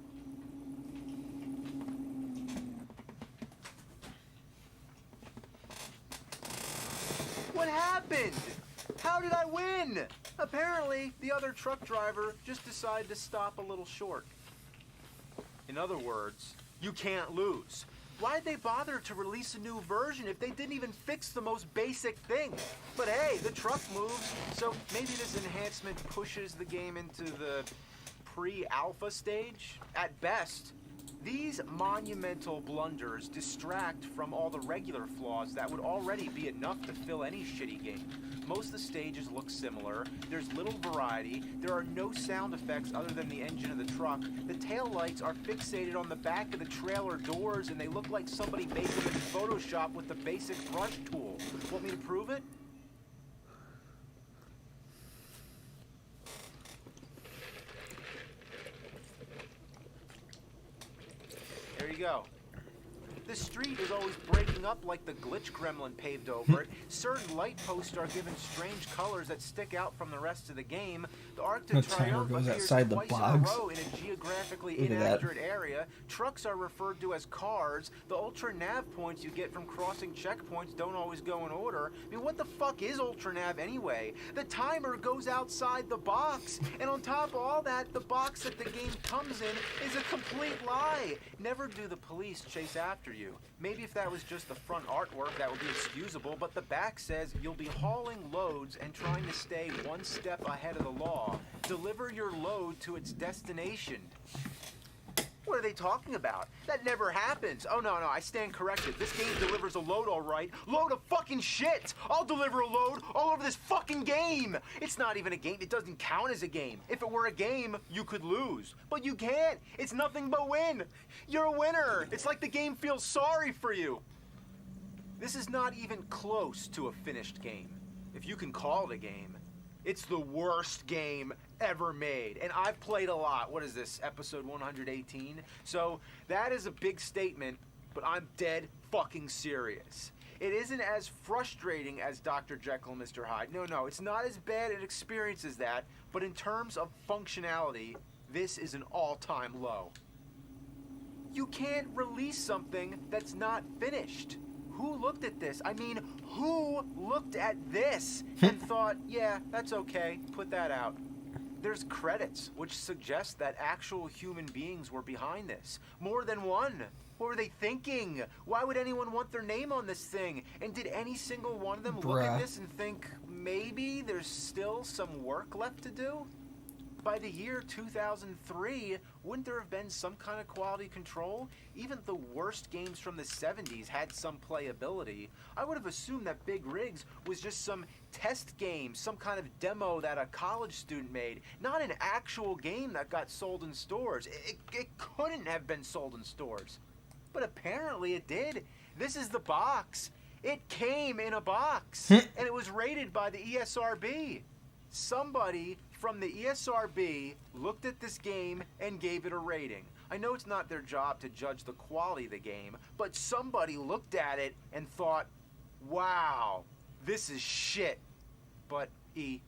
What happened? How did I win? Apparently, the other truck driver just decided to stop a little short. In other words, you can't lose. Why'd they bother to release a new version if they didn't even fix the most basic thing? But hey, the truck moves, so maybe this enhancement pushes the game into the pre-alpha stage? At best. These monumental blunders distract from all the regular flaws that would already be enough to fill any shitty game. Most of the stages look similar, there's little variety, there are no sound effects other than the engine of the truck, the taillights are fixated on the back of the trailer doors and they look like somebody made them in Photoshop with the basic brush tool. Want me to prove it? There you go. The street is always breaking up like the glitch gremlin paved over it. Certain light posts are given strange colors that stick out from the rest of the game. The Arc de The timer Triomphe goes appears outside the twice box. in a row in a geographically Look at that. inaccurate area. Trucks are referred to as cars. The ultra nav points you get from crossing checkpoints don't always go in order. I mean, what the fuck is ultra nav anyway? The timer goes outside the box, and on top of all that, the box that the game comes in is a complete lie. Never do the police chase after you. Maybe if that was just the front artwork, that would be excusable, but the back says you'll be hauling loads and trying to stay one step ahead of the law. Deliver your load to its destination. What are they talking about? That never happens. Oh, no, I stand corrected. This game delivers a load all right. Load of fucking shit! I'll deliver a load all over this fucking game! It's not even a game. It doesn't count as a game. If it were a game, you could lose. But you can't. It's nothing but win. You're a winner. It's like the game feels sorry for you. This is not even close to a finished game. If you can call it a game. It's the worst game ever made. And I've played a lot. What is this, episode 118? So that is a big statement, but I'm dead fucking serious. It isn't as frustrating as Dr. Jekyll and Mr. Hyde. No, it's not as bad an experience as that, but in terms of functionality, this is an all-time low. You can't release something that's not finished. Who looked at this? I mean, who looked at this and thought, yeah, that's okay, put that out? There's credits, which suggest that actual human beings were behind this. More than one. What were they thinking? Why would anyone want their name on this thing? And did any single one of them look at this and think, maybe there's still some work left to do? By the year 2003, wouldn't there have been some kind of quality control? Even the worst games from the 70s had some playability. I would have assumed that Big Rigs was just some test game, some kind of demo that a college student made, not an actual game that got sold in stores. It couldn't have been sold in stores. But apparently it did. This is the box. It came in a box, and it was rated by the ESRB. Somebody from the ESRB looked at this game and gave it a rating. I know it's not their job to judge the quality of the game, but somebody looked at it and thought, wow, this is shit. But we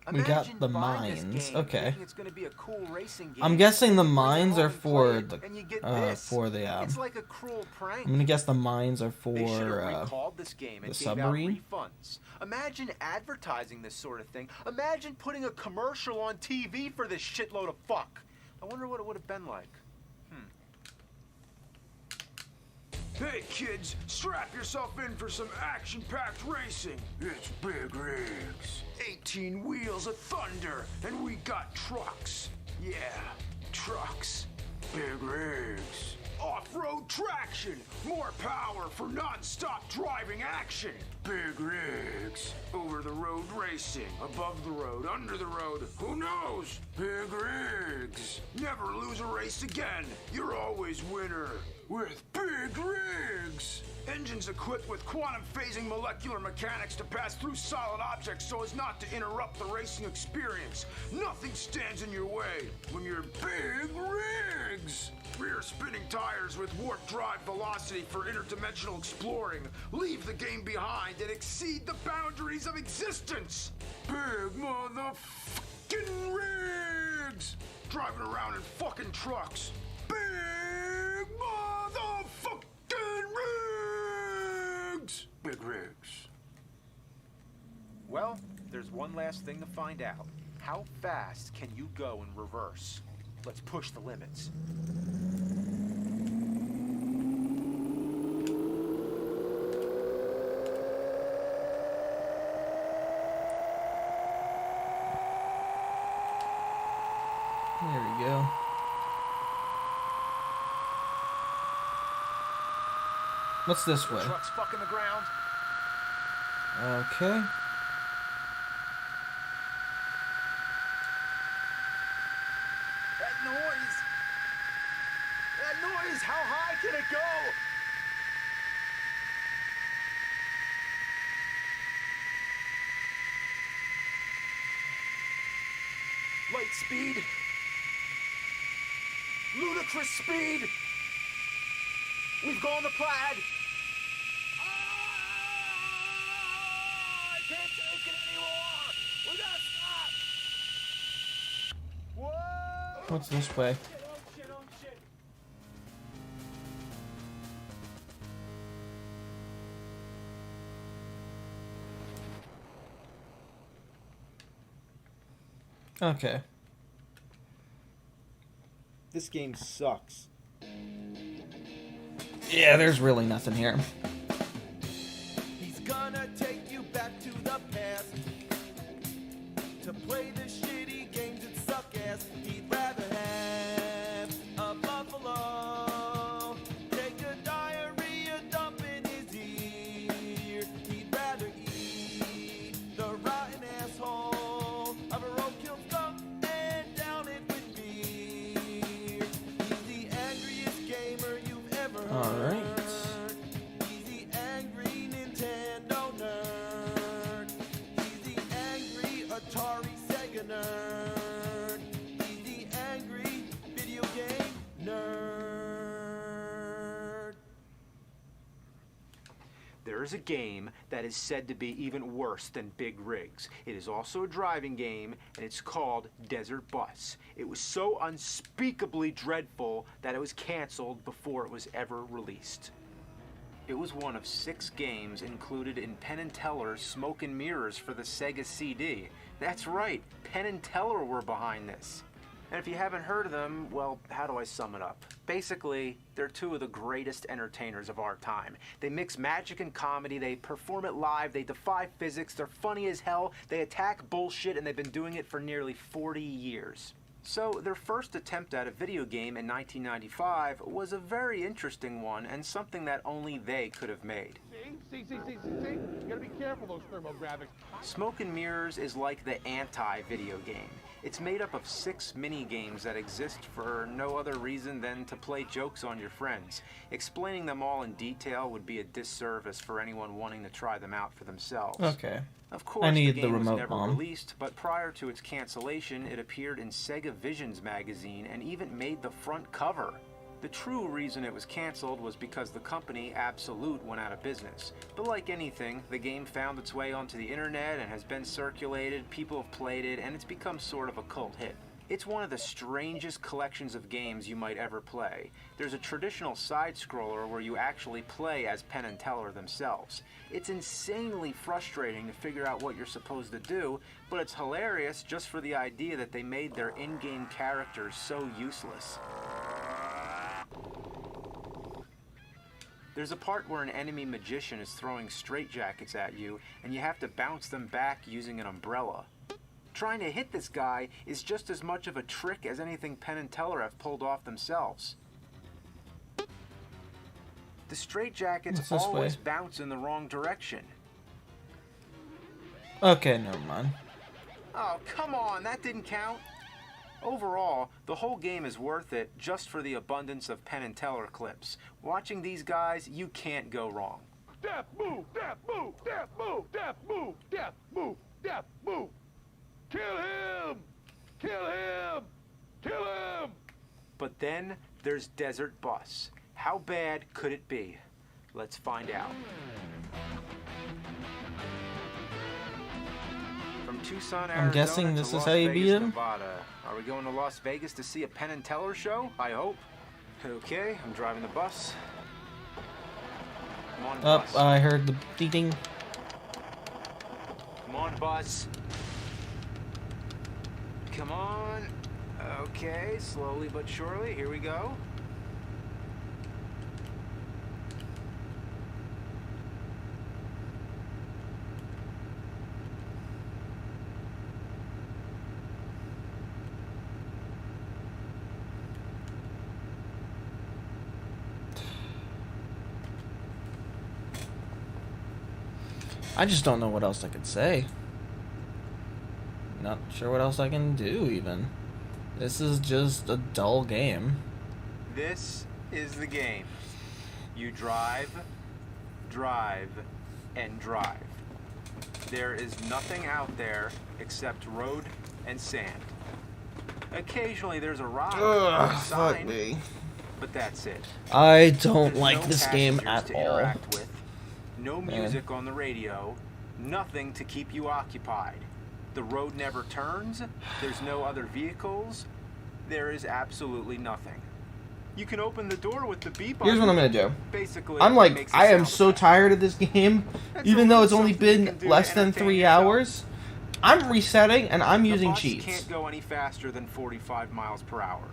got imagine the buying this mines. game, Okay. thinking it's going to be a cool racing game. I'm guessing the You bring it mines home are and play for it, the and you get this. It's like a cruel prank. I'm gonna guess the mines are They should have for recalled this game and the gave out submarine. refunds. Imagine advertising this sort of thing. Imagine putting a commercial on TV for this shitload of fuck. I wonder what it would have been like. Hey kids, strap yourself in for some action-packed racing. It's Big Rigs. 18 wheels of thunder, and we got trucks. Yeah, trucks. Big Rigs. Off-road traction, more power for non-stop driving action. Big Rigs. Over-the-road racing, above the road, under the road, who knows? Big Rigs. Never lose a race again. You're always winner with Big Rigs. Engines equipped with quantum phasing molecular mechanics to pass through solid objects so as not to interrupt the racing experience. Nothing stands in your way when you're Big Rigs. Rear spinning tires with warp drive velocity for interdimensional exploring. Leave the game behind and exceed the boundaries of existence. Big motherfucking rigs. Driving around in fucking trucks. Big motherfucking rigs. Big Rigs. Well, there's one last thing to find out. How fast can you go in reverse? Let's push the limits. There we go. What's this way? Truck's fucking the ground. Okay. That noise! That noise! How high can it go? Light speed. Ludicrous speed. We've gone to plaid. I can't take it anymore. We gotta stop. Whoa! What's this way? Oh shit. Okay. This game sucks. Yeah, there's really nothing here. He's gonna take you back to the past to play the shitty games that suck ass. He'd rather have a buffalo take a diarrhea dump in his ear. He'd rather eat the rotten asshole of a roadkill skunk and down it with beer. He's the angriest gamer you've ever heard. All right. He's the angry Nintendo nerd. He's the angry Atari Sega nerd. He's the angry video game nerd. There is a game that is said to be even worse than Big Rigs. It is also a driving game, and it's called Desert Bus. It was so unspeakably dreadful that it was canceled before it was ever released. It was one of 6 games included in Penn and Teller's Smoke and Mirrors for the Sega CD. That's right, Penn and Teller were behind this. And if you haven't heard of them, well, how do I sum it up? Basically, they're two of the greatest entertainers of our time. They mix magic and comedy, they perform it live, they defy physics, they're funny as hell, they attack bullshit, and they've been doing it for nearly 40 years. So their first attempt at a video game in 1995 was a very interesting one and something that only they could have made. See? You gotta be careful, those thermographics. Smoke and Mirrors is like the anti-video game. It's made up of 6 mini-games that exist for no other reason than to play jokes on your friends. Explaining them all in detail would be a disservice for anyone wanting to try them out for themselves. Okay. Of course, I need the the game was remote never bomb. released, but prior to its cancellation, it appeared in Sega Visions magazine and even made the front cover. The true reason it was canceled was because the company, Absolute, went out of business. But like anything, the game found its way onto the internet and has been circulated, people have played it, and it's become sort of a cult hit. It's one of the strangest collections of games you might ever play. There's a traditional side-scroller where you actually play as Penn and Teller themselves. It's insanely frustrating to figure out what you're supposed to do, but it's hilarious just for the idea that they made their in-game characters so useless. There's a part where an enemy magician is throwing straitjackets at you, and you have to bounce them back using an umbrella. Trying to hit this guy is just as much of a trick as anything Penn and Teller have pulled off themselves. The straitjackets always bounce in the wrong direction. Okay, never mind. Oh, come on, that didn't count. Overall, the whole game is worth it just for the abundance of Penn and Teller clips. Watching these guys, you can't go wrong. Death move, death move, death move, death move, death move, death move. Kill him! Kill him! Kill him! But then there's Desert Bus. How bad could it be? Let's find out. From Tucson, Arizona, I'm guessing this to is Las how you Vegas, beat him? Nevada. Are we going to Las Vegas to see a Penn and Teller show? I hope. Okay, I'm driving the bus. Come on, bus. I heard the ding. Come on, bus. Come on. Okay, slowly but surely. Here we go. I just don't know what else I could say. Not sure what else I can do, even. This is just a dull game. This is the game. You drive, and drive. There is nothing out there except road and sand. Occasionally there's a rock or a sign, me. but that's it. I don't There's like no this game passengers at to all. interact with, no music on the radio, nothing to keep you occupied. The road never turns, there's no other vehicles, there is absolutely nothing. You can open the door with the beep on. Here's what I'm gonna do. Basically, I'm it like, makes a I am sound so effect. tired of this game, That's even a though little it's only something you been can do less to than entertain 3 yourself. hours. I'm resetting and I'm using The bus cheats. can't go any faster than 45 miles per hour.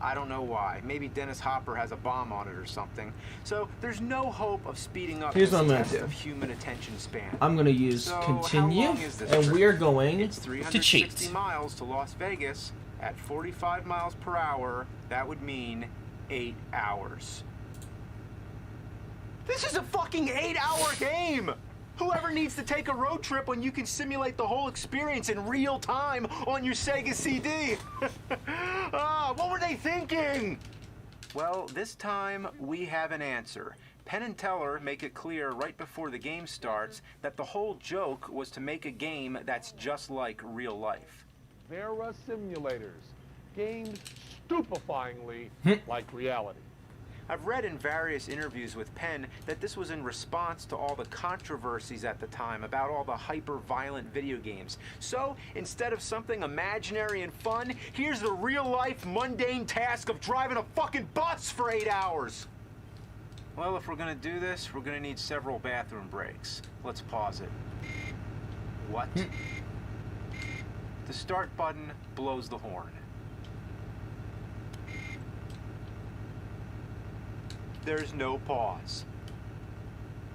I don't know why. Maybe Dennis Hopper has a bomb on it or something. So there's no hope of speeding up Here's this what I'm gonna test do. of human attention span. I'm gonna use So, how continue, long is this and trip? we are going It's to 360 cheat. miles to Las Vegas at 45 miles per hour. That would mean 8 hours. This is a fucking 8-hour game! Whoever needs to take a road trip when you can simulate the whole experience in real time on your Sega CD? What were they thinking? Well, this time we have an answer. Penn and Teller make it clear right before the game starts that the whole joke was to make a game that's just like real life. There are simulators. Games stupefyingly like reality. I've read in various interviews with Penn that this was in response to all the controversies at the time about all the hyper-violent video games. So, instead of something imaginary and fun, here's the real-life mundane task of driving a fucking bus for 8 hours! Well, if we're gonna do this, we're gonna need several bathroom breaks. Let's pause it. What? The start button blows the horn. there's no pause.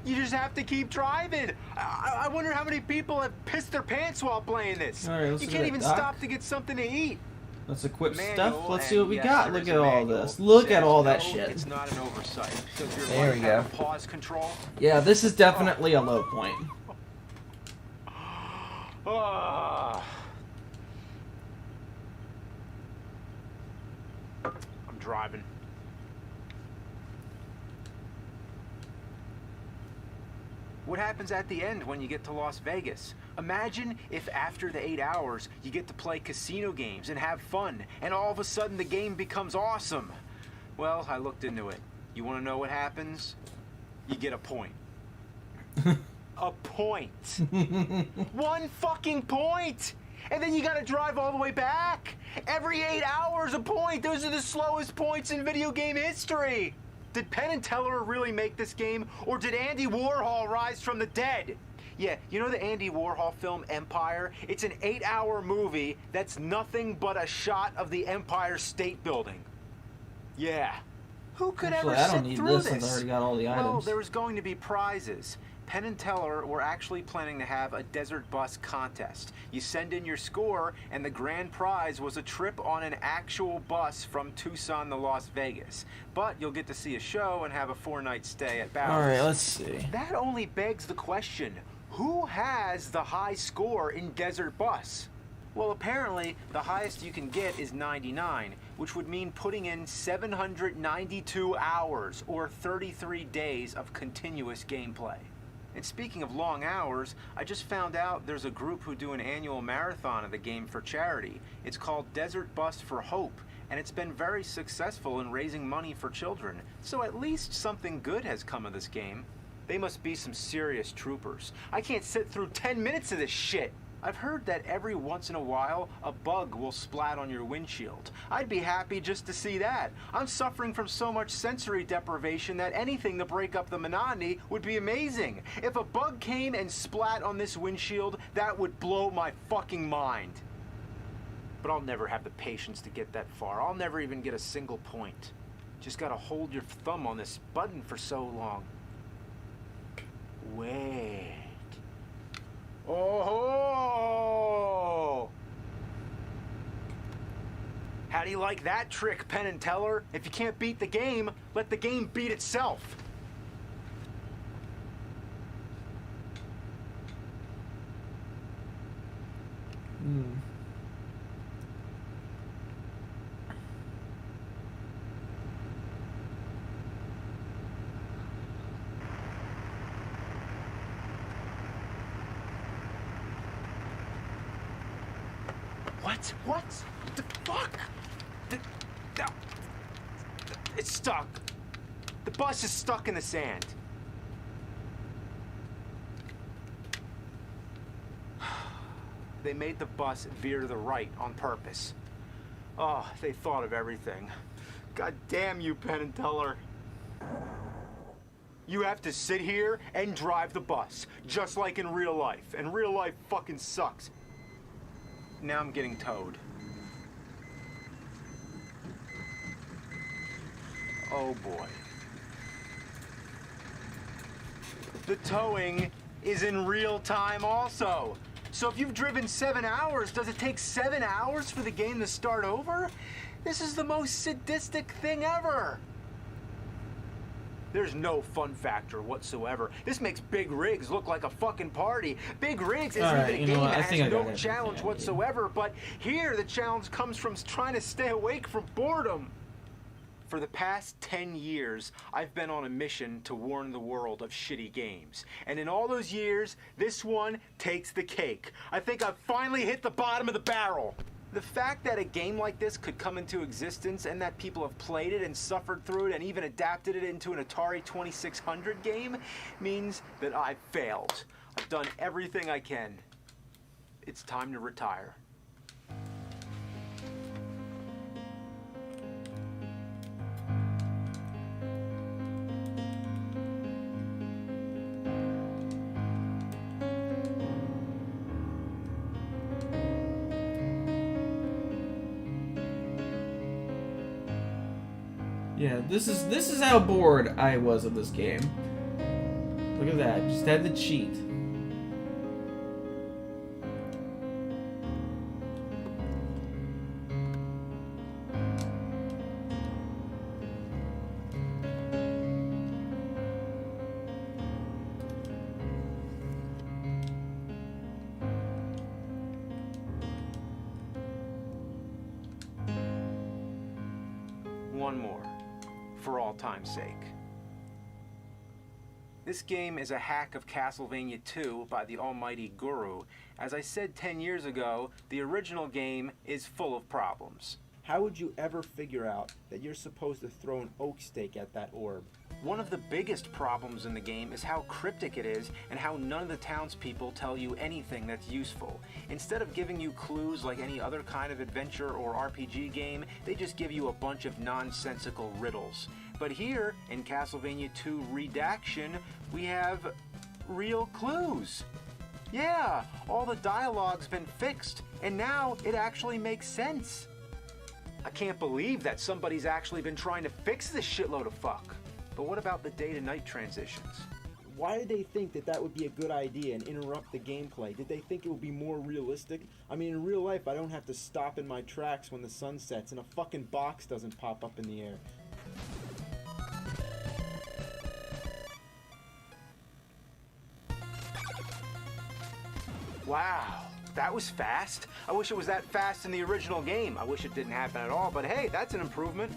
You just have to keep driving. I wonder how many people have pissed their pants while playing this. All right, let's You look can't at even dock. stop to get something to eat. Let's equip Manual, stuff. Let's see and what we yes, got. there Look is at a all manual, this. Look at says, all that no, shit. It's not an oversight. Does your There life we have go. pause control? Yeah, this is definitely a low point. Ah. I'm driving. What happens at the end when you get to Las Vegas? Imagine if after the 8 hours you get to play casino games and have fun, and all of a sudden the game becomes awesome. Well, I looked into it. You want to know what happens? You get a point. A point. One fucking point! And then you gotta drive all the way back. Every 8 hours a point. Those are the slowest points in video game history. Did Penn and Teller really make this game, or did Andy Warhol rise from the dead? Yeah, you know the Andy Warhol film Empire? It's an 8-hour movie that's nothing but a shot of the Empire State Building. Yeah. Who could Actually, ever I sit don't need through this this? since I already got all the Well, items. there was going to be prizes. Penn and Teller were actually planning to have a desert bus contest. You send in your score, and the grand prize was a trip on an actual bus from Tucson to Las Vegas. But you'll get to see a show and have a 4-night stay at Bowers. All right, let's see. That only begs the question, who has the high score in Desert Bus? Well, apparently, the highest you can get is 99, which would mean putting in 792 hours, or 33 days of continuous gameplay. And speaking of long hours, I just found out there's a group who do an annual marathon of the game for charity. It's called Desert Bus for Hope, and it's been very successful in raising money for children. So at least something good has come of this game. They must be some serious troopers. I can't sit through 10 minutes of this shit. I've heard that every once in a while, a bug will splat on your windshield. I'd be happy just to see that. I'm suffering from so much sensory deprivation that anything to break up the monotony would be amazing. If a bug came and splat on this windshield, that would blow my fucking mind. But I'll never have the patience to get that far. I'll never even get a single point. Just gotta hold your thumb on this button for so long. Wait. Oh! How do you like that trick, Penn and Teller? If you can't beat the game, let the game beat itself. What? What? The fuck? It's stuck. The bus is stuck in the sand. They made the bus veer to the right on purpose. Oh, they thought of everything. God damn you, Penn and Teller. You have to sit here and drive the bus, just like in real life. And real life fucking sucks. Now I'm getting towed. Oh boy. The towing is in real time also. So if you've driven 7 hours, does it take 7 hours for the game to start over? This is the most sadistic thing ever. There's no fun factor whatsoever. This makes Big Rigs look like a fucking party. Big Rigs isn't Alright, even a you know game what? I that think I has got no everything challenge I need. whatsoever, but here the challenge comes from trying to stay awake from boredom. For the past 10 years, I've been on a mission to warn the world of shitty games. And in all those years, this one takes the cake. I think I've finally hit the bottom of the barrel. The fact that a game like this could come into existence and that people have played it and suffered through it and even adapted it into an Atari 2600 game means that I've failed. I've done everything I can. It's time to retire. Yeah, this is how bored I was of this game. Look at that, just had the cheat. One more, for all time's sake. This game is a hack of Castlevania 2 by the almighty Guru. As I said 10 years ago, the original game is full of problems. How would you ever figure out that you're supposed to throw an oak stake at that orb? One of the biggest problems in the game is how cryptic it is and how none of the townspeople tell you anything that's useful. Instead of giving you clues like any other kind of adventure or RPG game, they just give you a bunch of nonsensical riddles. But here, in Castlevania 2 Redaction, we have real clues. Yeah, all the dialogue's been fixed, and now it actually makes sense. I can't believe that somebody's actually been trying to fix this shitload of fuck. But what about the day-to-night transitions? Why did they think that that would be a good idea and interrupt the gameplay? Did they think it would be more realistic? I mean, in real life, I don't have to stop in my tracks when the sun sets and a fucking box doesn't pop up in the air. Wow, that was fast. I wish it was that fast in the original game. I wish it didn't happen at all, but hey, that's an improvement.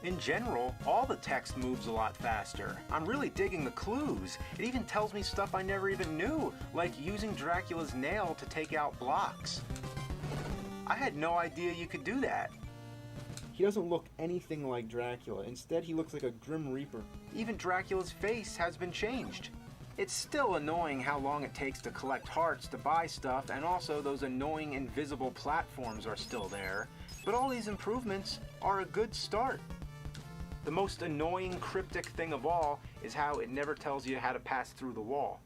In general, all the text moves a lot faster. I'm really digging the clues. It even tells me stuff I never even knew, like using Dracula's nail to take out blocks. I had no idea you could do that. He doesn't look anything like Dracula. Instead, he looks like a Grim Reaper. Even Dracula's face has been changed. It's still annoying how long it takes to collect hearts to buy stuff, and also those annoying invisible platforms are still there. But all these improvements are a good start. The most annoying cryptic thing of all is how it never tells you how to pass through the wall.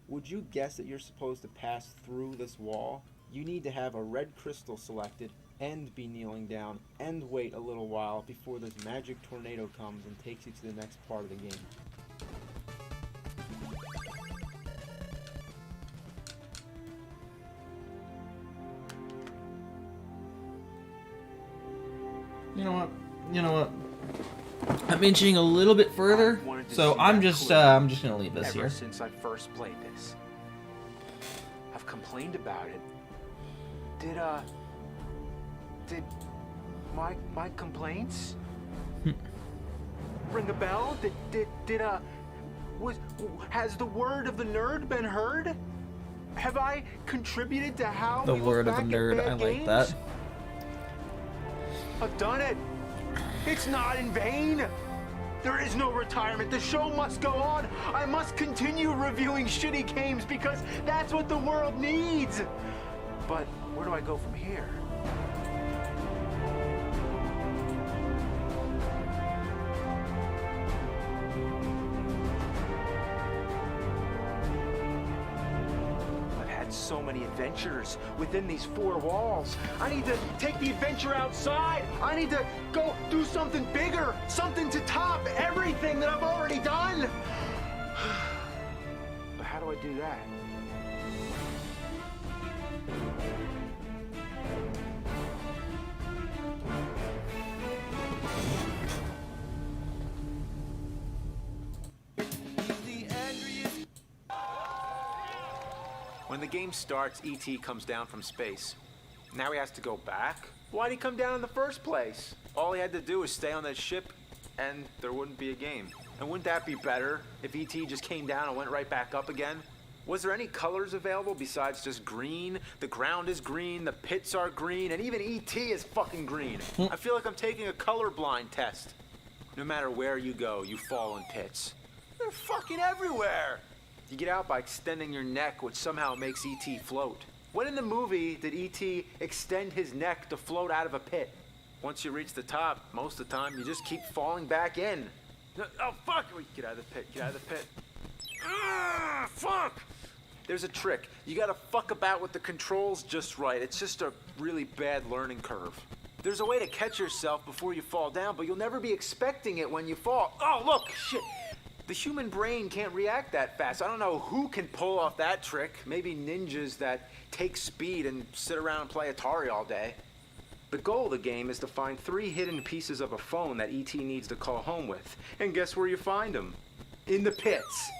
Would you guess that you're supposed to pass through this wall? You need to have a red crystal selected and be kneeling down and wait a little while before this magic tornado comes and takes you to the next part of the game. You know what? I'm inching a little bit further, so I'm just gonna leave this here. Ever since I first played this, I've complained about it. Did my complaints ring a bell? Has the word of the nerd been heard? Have I contributed to how The we word look of the back at nerd, bad I like games? that. I've done it. It's not in vain. There is no retirement. The show must go on. I must continue reviewing shitty games because that's what the world needs. But where do I go from here? I've had so many adventures within these four walls. I need to take the adventure outside. I need to go do something bigger, something to top everything that I've already done. But how do I do that? When the game starts, E.T. comes down from space. Now he has to go back? Why'd he come down in the first place? All he had to do was stay on that ship, and there wouldn't be a game. And wouldn't that be better if E.T. just came down and went right back up again? Was there any colors available besides just green? The ground is green, the pits are green, and even E.T. is fucking green. I feel like I'm taking a colorblind test. No matter where you go, you fall in pits. They're fucking everywhere! You get out by extending your neck, which somehow makes E.T. float. When in the movie did E.T. extend his neck to float out of a pit? Once you reach the top, most of the time, you just keep falling back in. Oh, fuck! Get out of the pit, get out of the pit. Fuck! There's a trick. You gotta fuck about with the controls just right. It's just a really bad learning curve. There's a way to catch yourself before you fall down, but you'll never be expecting it when you fall. Oh, look, shit. The human brain can't react that fast. I don't know who can pull off that trick. Maybe ninjas that take speed and sit around and play Atari all day. The goal of the game is to find 3 hidden pieces of a phone that E.T. needs to call home with. And guess where you find them? In the pits.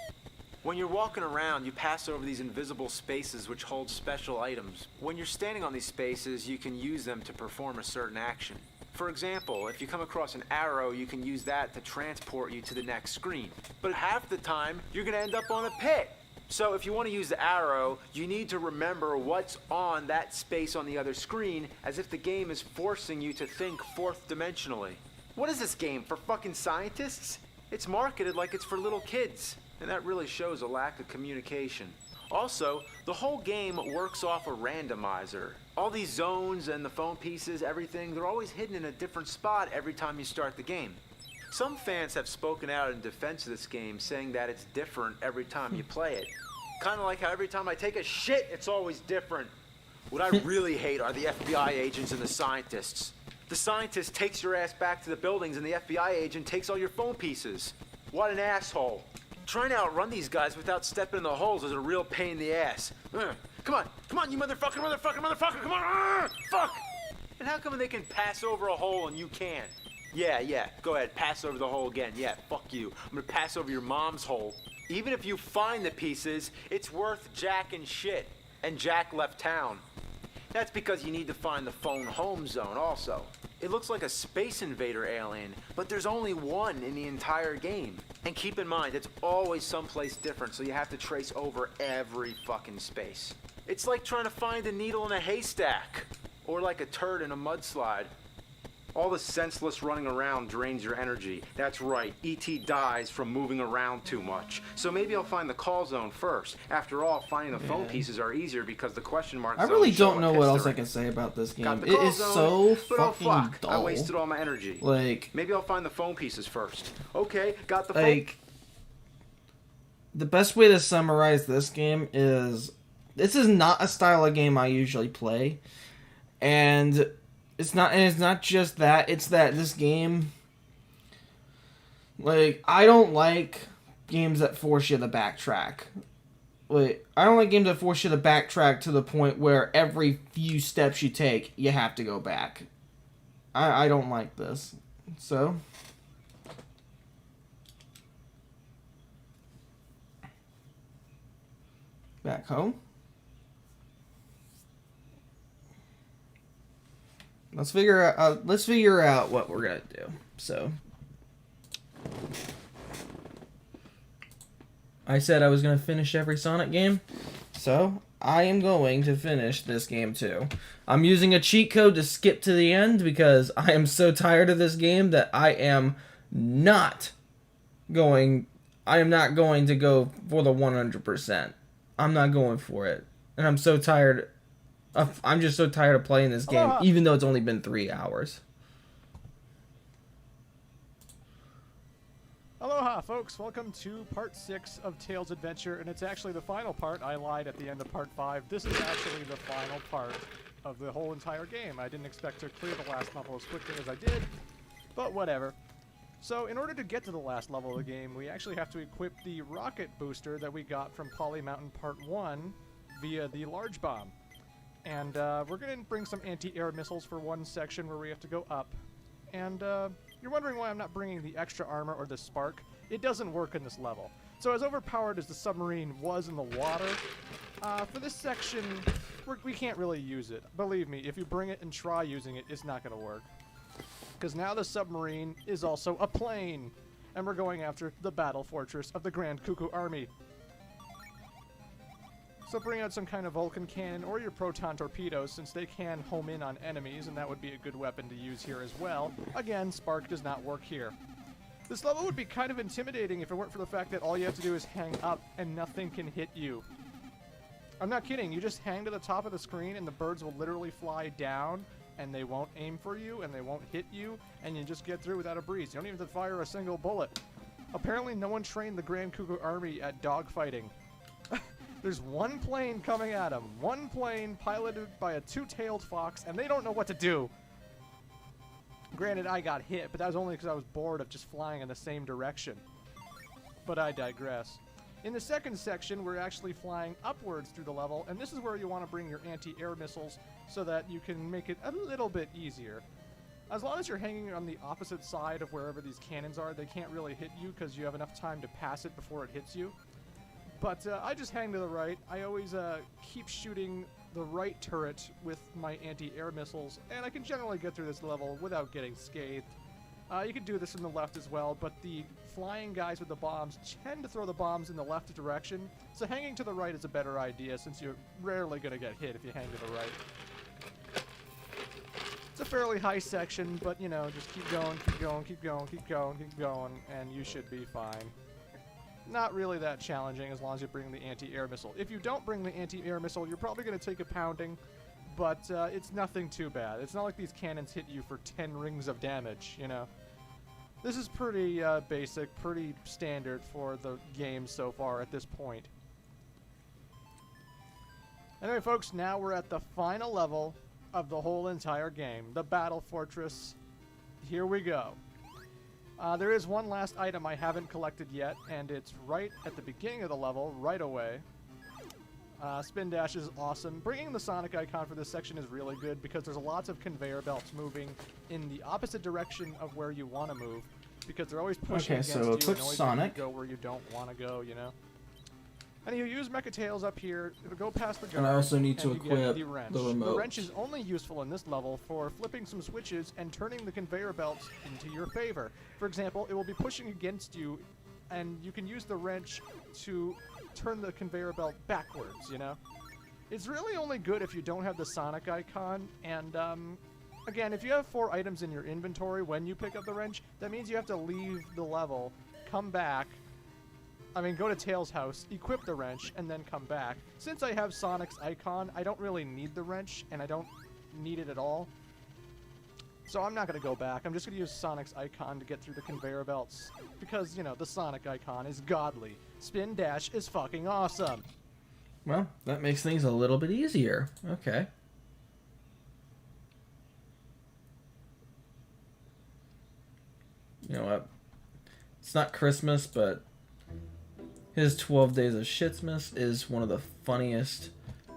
When you're walking around, you pass over these invisible spaces which hold special items. When you're standing on these spaces, you can use them to perform a certain action. For example, if you come across an arrow, you can use that to transport you to the next screen. But half the time, you're going to end up on a pit. So if you want to use the arrow, you need to remember what's on that space on the other screen, as if the game is forcing you to think fourth dimensionally. What is this game, for fucking scientists? It's marketed like it's for little kids, and that really shows a lack of communication. Also, the whole game works off a randomizer. All these zones and the phone pieces, everything, they're always hidden in a different spot every time you start the game. Some fans have spoken out in defense of this game, saying that it's different every time you play it. Kind of like how every time I take a shit, it's always different. What I really hate are the FBI agents and the scientists. The scientist takes your ass back to the buildings and the FBI agent takes all your phone pieces. What an asshole. Trying to outrun these guys without stepping in the holes is a real pain in the ass. Come on, you motherfucker, come on, fuck! And how come they can pass over a hole and you can't? Yeah, go ahead, pass over the hole again. Yeah, fuck you. I'm gonna pass over your mom's hole. Even if you find the pieces, it's worth Jack and shit. And Jack left town. That's because you need to find the phone home zone also. It looks like a Space Invader alien, but there's only one in the entire game. And keep in mind, it's always someplace different, so you have to trace over every fucking space. It's like trying to find a needle in a haystack, or like a turd in a mudslide. All the senseless running around drains your energy. That's right, E.T. dies from moving around too much. So maybe I'll find the call zone first. After all, finding the phone pieces are easier because the question mark I really don't know what else I can say about this game. It is so fucking dull. I wasted all my energy. Like, maybe I'll find the phone pieces first. Okay, got the phone. Like, the best way to summarize this game is, this is not a style of game I usually play, and it's not just that, it's that this game, like, I don't like games that force you to backtrack. Like, I don't like games that force you to backtrack to the point where every few steps you take, you have to go back. I don't like this. So, back home. Let's figure out what we're gonna do. So, I said I was gonna finish every Sonic game, so I am going to finish this game too. I'm using a cheat code to skip to the end because I am so tired of this game that I am not going to go for the 100%. I'm not going for it, and I'm so tired. I'm just so tired of playing this game, even though it's only been 3 hours. Aloha, folks. Welcome to Part 6 of Tails' Adventure, and it's actually the final part. I lied at the end of Part 5. This is actually the final part of the whole entire game. I didn't expect to clear the last level as quickly as I did, but whatever. So, in order to get to the last level of the game, we actually have to equip the rocket booster that we got from Poly Mountain Part 1 via the Large Bomb. And we're going to bring some anti-air missiles for one section where we have to go up. And you're wondering why I'm not bringing the extra armor or the spark. It doesn't work in this level. So as overpowered as the submarine was in the water, for this section, we can't really use it. Believe me, if you bring it and try using it, it's not going to work. Because now the submarine is also a plane. And we're going after the battle fortress of the Grand Cuckoo Army. So bring out some kind of Vulcan cannon or your proton torpedoes, since they can home in on enemies, and that would be a good weapon to use here as well. Again, spark does not work here. This level would be kind of intimidating if it weren't for the fact that all you have to do is hang up and nothing can hit you. I'm not kidding, you just hang to the top of the screen and the birds will literally fly down and they won't aim for you and they won't hit you, and you just get through without a breeze. You don't even have to fire a single bullet. Apparently no one trained the Grand Cuckoo Army at dogfighting. There's one plane coming at them. One plane piloted by a two-tailed fox, and they don't know what to do. granted, I got hit, but that was only because I was bored of just flying in the same direction. But I digress. In the second section, we're actually flying upwards through the level, and this is where you want to bring your anti-air missiles so that you can make it a little bit easier. As long as you're hanging on the opposite side of wherever these cannons are, they can't really hit you because you have enough time to pass it before it hits you. But I just hang to the right. I always keep shooting the right turret with my anti-air missiles, and I can generally get through this level without getting scathed. You can do this in the left as well, but the flying guys with the bombs tend to throw the bombs in the left direction, so hanging to the right is a better idea since you're rarely going to get hit if you hang to the right. It's a fairly high section, but you know, just keep going, keep going, keep going, keep going, keep going, and you should be fine. Not really that challenging as long as you bring the anti-air missile. If you don't bring the anti-air missile, you're probably going to take a pounding, but it's nothing too bad. It's not like these cannons hit you for 10 rings of damage, you know. This is pretty basic, pretty standard for the game so far at this point. Anyway, folks, now we're at the final level of the whole entire game, the Battle Fortress. Here we go. There is one last item I haven't collected yet, and it's right at the beginning of the level, right away. Spin dash is awesome. Bringing the Sonic icon for this section is really good because there's lots of conveyor belts moving in the opposite direction of where you want to move, because they're always pushing against you and always Sonic. go where you don't want to go, you know. And you use Mecha Tails up here. It'll go past the guard. And I also need to and you equip get the wrench. the remote. The wrench is only useful in this level for flipping some switches and turning the conveyor belts into your favor. For example, it will be pushing against you, and you can use the wrench to turn the conveyor belt backwards, you know? It's really only good if you don't have the Sonic icon, and again, if you have 4 items in your inventory when you pick up the wrench, that means you have to leave the level, come back, go to Tails' house, equip the wrench, and then come back. Since I have Sonic's icon, I don't really need the wrench, and I don't need it at all. So I'm not going to go back. I'm just going to use Sonic's icon to get through the conveyor belts. Because, you know, the Sonic icon is godly. Spin dash is fucking awesome. Well, that makes things a little bit easier. Okay. You know what? It's not Christmas, but his 12 Days of Shitsmas is one of the funniest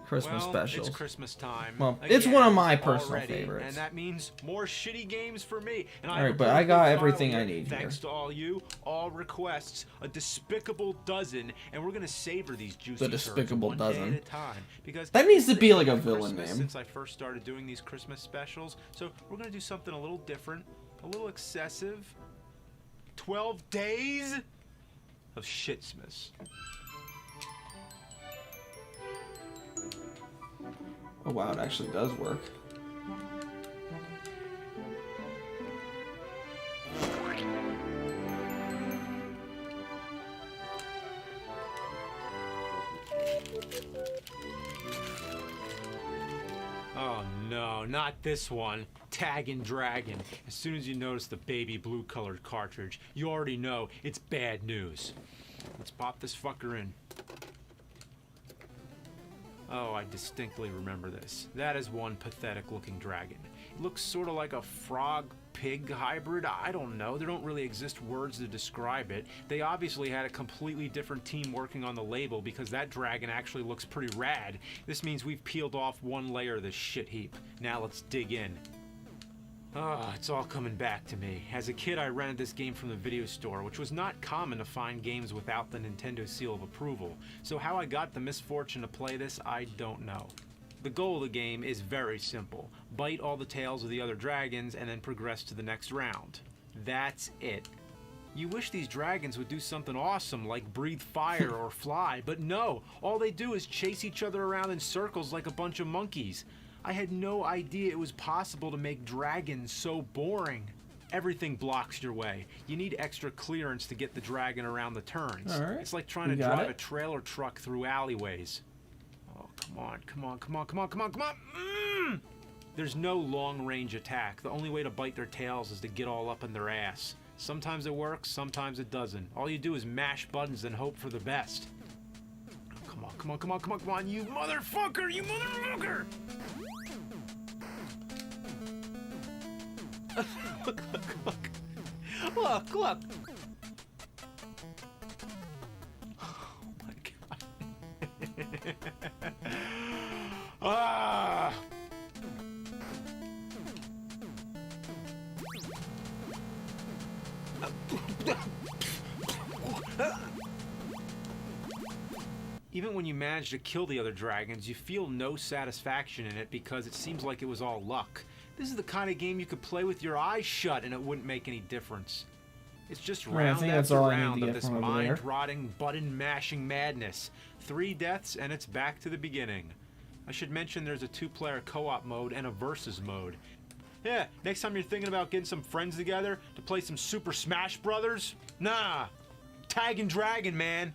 Christmas specials. It's Christmas time. Well, it's one of my personal already, favorites. And that means more shitty games for me. And Alright, but I got everything I need here. Thanks to all you, all requests, a despicable dozen, and we're gonna savor these juicy The Despicable one Dozen. day at a time. Because That needs to be like a Christmas villain name. Since I first started doing these Christmas specials, so we're gonna do something a little different, a little excessive. 12 days of Shitsmas. Oh wow, it actually does work. Oh no, not this one. Tag and Dragon. As soon as you notice the baby blue colored cartridge, you already know it's bad news. Let's pop this fucker in. Oh, I distinctly remember this. That is one pathetic looking dragon. It looks sort of like a frog-pig hybrid. I don't know. There don't really exist words to describe it. They obviously had a completely different team working on the label because that dragon actually looks pretty rad. This means we've peeled off one layer of this shit heap. Now let's dig in. Ah, it's all coming back to me. As a kid, I rented this game from the video store, which was not common to find games without the Nintendo seal of approval. So how I got the misfortune to play this, I don't know. The goal of the game is very simple. Bite all the tails of the other dragons and then progress to the next round. That's it. You wish these dragons would do something awesome like breathe fire or fly, but no, all they do is chase each other around in circles like a bunch of monkeys. I had no idea it was possible to make dragons so boring. Everything blocks your way. You need extra clearance to get the dragon around the turns. All right. It's like trying to drive a trailer truck through alleyways. Oh, come on, come on, come on, come on, come on, come on! There's no long-range attack. The only way to bite their tails is to get all up in their ass. Sometimes it works, sometimes it doesn't. All you do is mash buttons and hope for the best. Come on, come on, come on, come on, come on, you motherfucker, you motherfucker! Look, look, look. Look, look. Oh my god. Ah! Even when you manage to kill the other dragons, you feel no satisfaction in it because it seems like it was all luck. This is the kind of game you could play with your eyes shut and it wouldn't make any difference. It's just Right, I round think that's after all I need round to of get this from over there. mind-rotting, button-mashing madness. 3 deaths and it's back to the beginning. I should mention there's a 2-player co-op mode and a versus mode. Yeah, next time you're thinking about getting some friends together to play some Super Smash Brothers, nah, Tag and Dragon, man.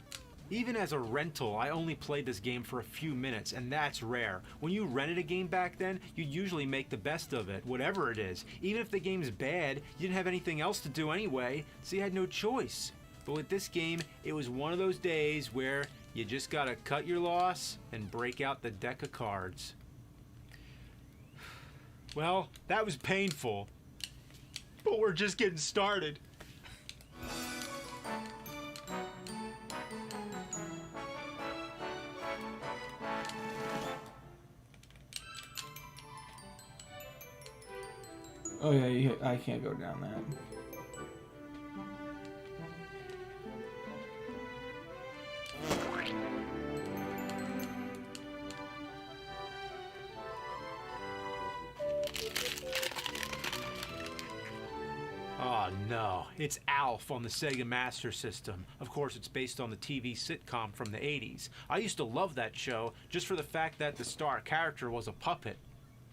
Even as a rental, I only played this game for a few minutes, and that's rare. When you rented a game back then, you'd usually make the best of it, whatever it is. Even if the game's bad, you didn't have anything else to do anyway, so you had no choice. But with this game, it was one of those days where you just gotta cut your loss and break out the deck of cards. Well, that was painful, but we're just getting started. Oh yeah, I can't go down that. Oh no, it's Alf on the Sega Master System. Of course, it's based on the TV sitcom from the 80s. I used to love that show just for the fact that the star character was a puppet.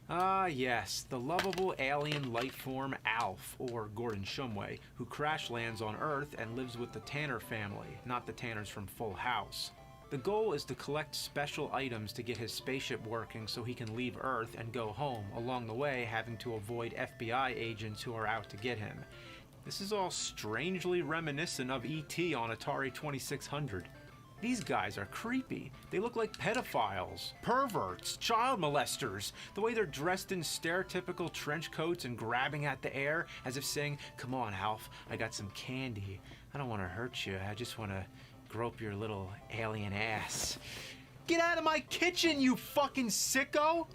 Ah yes, the lovable alien life form Alf, or Gordon Shumway, who crash lands on Earth and lives with the Tanner family, not the Tanners from Full House. The goal is to collect special items to get his spaceship working so he can leave Earth and go home, along the way having to avoid FBI agents who are out to get him. This is all strangely reminiscent of E.T. on Atari 2600. These guys are creepy. They look like pedophiles, perverts, child molesters. The way they're dressed in stereotypical trench coats and grabbing at the air as if saying, "Come on, Alf, I got some candy. I don't want to hurt you. I just want to grope your little alien ass." Get out of my kitchen, you fucking sicko!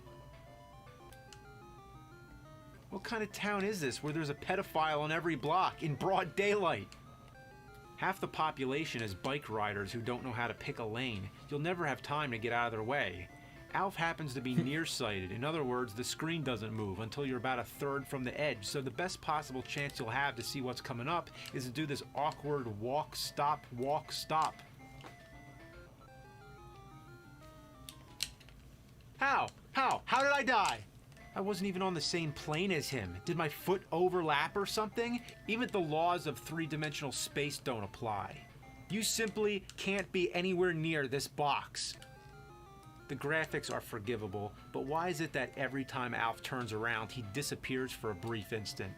What kind of town is this where there's a pedophile on every block in broad daylight? Half the population is bike riders who don't know how to pick a lane. You'll never have time to get out of their way. Alf happens to be nearsighted. In other words, the screen doesn't move until you're about a third from the edge, so the best possible chance you'll have to see what's coming up is to do this awkward walk, stop, walk, stop. How? How did I die? I wasn't even on the same plane as him. Did my foot overlap or something? Even the laws of three-dimensional space don't apply. You simply can't be anywhere near this box. The graphics are forgivable, but why is it that every time Alf turns around, he disappears for a brief instant?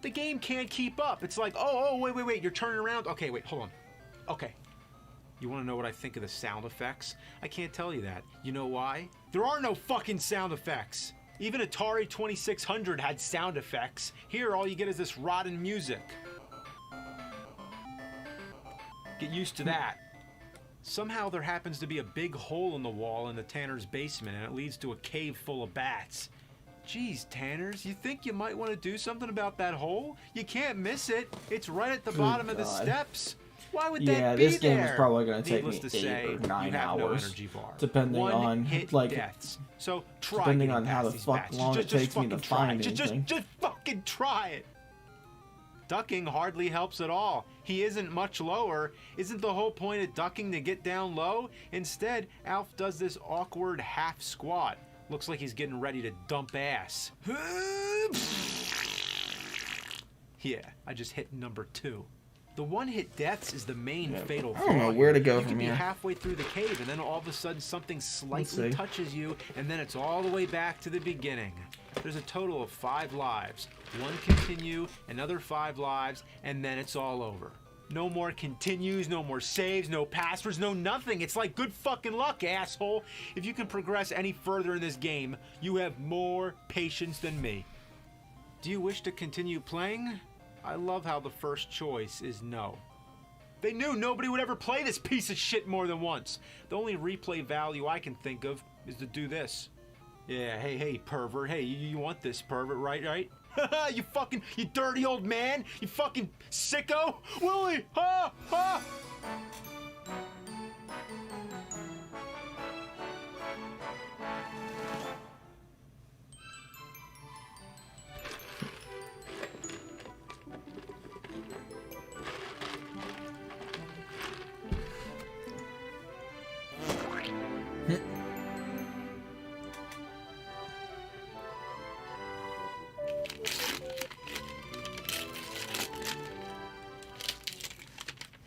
The game can't keep up. It's like, oh, wait, you're turning around? Okay, wait, hold on. Okay. You want to know what I think of the sound effects? I can't tell you that. You know why? There are no fucking sound effects. Even Atari 2600 had sound effects. Here, all you get is this rotten music. Get used to that. Somehow there happens to be a big hole in the wall in the Tanner's basement, and it leads to a cave full of bats. Geez, Tanners, you think you might want to do something about that hole? You can't miss it. It's right at the bottom of the steps. Why would that be this game there? is probably going to take me Needless to 8 say, or 9 you have no hours, energy bar. depending on One-hit like deaths. So try depending getting on how past the these fuck bats. long it takes me to fucking try find it. anything. Just fucking try it. Ducking hardly helps at all. He isn't much lower. Isn't the whole point of ducking to get down low? Instead, Alf does this awkward half squat. Looks like he's getting ready to dump ass. Yeah, I just hit number 2. The one-hit deaths is the main fatal flaw. I don't know where to go you from could be here. halfway through the cave, and then all of a sudden something slightly see. touches you, and then it's all the way back to the beginning. There's a total of 5 lives. 1 continue, another 5 lives, and then it's all over. No more continues, no more saves, no passwords, no nothing. It's like good fucking luck, asshole. If you can progress any further in this game, you have more patience than me. Do you wish to continue playing? I love how the first choice is no. They knew nobody would ever play this piece of shit more than once. The only replay value I can think of is to do this. Yeah, hey, pervert. Hey, you want this, pervert, right? you dirty old man. You fucking sicko. Willie, ha!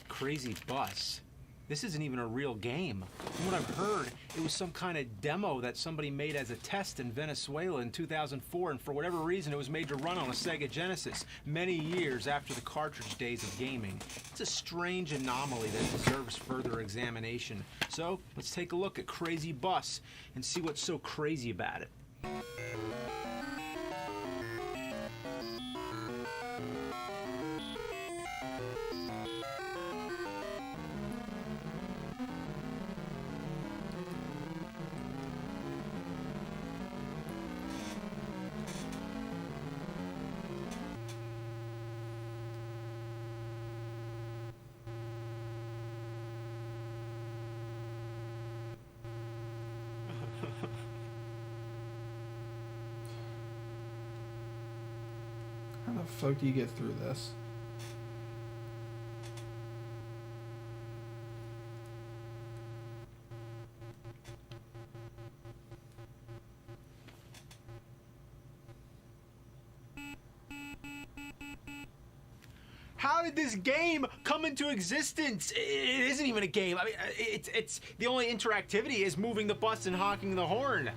Crazy Bus. This isn't even a real game. From what I've heard, it was some kind of demo that somebody made as a test in Venezuela in 2004, and for whatever reason it was made to run on a Sega Genesis many years after the cartridge days of gaming. It's a strange anomaly that deserves further examination. So, let's take a look at Crazy Bus and see what's so crazy about it. How the fuck do you get through this? How did this game come into existence? It isn't even a game. I mean, it's the only interactivity is moving the bus and honking the horn.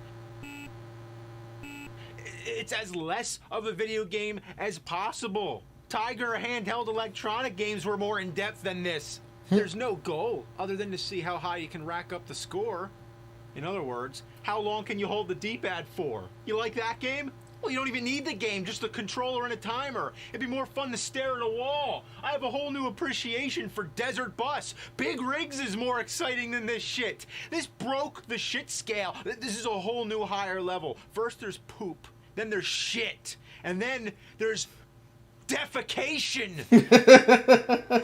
It's as less of a video game as possible. Tiger handheld electronic games were more in-depth than this. There's no goal other than to see how high you can rack up the score. In other words, how long can you hold the D-pad for? You like that game? Well, you don't even need the game, just a controller and a timer. It'd be more fun to stare at a wall. I have a whole new appreciation for Desert Bus. Big Rigs is more exciting than this shit. This broke the shit scale. This is a whole new higher level. First there's poop, then there's shit, and then there's defecation.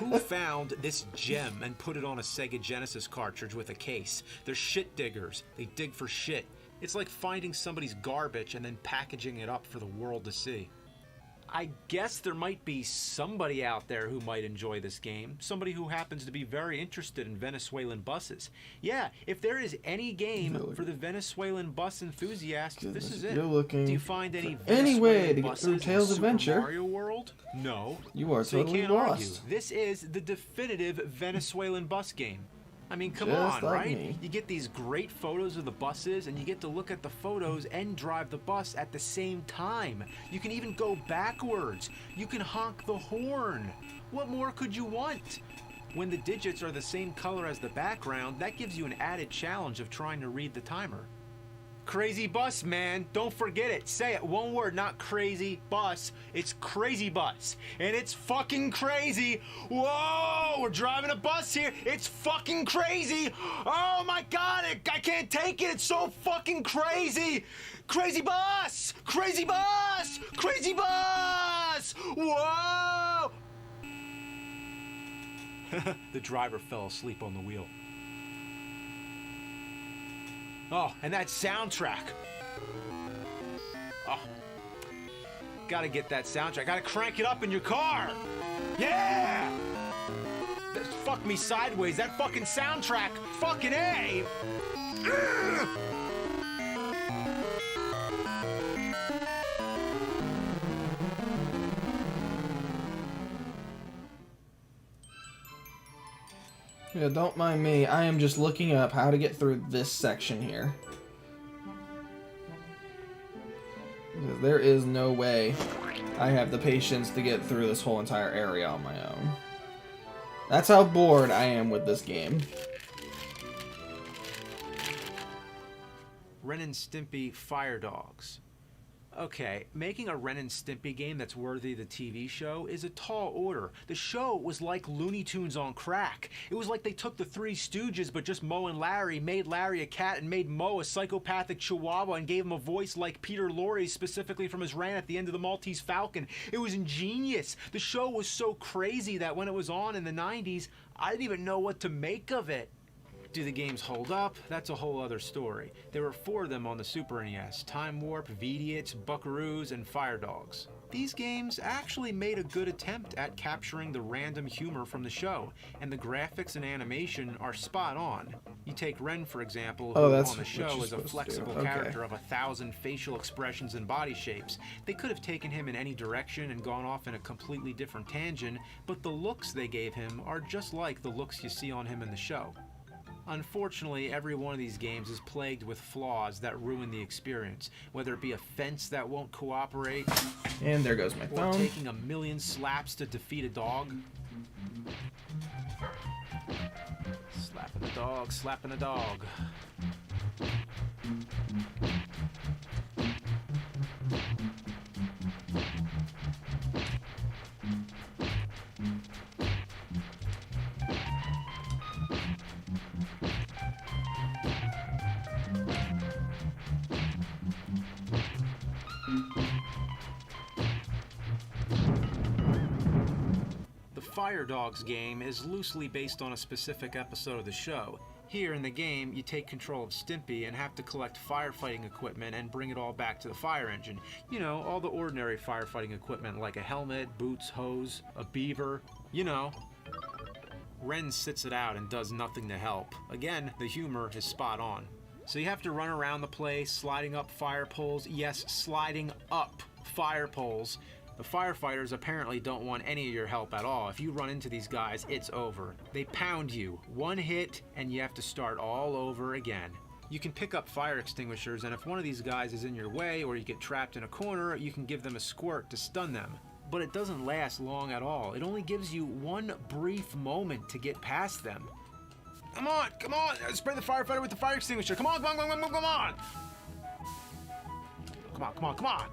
Who found this gem and put it on a Sega Genesis cartridge with a case? They're shit diggers. They dig for shit. It's like finding somebody's garbage and then packaging it up for the world to see. I guess there might be somebody out there who might enjoy this game. Somebody who happens to be very interested in Venezuelan buses. Yeah, if there is any game for the Venezuelan bus enthusiast, this is it. You're looking Do you find any way to Venezuelan get buses through Tales in Super Adventure. Mario World? No. You are So you totally can't argue. lost. This is the definitive Venezuelan bus game. I mean, come Just on, like right? me. You get these great photos of the buses, and you get to look at the photos and drive the bus at the same time. You can even go backwards. You can honk the horn. What more could you want? When the digits are the same color as the background, that gives you an added challenge of trying to read the timer. Crazy Bus, man. Don't forget it. Say it. One word, not crazy bus. It's Crazy Bus. And it's fucking crazy. Whoa, we're driving a bus here. It's fucking crazy. Oh my God, I can't take it. It's so fucking crazy. Crazy Bus. Crazy Bus. Crazy Bus. Whoa. The driver fell asleep on the wheel. Oh, and that soundtrack. Oh, gotta get that soundtrack. Gotta crank it up in your car. Yeah! Fuck me sideways. That fucking soundtrack. Fucking A. Ugh! Yeah, don't mind me. I am just looking up how to get through this section here. Because there is no way I have the patience to get through this whole entire area on my own. That's how bored I am with this game. Ren and Stimpy Fire Dogs. Okay, making a Ren and Stimpy game that's worthy of the TV show is a tall order. The show was like Looney Tunes on crack. It was like they took the Three Stooges, but just Moe and Larry, made Larry a cat and made Moe a psychopathic chihuahua and gave him a voice like Peter Lorre's specifically from his rant at the end of the Maltese Falcon. It was ingenious. The show was so crazy that when it was on in the 90s, I didn't even know what to make of it. Do the games hold up? That's a whole other story. There were 4 of them on the Super NES: Time Warp, Veediots, Buckaroos, and Fire Dogs. These games actually made a good attempt at capturing the random humor from the show, and the graphics and animation are spot on. You take Ren, for example, who on the show is a flexible character of 1,000 facial expressions and body shapes. They could have taken him in any direction and gone off in a completely different tangent, but the looks they gave him are just like the looks you see on him in the show. Unfortunately, every one of these games is plagued with flaws that ruin the experience, whether it be a fence that won't cooperate, And there goes my or phone. taking 1,000,000 slaps to defeat a dog. Slapping a dog, slapping a dog. The Fire Dogs game is loosely based on a specific episode of the show. Here in the game, you take control of Stimpy and have to collect firefighting equipment and bring it all back to the fire engine. You know, all the ordinary firefighting equipment like a helmet, boots, hose, a beaver, you know. Ren sits it out and does nothing to help. Again, the humor is spot on. So you have to run around the place, sliding up fire poles. Yes, sliding up fire poles. The firefighters apparently don't want any of your help at all. If you run into these guys, it's over. They pound you. One hit, and you have to start all over again. You can pick up fire extinguishers, and if one of these guys is in your way or you get trapped in a corner, you can give them a squirt to stun them. But it doesn't last long at all. It only gives you one brief moment to get past them. Come on, come on! Spray the firefighter with the fire extinguisher. Come on, come on, come on, come on, come on! Come on, come on, come on!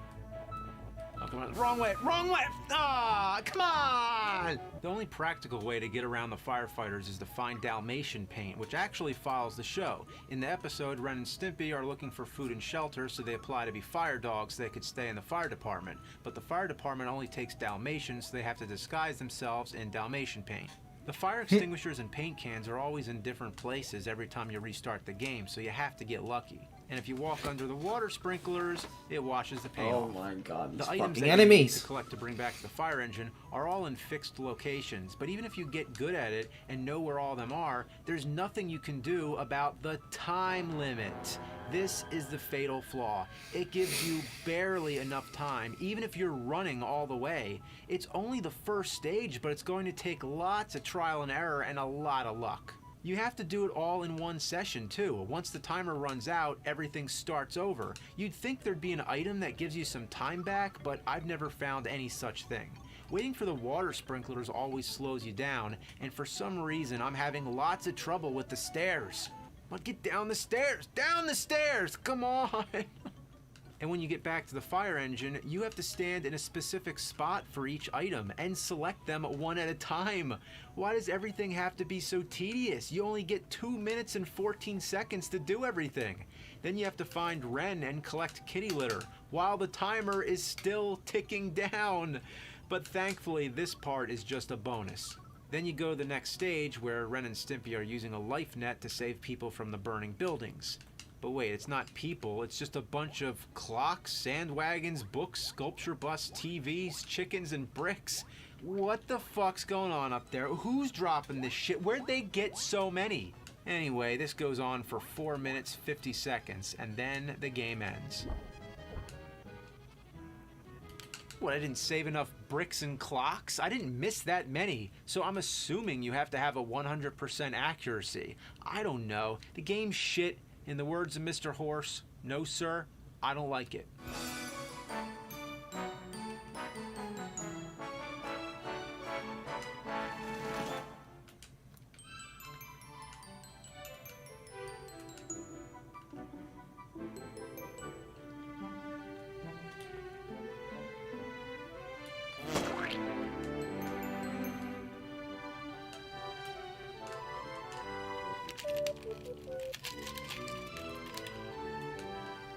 Oh, come on. Wrong way! Wrong way! Ah, come on! The only practical way to get around the firefighters is to find Dalmatian paint, which actually follows the show. In the episode, Ren and Stimpy are looking for food and shelter, so they apply to be fire dogs so they could stay in the fire department. But the fire department only takes Dalmatians, so they have to disguise themselves in Dalmatian paint. The fire extinguishers and paint cans are always in different places every time you restart the game, so you have to get lucky. And if you walk under the water sprinklers, it washes the paint off. Oh my god, these The items fucking that you need enemies! to collect to bring back to the fire engine are all in fixed locations, but even if you get good at it and know where all of them are, there's nothing you can do about the time limit. This is the fatal flaw. It gives you barely enough time, even if you're running all the way. It's only the first stage, but it's going to take lots of trial and error and a lot of luck. You have to do it all in one session, too. Once the timer runs out, everything starts over. You'd think there'd be an item that gives you some time back, but I've never found any such thing. Waiting for the water sprinklers always slows you down, and for some reason I'm having lots of trouble with the stairs. But get down the stairs! Down the stairs! Come on! And when you get back to the fire engine, you have to stand in a specific spot for each item and select them one at a time. Why does everything have to be so tedious? You only get 2 minutes and 14 seconds to do everything. Then you have to find Ren and collect kitty litter while the timer is still ticking down. But thankfully, this part is just a bonus. Then you go to the next stage where Ren and Stimpy are using a life net to save people from the burning buildings. But wait, it's not people, it's just a bunch of clocks, sand wagons, books, sculpture busts, TVs, chickens, and bricks. What the fuck's going on up there? Who's dropping this shit? Where'd they get so many? Anyway, this goes on for 4 minutes, 50 seconds, and then the game ends. What, I didn't save enough bricks and clocks? I didn't miss that many, so I'm assuming you have to have a 100% accuracy. I don't know. The game's shit. In the words of Mr. Horse, no sir, I don't like it.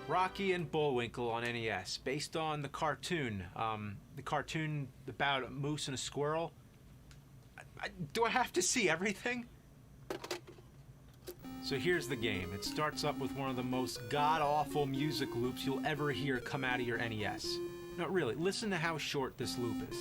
Rocky and Bullwinkle on NES, based on the cartoon about a moose and a squirrel. Do I have to see everything? So here's the game. It starts up with one of the most god-awful music loops you'll ever hear come out of your NES. No, really, listen to how short this loop is.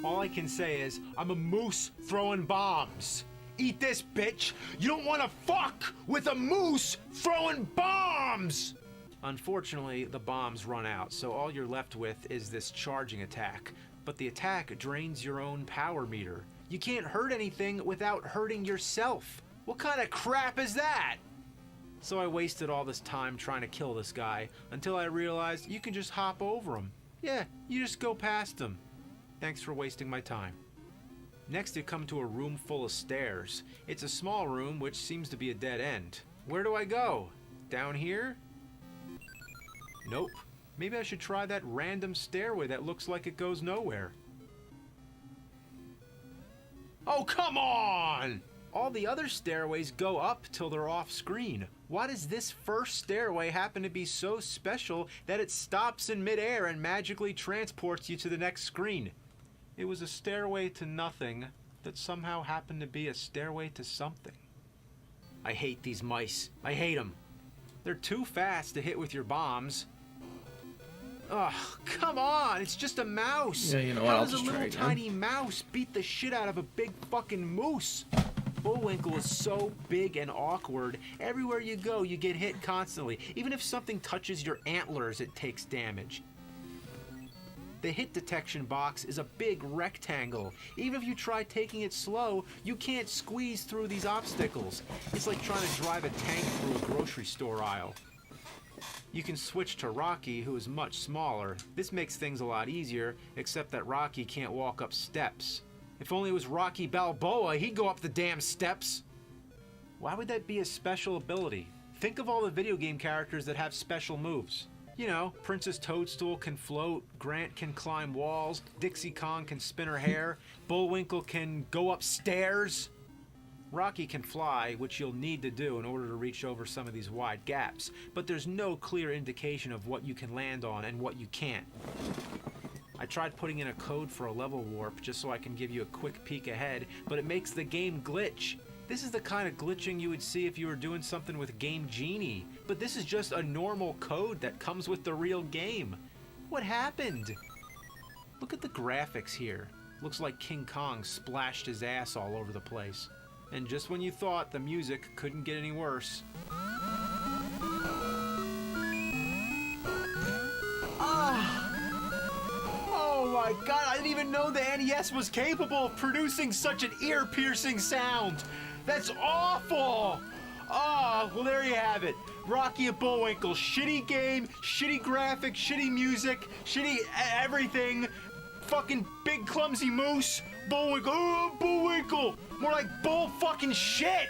All I can say is, I'm a moose throwing bombs. Eat this, bitch! You don't want to fuck with a moose throwing bombs! Unfortunately, the bombs run out, so all you're left with is this charging attack. But the attack drains your own power meter. You can't hurt anything without hurting yourself. What kind of crap is that? So I wasted all this time trying to kill this guy until I realized you can just hop over him. Yeah, you just go past him. Thanks for wasting my time. Next you come to a room full of stairs. It's a small room which seems to be a dead end. Where do I go? Down here? Nope. Maybe I should try that random stairway that looks like it goes nowhere. Oh, come on! All the other stairways go up till they're off screen. Why does this first stairway happen to be so special that it stops in midair and magically transports you to the next screen? It was a stairway to nothing that somehow happened to be a stairway to something. I hate these mice. I hate them. They're too fast to hit with your bombs. Ugh, come on, it's just a mouse. Yeah, you know what, How I'll does a just try little again. tiny mouse beat the shit out of a big fucking moose? Bullwinkle is so big and awkward. Everywhere you go, you get hit constantly. Even if something touches your antlers, it takes damage. The hit detection box is a big rectangle. Even if you try taking it slow, you can't squeeze through these obstacles. It's like trying to drive a tank through a grocery store aisle. You can switch to Rocky, who is much smaller. This makes things a lot easier, except that Rocky can't walk up steps. If only it was Rocky Balboa, he'd go up the damn steps. Why would that be a special ability? Think of all the video game characters that have special moves. You know, Princess Toadstool can float, Grant can climb walls, Dixie Kong can spin her hair, Bullwinkle can go upstairs. Rocky can fly, which you'll need to do in order to reach over some of these wide gaps, but there's no clear indication of what you can land on and what you can't. I tried putting in a code for a level warp just so I can give you a quick peek ahead, but it makes the game glitch. This is the kind of glitching you would see if you were doing something with Game Genie, but this is just a normal code that comes with the real game. What happened? Look at the graphics here. Looks like King Kong splashed his ass all over the place. And just when you thought the music couldn't get any worse. Oh my god, I didn't even know the NES was capable of producing such an ear-piercing sound. That's awful! Oh, well there you have it. Rocky and Bullwinkle, shitty game, shitty graphics, shitty music, shitty everything. Fucking big clumsy moose. Bullwinkle, oh, Bullwinkle! More like bull fucking shit!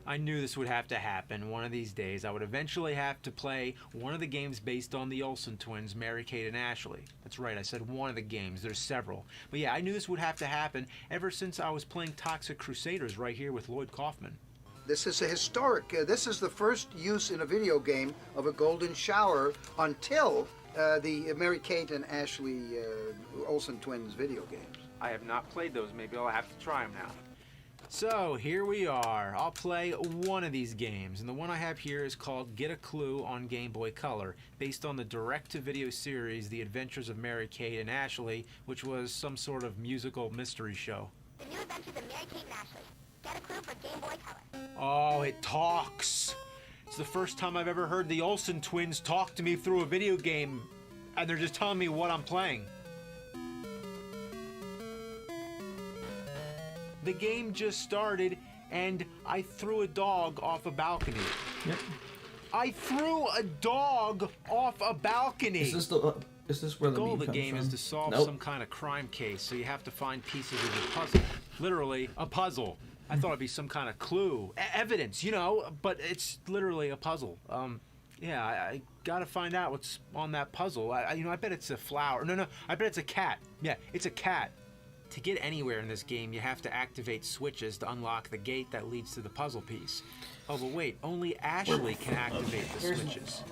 I knew this would have to happen one of these days. I would eventually have to play one of the games based on the Olsen twins, Mary Kate and Ashley. That's right, I said one of the games. There's several. But yeah, I knew this would have to happen ever since I was playing Toxic Crusaders right here with Lloyd Kaufman. This is a historic, this is the first use in a video game of a golden shower until the Mary Kate and Ashley Olsen twins video games. I have not played those. Maybe I'll have to try them now. So here we are. I'll play one of these games, and the one I have here is called Get a Clue on Game Boy Color, based on the direct-to-video series The Adventures of Mary Kate and Ashley, which was some sort of musical mystery show. The New Adventures of Mary Kate and Ashley. Get a Clue for Game Boy Color. Oh, it talks. It's the first time I've ever heard the Olsen twins talk to me through a video game, and they're just telling me what I'm playing. The game just started, and I threw a dog off a balcony. Yep. I threw a dog off a balcony! Is this where The the goal of meme the comes game from? is to solve Nope. some kind of crime case, so you have to find pieces of the puzzle. Literally, a puzzle. I thought it'd be some kind of clue, evidence, you know, but it's literally a puzzle. Yeah, I gotta find out what's on that puzzle. I bet it's a flower. No, I bet it's a cat. Yeah, it's a cat. To get anywhere in this game, you have to activate switches to unlock the gate that leads to the puzzle piece. Oh, but wait, only Ashley can activate the switches.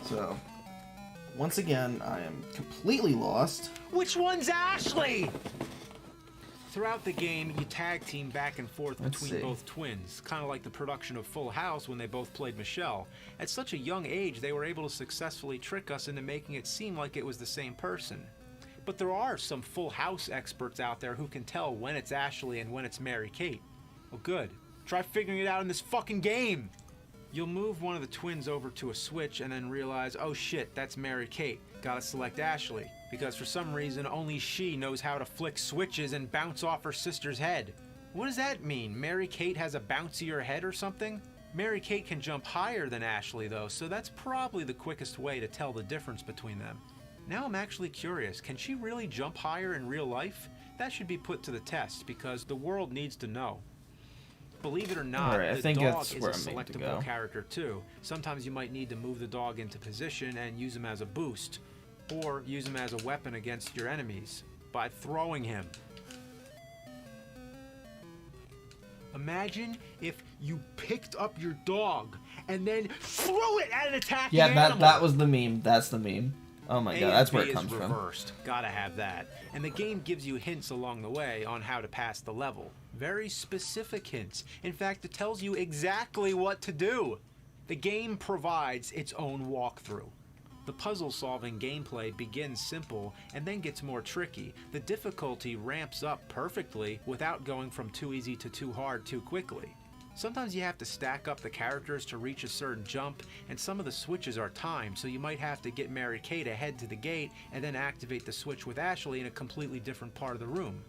So, once again, I am completely lost. Which one's Ashley? Throughout the game, you tag team back and forth between both twins, kind of like the production of Full House when they both played Michelle. At such a young age, they were able to successfully trick us into making it seem like it was the same person. But there are some Full House experts out there who can tell when it's Ashley and when it's Mary Kate. Well, good. Try figuring it out in this fucking game! You'll move one of the twins over to a switch and then realize, oh shit, that's Mary Kate. Gotta select Ashley, because for some reason only she knows how to flick switches and bounce off her sister's head. What does that mean? Mary Kate has a bouncier head or something? Mary Kate can jump higher than Ashley though, so that's probably the quickest way to tell the difference between them. Now I'm actually curious, can she really jump higher in real life? That should be put to the test, because the world needs to know. Believe it or not, Alright, I the think dog that's is where a I'm meant to selectable go. character too. Sometimes you might need to move the dog into position and use him as a boost, or use him as a weapon against your enemies by throwing him. Imagine if you picked up your dog and then threw it at an attacking Yeah, animal. that was the meme. That's the meme. Oh my god, that's where it comes is from. reversed. Gotta have that. And the game gives you hints along the way on how to pass the level. Very specific hints. In fact, it tells you exactly what to do. The game provides its own walkthrough. The puzzle-solving gameplay begins simple and then gets more tricky. The difficulty ramps up perfectly without going from too easy to too hard too quickly. Sometimes you have to stack up the characters to reach a certain jump, and some of the switches are timed, so you might have to get Mary Kate ahead to the gate and then activate the switch with Ashley in a completely different part of the room.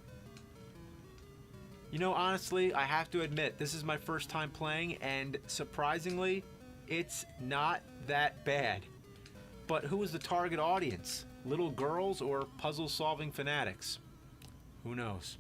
You know, honestly, I have to admit, this is my first time playing, and surprisingly, it's not that bad. But who is the target audience? Little girls or puzzle-solving fanatics? Who knows?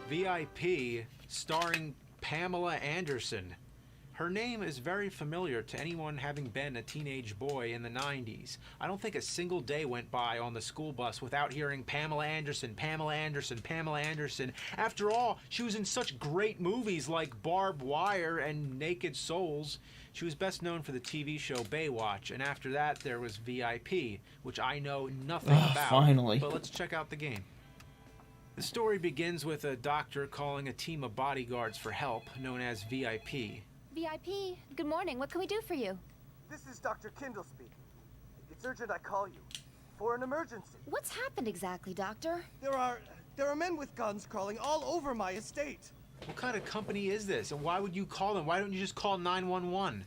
VIP, starring Pamela Anderson. Her name is very familiar to anyone having been a teenage boy in the 90s. I don't think a single day went by on the school bus without hearing Pamela Anderson, Pamela Anderson, Pamela Anderson. After all, she was in such great movies like Barbed Wire and Naked Souls. She was best known for the TV show Baywatch, and after that there was VIP, which I know nothing about. Finally. But let's check out the game. The story begins with a doctor calling a team of bodyguards for help, known as VIP. VIP, good morning. What can we do for you? This is Dr. Kindle speaking. It's urgent I call you. For an emergency. What's happened exactly, Doctor? There are men with guns crawling all over my estate. What kind of company is this, and why would you call them? Why don't you just call 911?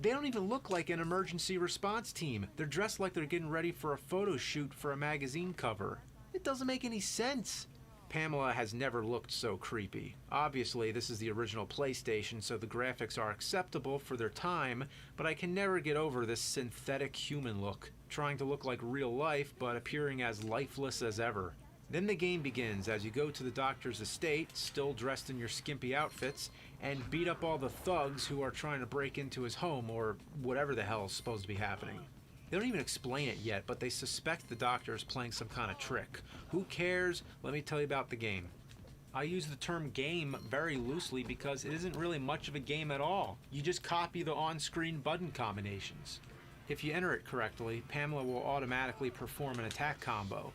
They don't even look like an emergency response team. They're dressed like they're getting ready for a photo shoot for a magazine cover. It doesn't make any sense. Pamela has never looked so creepy. Obviously, this is the original PlayStation, so the graphics are acceptable for their time, but I can never get over this synthetic human look, trying to look like real life, but appearing as lifeless as ever. Then the game begins as you go to the doctor's estate, still dressed in your skimpy outfits, and beat up all the thugs who are trying to break into his home, or whatever the hell is supposed to be happening. They don't even explain it yet, but they suspect the doctor is playing some kind of trick. Who cares? Let me tell you about the game. I use the term game very loosely because it isn't really much of a game at all. You just copy the on-screen button combinations. If you enter it correctly, Pamela will automatically perform an attack combo.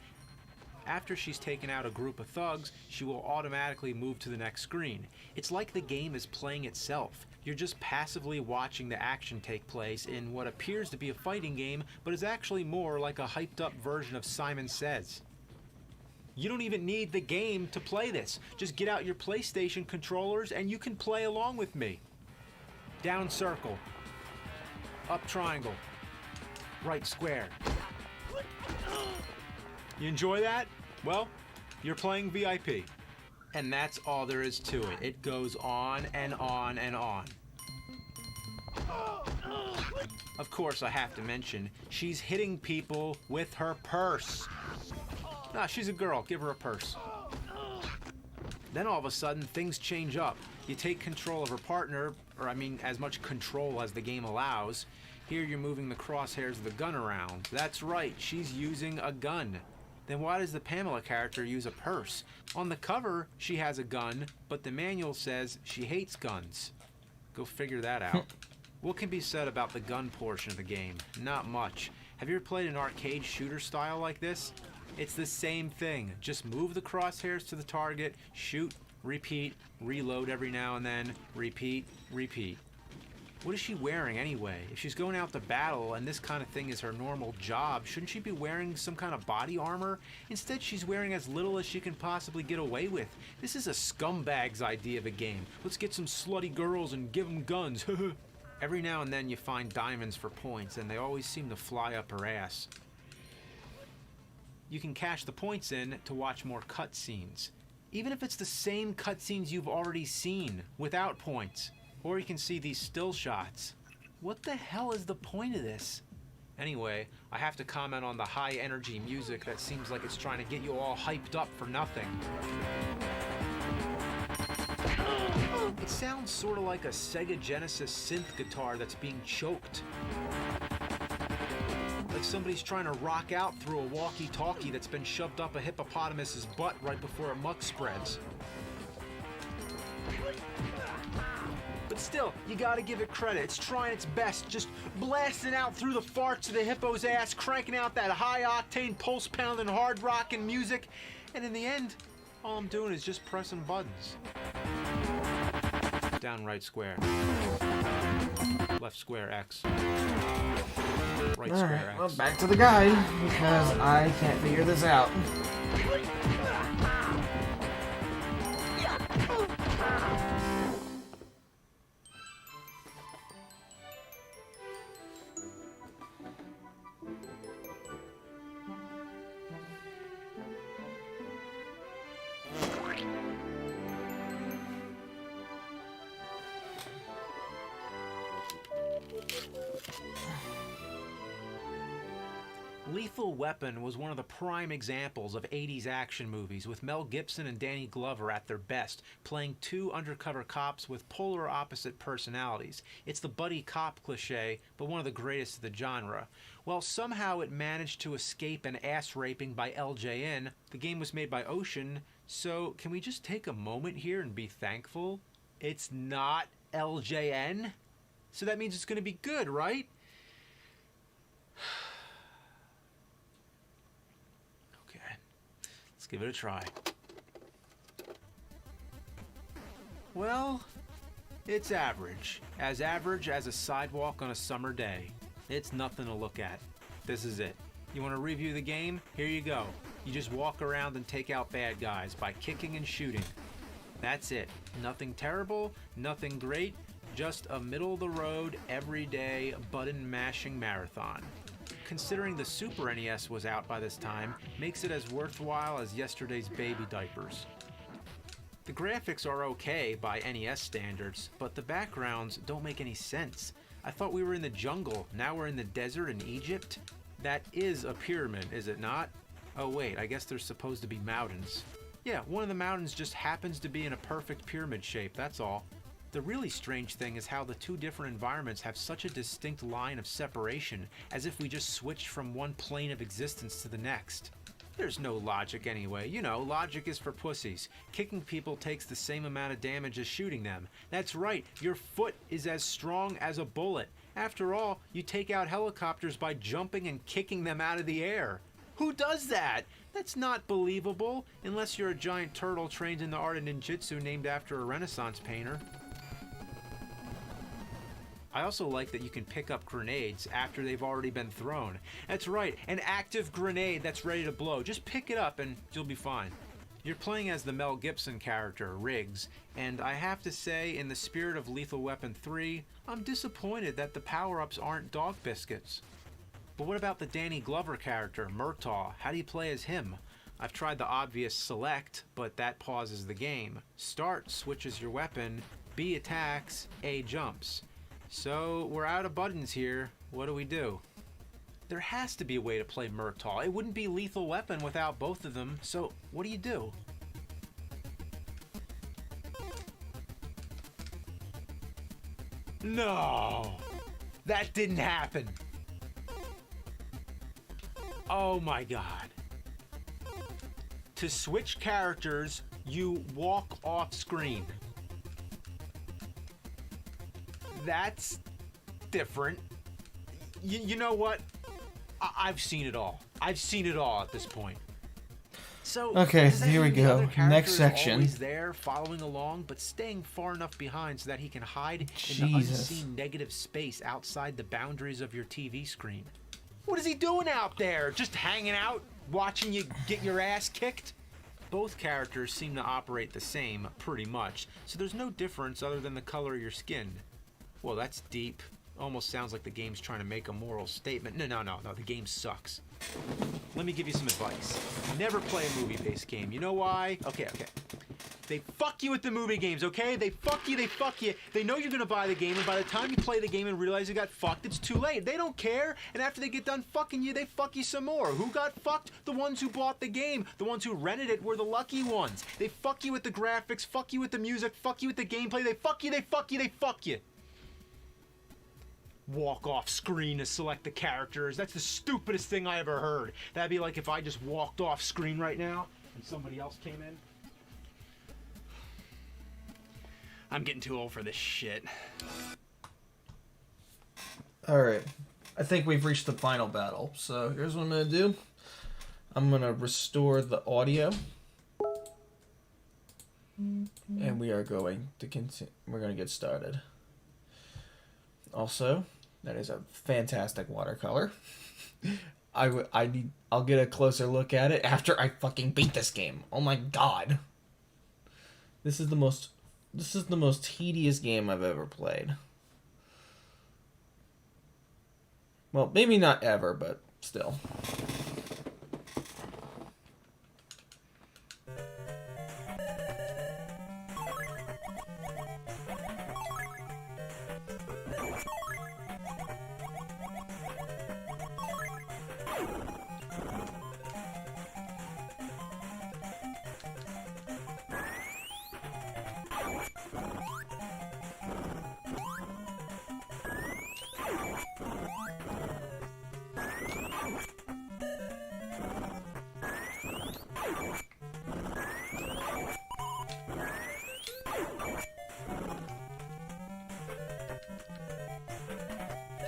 After she's taken out a group of thugs, she will automatically move to the next screen. It's like the game is playing itself. You're just passively watching the action take place in what appears to be a fighting game, but is actually more like a hyped up version of Simon Says. You don't even need the game to play this. Just get out your PlayStation controllers and you can play along with me. Down circle. Up triangle. Right square. You enjoy that? Well, you're playing VIP. And that's all there is to it. It goes on and on and on. Of course, I have to mention, she's hitting people with her purse. Nah, she's a girl. Give her a purse. Then all of a sudden, things change up. You take control of her partner, or I mean, as much control as the game allows. Here you're moving the crosshairs of the gun around. That's right, she's using a gun. Then why does the Pamela character use a purse? On the cover, she has a gun, but the manual says she hates guns. Go figure that out. What can be said about the gun portion of the game? Not much. Have you ever played an arcade shooter style like this? It's the same thing. Just move the crosshairs to the target, shoot, repeat, reload every now and then, repeat, repeat. What is she wearing anyway? If she's going out to battle and this kind of thing is her normal job, shouldn't she be wearing some kind of body armor? Instead, she's wearing as little as she can possibly get away with. This is a scumbag's idea of a game. Let's get some slutty girls and give them guns. Every now and then you find diamonds for points, and they always seem to fly up her ass. You can cash the points in to watch more cutscenes. Even if it's the same cutscenes you've already seen, without points. Or you can see these still shots. What the hell is the point of this? Anyway, I have to comment on the high energy music that seems like it's trying to get you all hyped up for nothing. It sounds sort of like a Sega Genesis synth guitar that's being choked. Like somebody's trying to rock out through a walkie-talkie that's been shoved up a hippopotamus's butt right before a muck spreads. But still, you gotta give it credit. It's trying its best, just blasting out through the farts of the hippo's ass, cranking out that high-octane, pulse-pounding, hard-rocking music, and in the end, all I'm doing is just pressing buttons. Down right square. Left square X. Right square X. Well, back to the guide, because I can't figure this out. Lethal Weapon was one of the prime examples of 80s action movies, with Mel Gibson and Danny Glover at their best, playing two undercover cops with polar opposite personalities. It's the buddy cop cliché, but one of the greatest of the genre. Well, somehow it managed to escape an ass raping by LJN. The game was made by Ocean, so can we just take a moment here and be thankful? It's not LJN? So that means it's going to be good, right? Let's give it a try. Well, it's average as a sidewalk on a summer day. It's nothing to look at. This is it. You want to review the game? Here you go. You just walk around and take out bad guys by kicking and shooting. That's it. Nothing terrible, nothing great, just a middle-of-the-road, everyday, button-mashing marathon. Considering the Super NES was out by this time, makes it as worthwhile as yesterday's baby diapers. The graphics are okay by NES standards, but the backgrounds don't make any sense. I thought we were in the jungle, now we're in the desert in Egypt? That is a pyramid, is it not? Oh wait, I guess there's supposed to be mountains. Yeah, one of the mountains just happens to be in a perfect pyramid shape, that's all. The really strange thing is how the two different environments have such a distinct line of separation, as if we just switched from one plane of existence to the next. There's no logic anyway. You know, logic is for pussies. Kicking people takes the same amount of damage as shooting them. That's right, your foot is as strong as a bullet. After all, you take out helicopters by jumping and kicking them out of the air. Who does that? That's not believable, unless you're a giant turtle trained in the art of ninjutsu named after a Renaissance painter. I also like that you can pick up grenades after they've already been thrown. That's right, an active grenade that's ready to blow. Just pick it up and you'll be fine. You're playing as the Mel Gibson character, Riggs, and I have to say, in the spirit of Lethal Weapon 3, I'm disappointed that the power-ups aren't dog biscuits. But what about the Danny Glover character, Murtaugh? How do you play as him? I've tried the obvious select, but that pauses the game. Start switches your weapon, B attacks, A jumps. So we're out of buttons here. What do? There has to be a way to play Murtaugh. It wouldn't be Lethal Weapon without both of them, so what do? No! That didn't happen! Oh my god. To switch characters, you walk off screen. That's different. You know what? I've seen it all. I've seen it all at this point. So okay, does that here we mean the go. other character Next is section. Always there, following along, but staying far enough behind so that he can hide in the Jesus. unseen negative space outside the boundaries of your TV screen. What is he doing out there? Just hanging out, watching you get your ass kicked? Both characters seem to operate the same, pretty much, so there's no difference other than the color of your skin. Well, that's deep. Almost sounds like the game's trying to make a moral statement. No, the game sucks. Let me give you some advice. Never play a movie-based game. You know why? Okay. They fuck you with the movie games, okay? They fuck you. They know you're gonna buy the game, and by the time you play the game and realize you got fucked, it's too late. They don't care, and after they get done fucking you, they fuck you some more. Who got fucked? The ones who bought the game. The ones who rented it were the lucky ones. They fuck you with the graphics, fuck you with the music, fuck you with the gameplay. They fuck you. Walk off screen to select the characters. That's the stupidest thing I ever heard. That'd be like if I just walked off screen right now and somebody else came in. I'm getting too old for this shit. Alright. I think we've reached the final battle. So here's what I'm going to do. I'm going to restore the audio. And we are going to continue. We're going to get started. Also, that is a fantastic watercolor. I'll get a closer look at it after I fucking beat this game. Oh my god. This is the most tedious game I've ever played. Well, maybe not ever, but still.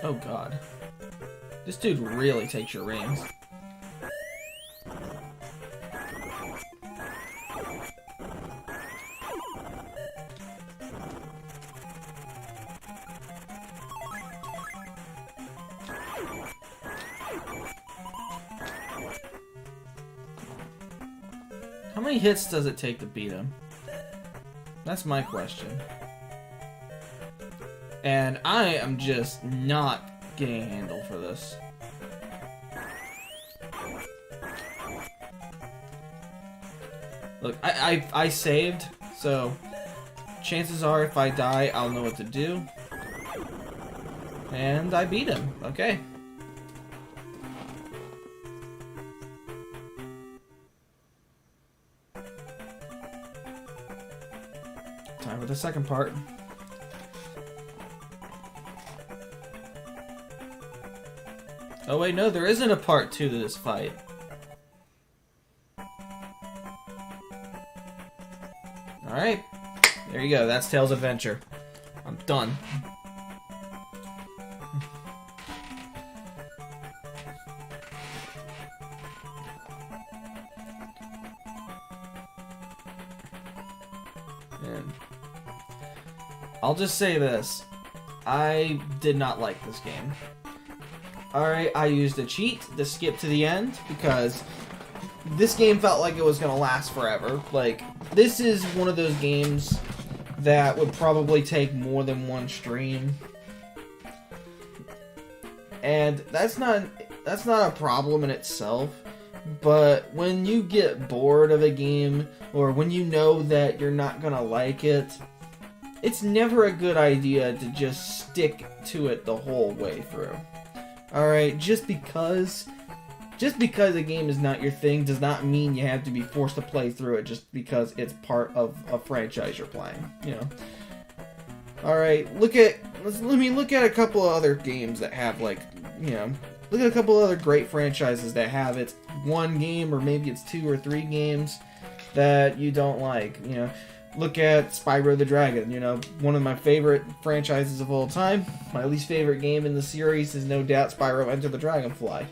Oh god. This dude really takes your rings. How many hits does it take to beat him? That's my question. And I am just not getting a handle for this. Look, I saved, so chances are if I die, I'll know what to do. And I beat him. Okay. Time for the second part. Oh wait, no, there isn't a part 2 to this fight. Alright, there you go. That's Tails Adventure. I'm done. And I'll just say this. I did not like this game. Alright, I used a cheat to skip to the end because this game felt like it was going to last forever. Like, this is one of those games that would probably take more than one stream. And that's not a problem in itself. But when you get bored of a game, or when you know that you're not going to like it, it's never a good idea to just stick to it the whole way through. Alright, just because a game is not your thing does not mean you have to be forced to play through it just because it's part of a franchise you're playing, you know. Alright, look at a couple of other games that have, like, you know, look at a couple of other great franchises that have it's one game or maybe it's 2 or 3 games that you don't like, you know. Look at Spyro the Dragon, you know, one of my favorite franchises of all time. My least favorite game in the series is no doubt Spyro Enter the Dragonfly.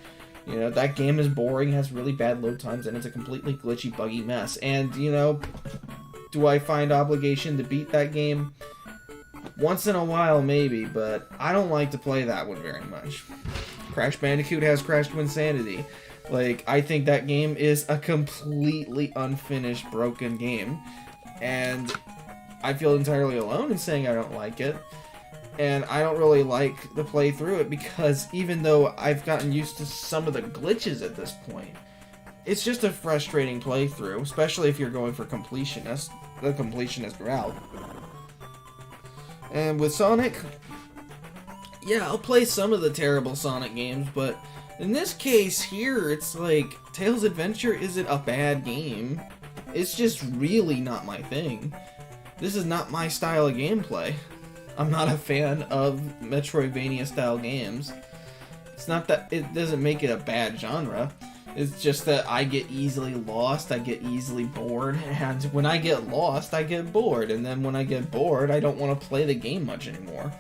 You know, that game is boring, has really bad load times, and it's a completely glitchy, buggy mess. And, you know, do I find obligation to beat that game? Once in a while, maybe, but I don't like to play that one very much. Crash Bandicoot has Crash to Insanity. Like, I think that game is a completely unfinished, broken game. And I feel entirely alone in saying I don't like it. And I don't really like to play through it because even though I've gotten used to some of the glitches at this point, it's just a frustrating playthrough, especially if you're going for the completionist route. And with Sonic, yeah, I'll play some of the terrible Sonic games, but in this case here, it's like, Tails Adventure isn't a bad game. It's just really not my thing. This is not my style of gameplay. I'm not a fan of Metroid-Vania style games. It's not that it doesn't make it a bad genre. It's just that I get easily lost, I get easily bored, and when I get lost, I get bored, and then when I get bored, I don't want to play the game much anymore.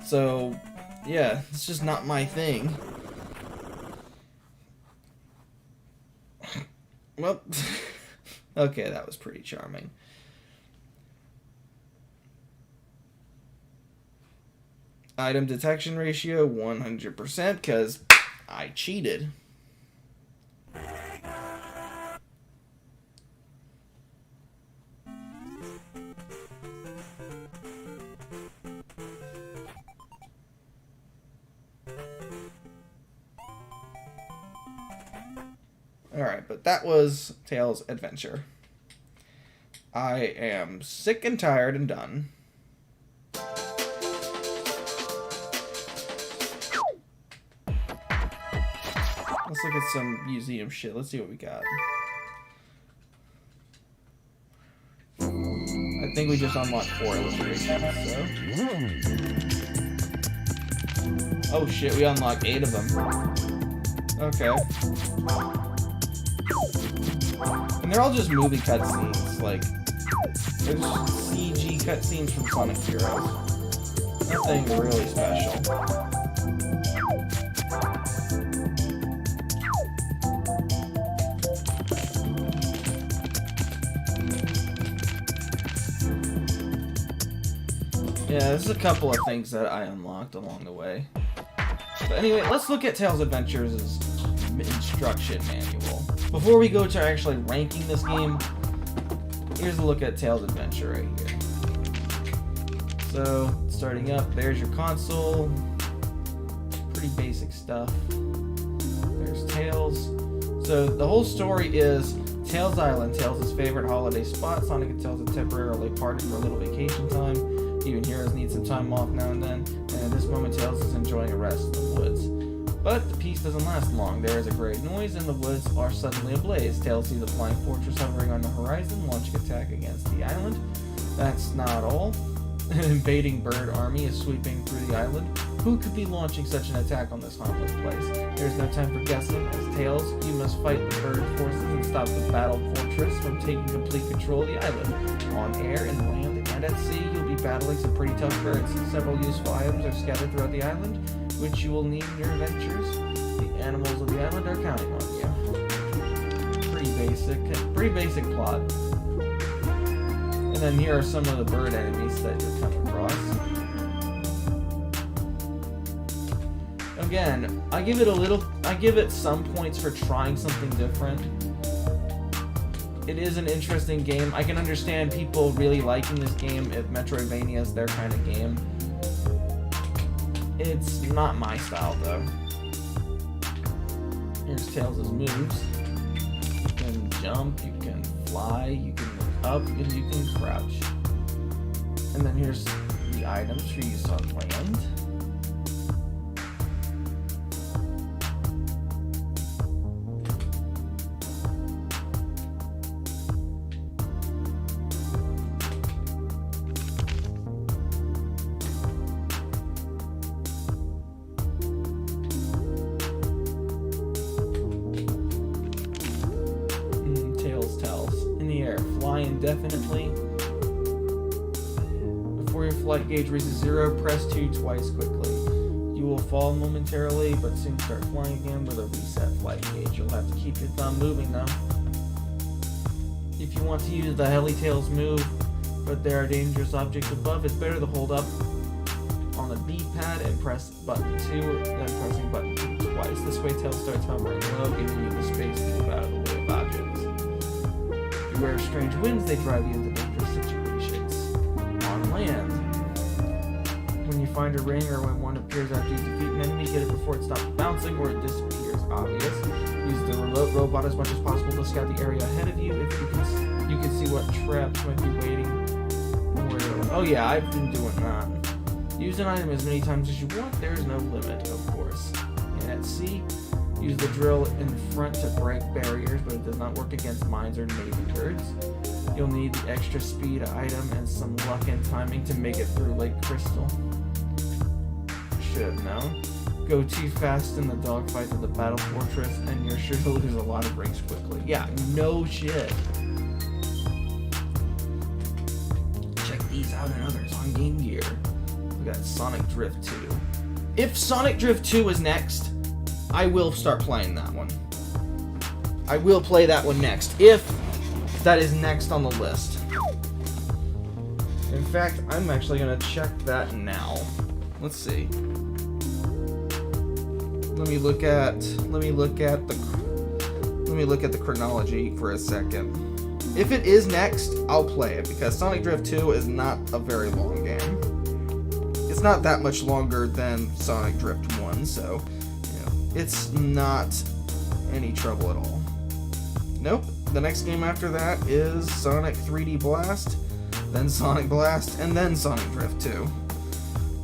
So, yeah, it's just not my thing. Well, okay, that was pretty charming. Item detection ratio 100% because I cheated. Alright, but that was Tails Adventure. I am sick and tired and done. Let's look at some museum shit. Let's see what we got. I think we just unlocked 4 illustrations, so... Oh shit, we unlocked 8 of them. Okay. And they're all just movie cutscenes, like... They're just CG cutscenes from Sonic Heroes. Nothing really special. Yeah, there's a couple of things that I unlocked along the way. But anyway, let's look at Tails Adventures' instruction manual. Before we go to actually ranking this game, here's a look at Tails Adventure right here. So, starting up, there's your console. Pretty basic stuff. There's Tails. So, the whole story is Tails Island, Tails' favorite holiday spot. Sonic and Tails have temporarily parted for a little vacation time. Even heroes need some time off now and then, and at this moment Tails is enjoying a rest in the woods. But the peace doesn't last long. There is a great noise and the woods are suddenly ablaze. Tails sees a flying fortress hovering on the horizon, launching attack against the island. That's not all. An invading bird army is sweeping through the island. Who could be launching such an attack on this harmless place? There's no time for guessing. As Tails, you must fight the bird forces and stop the battle fortress from taking complete control of the island. On air, in land, and at sea, you'll be battling some pretty tough birds. Several useful items are scattered throughout the island, which you will need in your adventures. The animals of the island are counting on you. Pretty basic plot. And then here are some of the bird enemies that you'll come across. Again, I give it some points for trying something different. It is an interesting game. I can understand people really liking this game if Metroid-Vania is their kind of game. It's not my style though. Here's Tails' moves. You can jump, you can fly, you can look up, and you can crouch. And then here's the items for use on land. Indefinitely. Before your flight gauge reaches 0, press 2 twice quickly. You will fall momentarily, but soon start flying again with a reset flight gauge. You'll have to keep your thumb moving though. If you want to use the Heli-Tails move, but there are dangerous objects above, it's better to hold up on the D-pad and press button 2, then pressing button 2 twice. This way Tails starts hovering low, giving you the space to move out of the way of objects. Beware of strange winds, they drive you into dangerous situations. On land, when you find a ring or when one appears after you defeat an enemy, get it before it stops bouncing or it disappears. Obvious. Use the remote robot as much as possible to scout the area ahead of you. If you can see what traps might be waiting. Oh yeah, I've been doing that. Use an item as many times as you want. There is no limit, of course. And at sea, use the drill in front to break barriers, but it does not work against mines or navy birds. You'll need the extra speed item and some luck and timing to make it through Lake Crystal. Should have known. Go too fast in the dogfights of the battle fortress, and you're sure to lose a lot of rings quickly. Yeah, no shit. Check these out and others on Game Gear. We got Sonic Drift 2. If Sonic Drift 2 is next, I will start playing that one. I will play that one next, if that is next on the list. In fact, I'm actually gonna check that now. Let's see. Let me look at the chronology for a second. If it is next, I'll play it because Sonic Drift 2 is not a very long game. It's not that much longer than Sonic Drift 1, so it's not any trouble at all. Nope. The next game after that is Sonic 3D Blast, then Sonic Blast, and then Sonic Drift 2.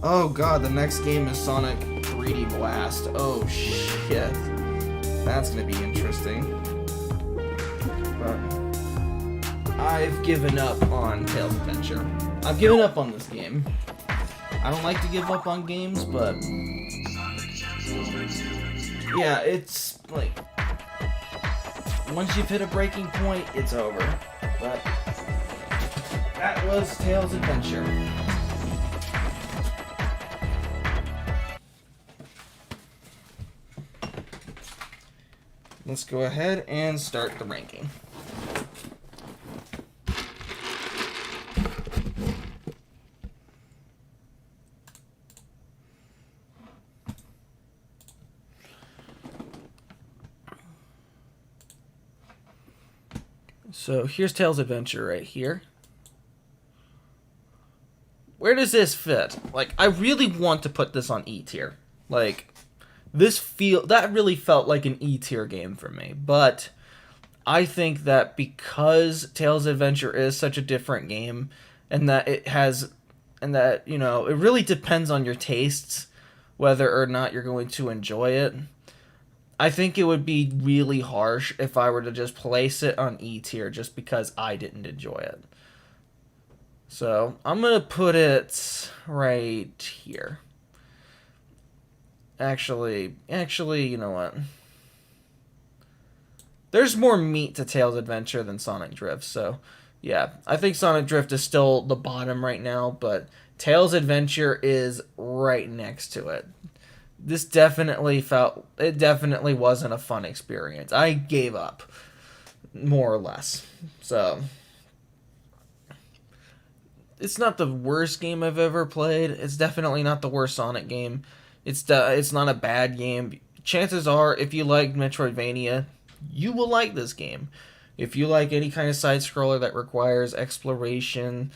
Oh god, the next game is Sonic 3D Blast. Oh shit. That's gonna be interesting. But I've given up on Tails Adventure. I've given up on this game. I don't like to give up on games, but yeah, it's like once you've hit a breaking point, it's over. But that was Tails Adventure. Let's go ahead and start the ranking. So here's Tails Adventure right here. Where does this fit? Like, I really want to put this on E tier. Like, that really felt like an E tier game for me. But I think that because Tails Adventure is such a different game, and that it really depends on your tastes whether or not you're going to enjoy it. I think it would be really harsh if I were to just place it on E tier just because I didn't enjoy it. So I'm going to put it right here. Actually, you know what? There's more meat to Tails Adventure than Sonic Drift, so yeah. I think Sonic Drift is still the bottom right now, but Tails Adventure is right next to it. This definitely wasn't a fun experience. I gave up, more or less. So it's not the worst game I've ever played. It's definitely not the worst Sonic game. It's not a bad game. Chances are, if you like Metroid-Vania, you will like this game. If you like any kind of side scroller that requires exploration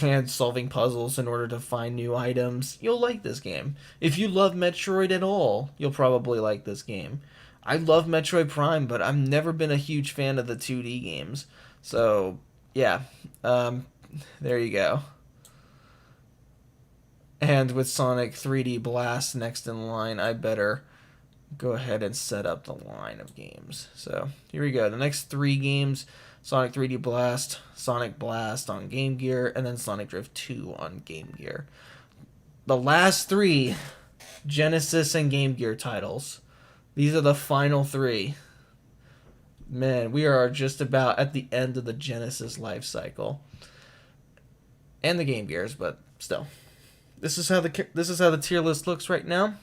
and solving puzzles in order to find new items, you'll like this game. If you love Metroid at all, you'll probably like this game. I love Metroid Prime, but I've never been a huge fan of the 2D games. So, yeah. There you go. And with Sonic 3D Blast next in line, I better go ahead and set up the line of games. So here we go. The next 3 games: Sonic 3D Blast, Sonic Blast on Game Gear, and then Sonic Drift 2 on Game Gear. The last 3 Genesis and Game Gear titles. These are the final 3. Man, we are just about at the end of the Genesis life cycle. And the Game Gears, but still. This is how the tier list looks right now.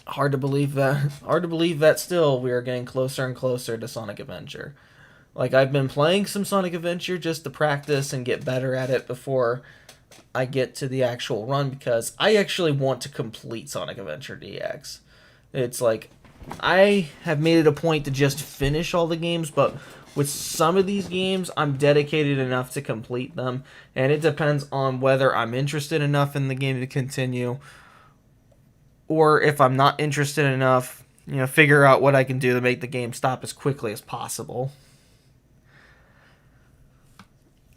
Hard to believe that still we are getting closer and closer to Sonic Adventure. Like, I've been playing some Sonic Adventure just to practice and get better at it before I get to the actual run, because I actually want to complete Sonic Adventure DX. It's like, I have made it a point to just finish all the games, but with some of these games, I'm dedicated enough to complete them, and it depends on whether I'm interested enough in the game to continue, or if I'm not interested enough, figure out what I can do to make the game stop as quickly as possible.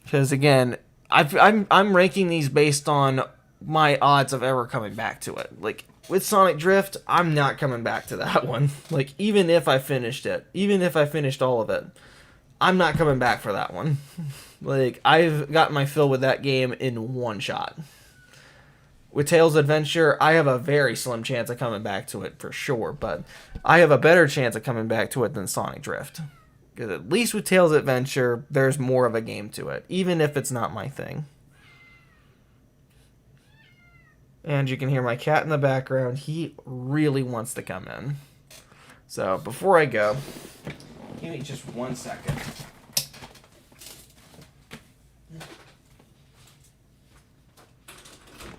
Because again, I'm ranking these based on my odds of ever coming back to it. Like, with Sonic Drift, I'm not coming back to that one. Like, even if I finished it, even if I finished all of it, I'm not coming back for that one. Like, I've got my fill with that game in one shot. With Tails Adventure, I have a very slim chance of coming back to it for sure, but I have a better chance of coming back to it than Sonic Drift. Because at least with Tails Adventure, there's more of a game to it, even if it's not my thing. And you can hear my cat in the background. He really wants to come in. So, before I go, give me just 1 second.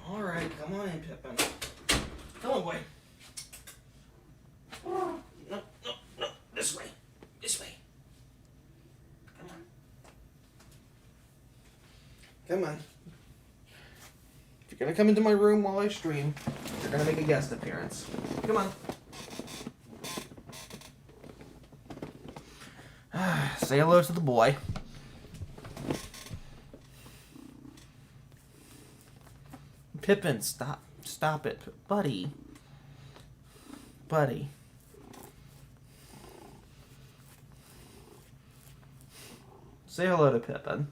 Alright, come on in, Pippin. Come on, boy. No, this way. This way. Come on. If you're gonna come into my room while I stream, you're gonna make a guest appearance. Come on. Say hello to the boy. Pippin, stop it, buddy. Say hello to Pippin.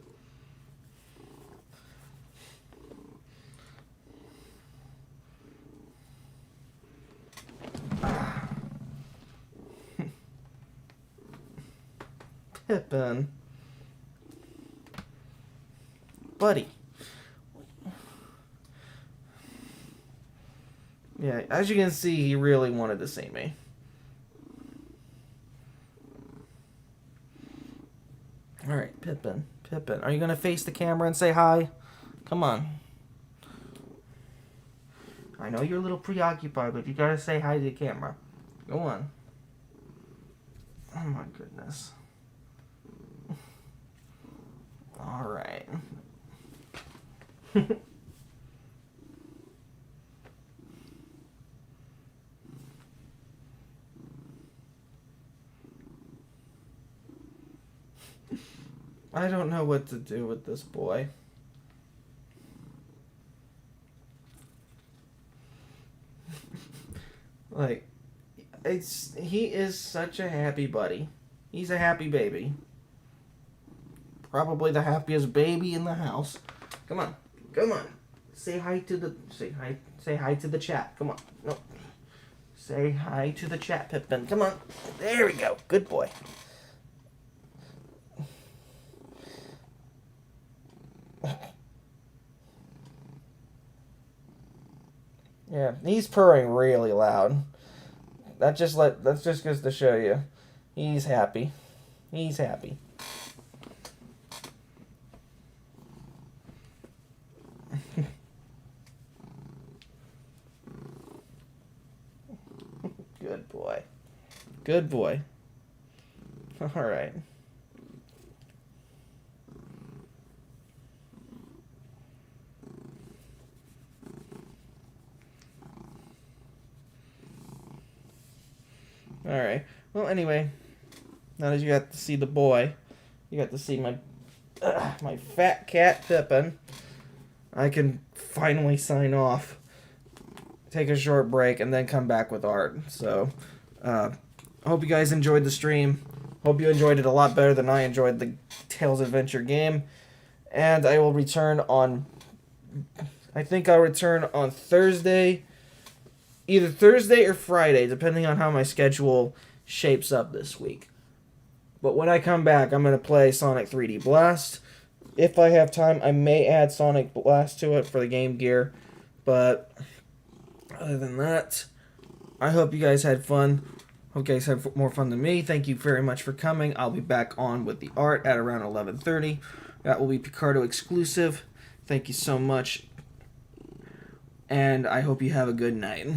Pippin. Buddy. Yeah, as you can see, he really wanted to see me. Alright, Pippin. Are you gonna face the camera and say hi? Come on. I know you're a little preoccupied, but you gotta say hi to the camera. Go on. Oh my goodness. Alright. I don't know what to do with this boy. Like, he is such a happy buddy. He's a happy baby. probably the happiest baby in the house. Come on. Come on. Say hi to the chat. Come on. No. Say hi to the chat, Pippin. Come on. There we go. Good boy. Yeah, he's purring really loud. That's just goes to show you. He's happy. He's happy. Good boy. Good boy. All right. All right. Well, anyway, now that you got to see the boy, you got to see my fat cat Pippin, I can finally sign off, take a short break, and then come back with art. So, I hope you guys enjoyed the stream. Hope you enjoyed it a lot better than I enjoyed the Tales Adventure game. And I will return on, I think I'll return on Thursday, either Thursday or Friday, depending on how my schedule shapes up this week. But when I come back, I'm going to play Sonic 3D Blast. If I have time, I may add Sonic Blast to it for the Game Gear. But other than that, I hope you guys had fun. Hope you guys had more fun than me. Thank you very much for coming. I'll be back on with the art at around 11:30. That will be Picardo exclusive. Thank you so much. And I hope you have a good night.